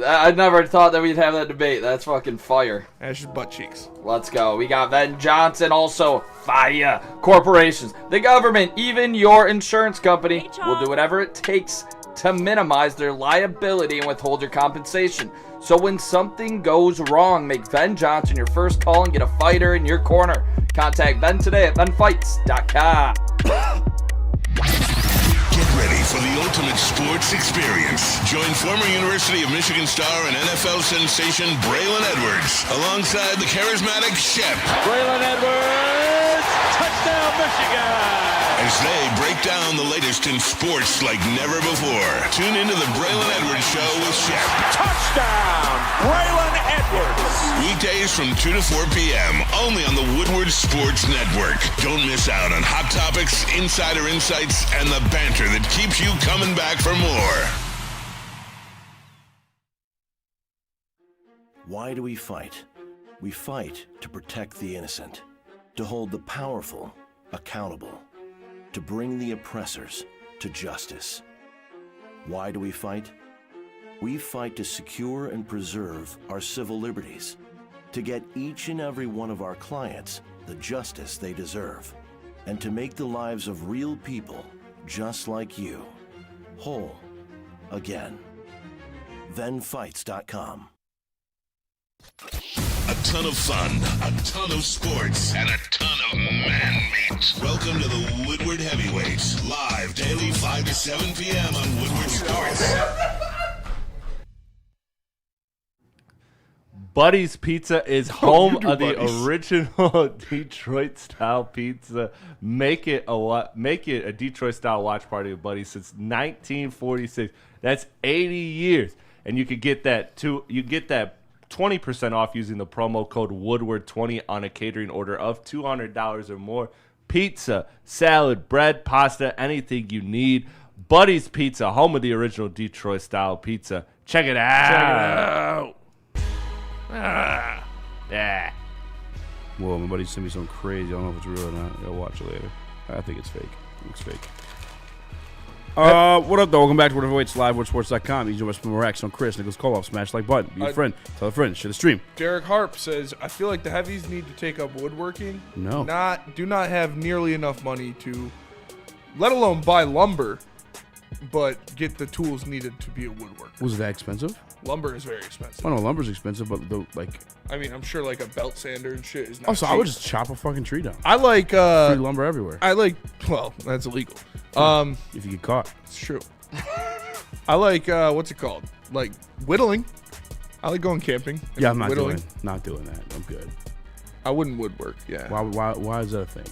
I never thought that we'd have that debate. That's fucking fire. Ash's butt cheeks. Let's go. We got Ben Johnson, also fire. Corporations, the government, even your insurance company will do whatever it takes to minimize their liability and withhold your compensation. So when something goes wrong, make Ben Johnson your first call and get a fighter in your corner. Contact Ben today at benfights.com. Get ready for the ultimate sports experience. Join former University of Michigan star and NFL sensation Braylon Edwards alongside the charismatic Shep. Braylon Edwards, touchdown Michigan! As they break down the latest in sports like never before. Tune into the Braylon Edwards Show with Shep. Touchdown, Braylon Edwards! Weekday Weekdays from 2 to 4 p.m. only on the Woodward Sports Network. Don't miss out on hot topics, insider insights, and the banter that keeps you coming back for more. Why do we fight? We fight to protect the innocent, to hold the powerful accountable, to bring the oppressors to justice. Why do we fight? We fight to secure and preserve our civil liberties, to get each and every one of our clients the justice they deserve, and to make the lives of real people just like you whole again. ThenFights.com. A ton of fun, a ton of sports, and a ton of man-meat. Welcome to the Woodward Heavyweights, live daily 5 to 7 p.m. on Woodward Sports. Buddy's Pizza is home of the original Detroit-style pizza. Make it a Detroit-style watch party with Buddy since 1946. That's 80 years, and you could get that too. You get that 20% off using the promo code Woodward20 on a catering order of $200 or more. Pizza, salad, bread, pasta, anything you need. Buddy's Pizza, home of the original Detroit-style pizza. Check it out. Yeah. Whoa, my buddy sent me something crazy. I don't know if it's real or not. I'll watch it later. I think it's fake. It looks fake. What up, though? Welcome back to Woodward Heavyweights Live, WoodSports.com. You join us from Maxx on Chris, Nicholas Kohloff. Smash like button. Be a friend. Tell a friend. Share the stream. Derek Harp says, I feel like the heavies need to take up woodworking. No. Do not have nearly enough money to, let alone buy lumber, but get the tools needed to be a woodworker. Was it that expensive? Lumber is very expensive. I know lumber's expensive, but I mean, I'm sure like a belt sander and shit is not. Oh, so cheap. I would just chop a fucking tree down. I like free lumber everywhere. Well, that's illegal. If you get caught, it's true. I like what's it called? Like whittling. I like going camping. Yeah, I'm not whittling. doing that. I'm good. I wouldn't woodwork. Yeah. Why is that a thing?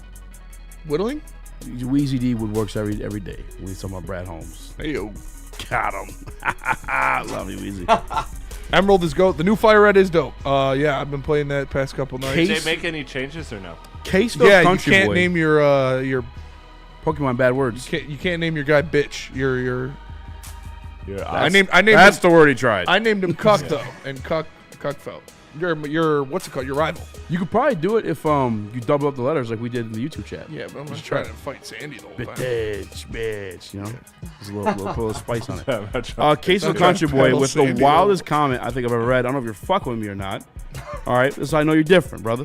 Whittling? Weezy D woodworks every day. We talking about Brad Holmes. Hey yo, got him. Love you, Weezy. Emerald is GOAT. The new Fire Red is dope. Yeah, I've been playing that past couple nights. Did they make any changes or no? Case yeah, Country you can't Boy. name your Pokemon bad words. You can't name your guy bitch. I named That's him, the word he tried. I named him Cuck though, and Cuck felt. Your what's it called? Your rival. You could probably do it if you double up the letters like we did in the YouTube chat. Yeah, but I'm just trying to fight Sandy the whole time. Bitch, you know? There's a little put a little spice on it. Case I'm of Country trying to Boy with Sandy the wildest comment I think I've ever read. I don't know if you're fucking with me or not. All right, this is how I know you're different, brother.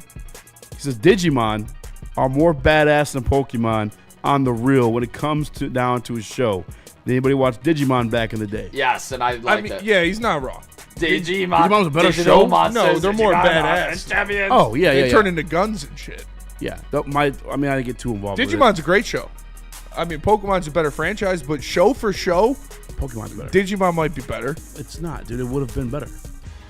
He says Digimon are more badass than Pokemon on the real when it comes down to a show. Did anybody watch Digimon back in the day? Yes, and I liked it. Yeah, he's not wrong. Digimon was a better Digital show? Monsters, No, they're more Digimon badass. Champions. Oh, yeah, They turn into guns and shit. Yeah. I didn't get too involved with it. Digimon's a great show. I mean, Pokemon's a better franchise, but show for show, Pokemon's better. Digimon might be better. It's not, dude. It would have been better.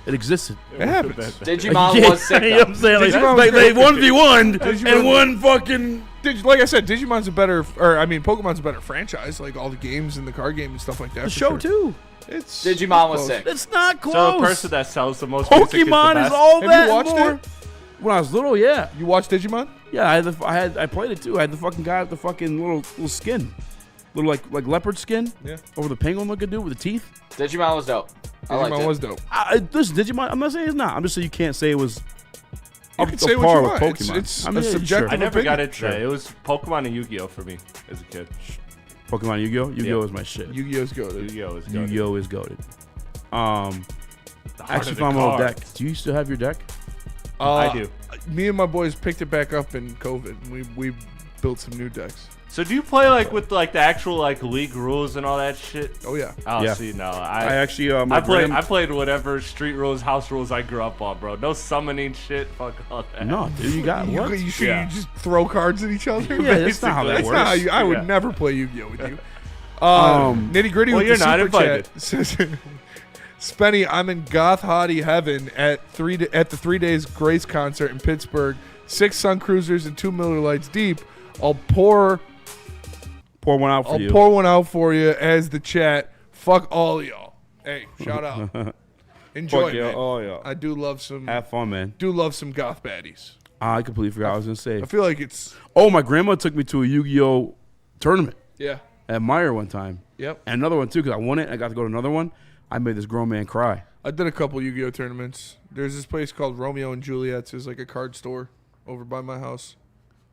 It existed. It happens. Digimon was sick. You know what I'm saying? Like, they 1v1 and one fucking... Like I said, Digimon's a better, Pokemon's a better franchise. Like all the games and the card game and stuff like that. The show, too. It's Digimon was close. sick. It's not close. So the person that sells the most music Pokemon is is the all Have that you watched and more. it? When I was little, yeah. You watched Digimon? Yeah, I played it too. I had the fucking guy with the fucking little skin. Little like leopard skin. Yeah. Over the penguin looking dude with the teeth. Digimon was dope. I liked Digimon it. was dope. Listen, Digimon, I'm not saying it's not. I'm just saying you can't say it was You can say what par you with want. Pokemon. It's I mean, a subjective I never got opinion. into that. It was Pokemon and Yu-Gi-Oh for me as a kid. Pokemon Yu-Gi-Oh? Yu-Gi-Oh Yeah. is my shit. Yu-Gi-Oh's goated. Yu-Gi-Oh is goated. Yu-Gi-Oh is goated. The heart Actually of the found my old card. deck. Do you still have your deck? I do. Me and my boys picked it back up in COVID. We built some new decks. So do you play like with like the actual like league rules and all that shit? Oh yeah. Oh, Yeah. see, no, I actually I played whatever street rules, house rules I grew up on, bro. No summoning shit. Fuck all that. No, dude, you got what? You Yeah. just throw cards at each other? Yeah, that's not how that That's works. not how I would Yeah. never play Yu-Gi-Oh with you. Nitty gritty well, with you're the not super invited. chat says, Spenny, I'm in goth hottie heaven at the 3 days Grace concert in Pittsburgh. 6 Sun Cruisers and 2 Miller Lights deep. I'll pour one out for you. I'll pour one out for you as the chat. Fuck all y'all. Hey, shout out. Enjoy, Fuck yeah. man. Oh, yeah. I do love some. Have fun, man. Do love some goth baddies. I completely forgot what I was going to say. I feel like it's. Oh, my grandma took me to a Yu-Gi-Oh tournament. Yeah. At Meyer one time. Yep. And another one, too, because I won it. And I got to go to another one. I made this grown man cry. I did a couple Yu-Gi-Oh tournaments. There's this place called Romeo and Juliet's. It's like a card store over by my house.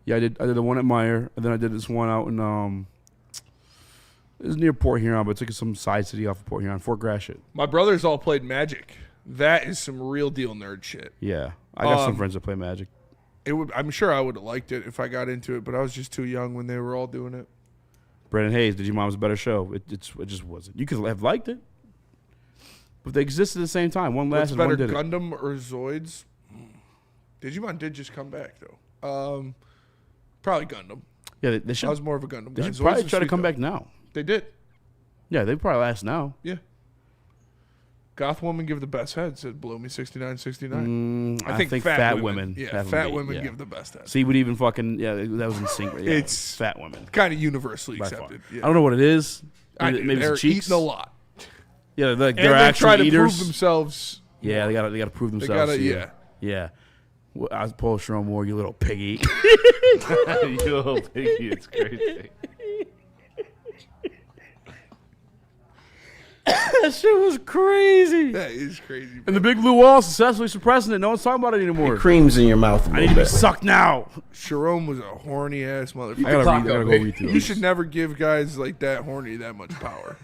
Yeah, I did the one at Meyer, and then I did this one out in it was near Port Huron, but it's like some side city off of Port Huron, Fort Gratiot. My brothers all played Magic. That is some real deal nerd shit. Yeah, I got some friends that play Magic. I'm sure I would have liked it if I got into it, but I was just too young when they were all doing it. Brandon Hayes, Digimon was a better show. It just wasn't. You could have liked it, but they existed at the same time. One lasted, What's one better, did it. Gundam or Zoids? Digimon did just come back though. Probably Gundam. Yeah, they should. I was more of a Gundam They guy. should Zoids probably was try to sweet, come though. back now. They did. Yeah, they probably last now. Yeah. Goth women give the best head, said Blow Me 6969. I think fat women. Yeah, fat women give the best head. See, would even fucking that was in sync. Yeah, It's fat women. Kind of universally By accepted. far. Yeah. I don't know what it is. Maybe they're it's the cheeks. eating a lot. Yeah, And they're they actual try to eaters. prove themselves. Yeah, they got to prove They themselves. gotta, yeah. Yeah. Well, I was Paul Sharon Moore, you little piggy. You little piggy, it's crazy. That shit was crazy. That is crazy. Bro. And the big blue wall successfully suppressing it. No one's talking about it anymore. Cream's in your mouth. I need to be sucked now. Sharon was a horny ass motherfucker. I gotta go read through You those. should never give guys like that horny that much power.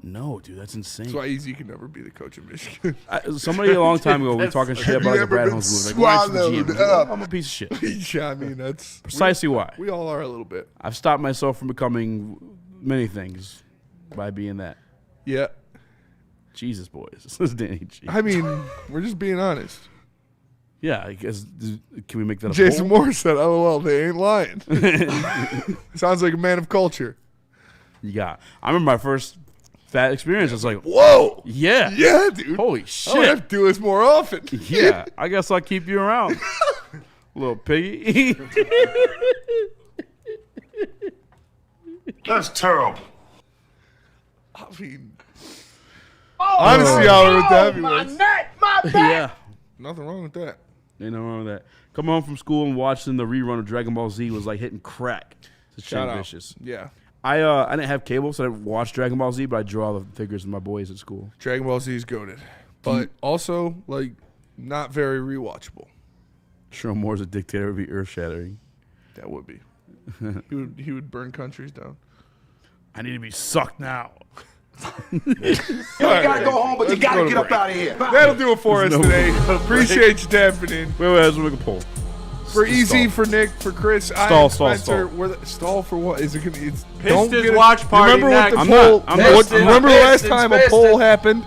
No, dude, that's insane. That's why Easy can never be the coach of Michigan. Somebody a long time ago, we were talking shit about the Brad Holmes movie. Like, why is the GM? I'm a piece of shit. Yeah, I mean, that's precisely why. We all are a little bit. I've stopped myself from becoming many things by being that. Yeah. Jesus, boys. This is Danny G. I mean, we're just being honest. Yeah, I guess, can we make that a Jason poll? Moore said, LOL, they ain't lying. Sounds like a man of culture. Yeah. I remember my first fat experience. I was like, whoa. Yeah. Yeah, dude. Holy shit. I would have to do this more often. Yeah. I guess I'll keep you around. Little piggy. That's terrible. I mean, honestly, I would with the heavyweights. My back! Yeah. Nothing wrong with that. Ain't nothing wrong with that. Coming home from school and watching the rerun of Dragon Ball Z was like hitting crack. It's Shout out. vicious. Yeah. I didn't have cable, so I didn't watch Dragon Ball Z, but I drew all the figures of my boys at school. Dragon Ball Z is goated. But also, like, not very rewatchable. Sharon Moore's a dictator would be earth-shattering. That would be. He would burn countries down. I need to be sucked now. You gotta go home, but you gotta get up out of here. That'll do it for us today. Appreciate you tapping in. Wait, let's make a poll. For Easy, for Nick, for Chris, Stall. Spencer. Stall for what? Is it gonna be? Pistons watch party Remember next. what the poll? Remember the last Pistons, time a poll happened?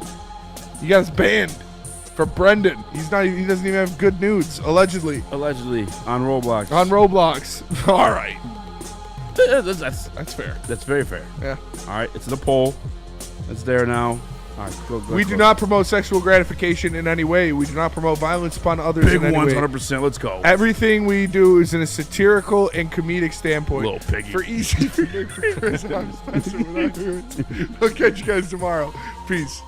You guys banned for Brendan. He doesn't even have good nudes. Allegedly on Roblox. All right. That's fair. That's very fair. Yeah. All right, it's in the poll. It's there now. All right, go. We do not promote sexual gratification in any way. We do not promote violence upon others Big in any ones, way. 100%. Let's go. Everything we do is in a satirical and comedic standpoint. Little piggy. For Easy, for Nick, for Chris, I'm Spencer. We'll catch you guys tomorrow. Peace.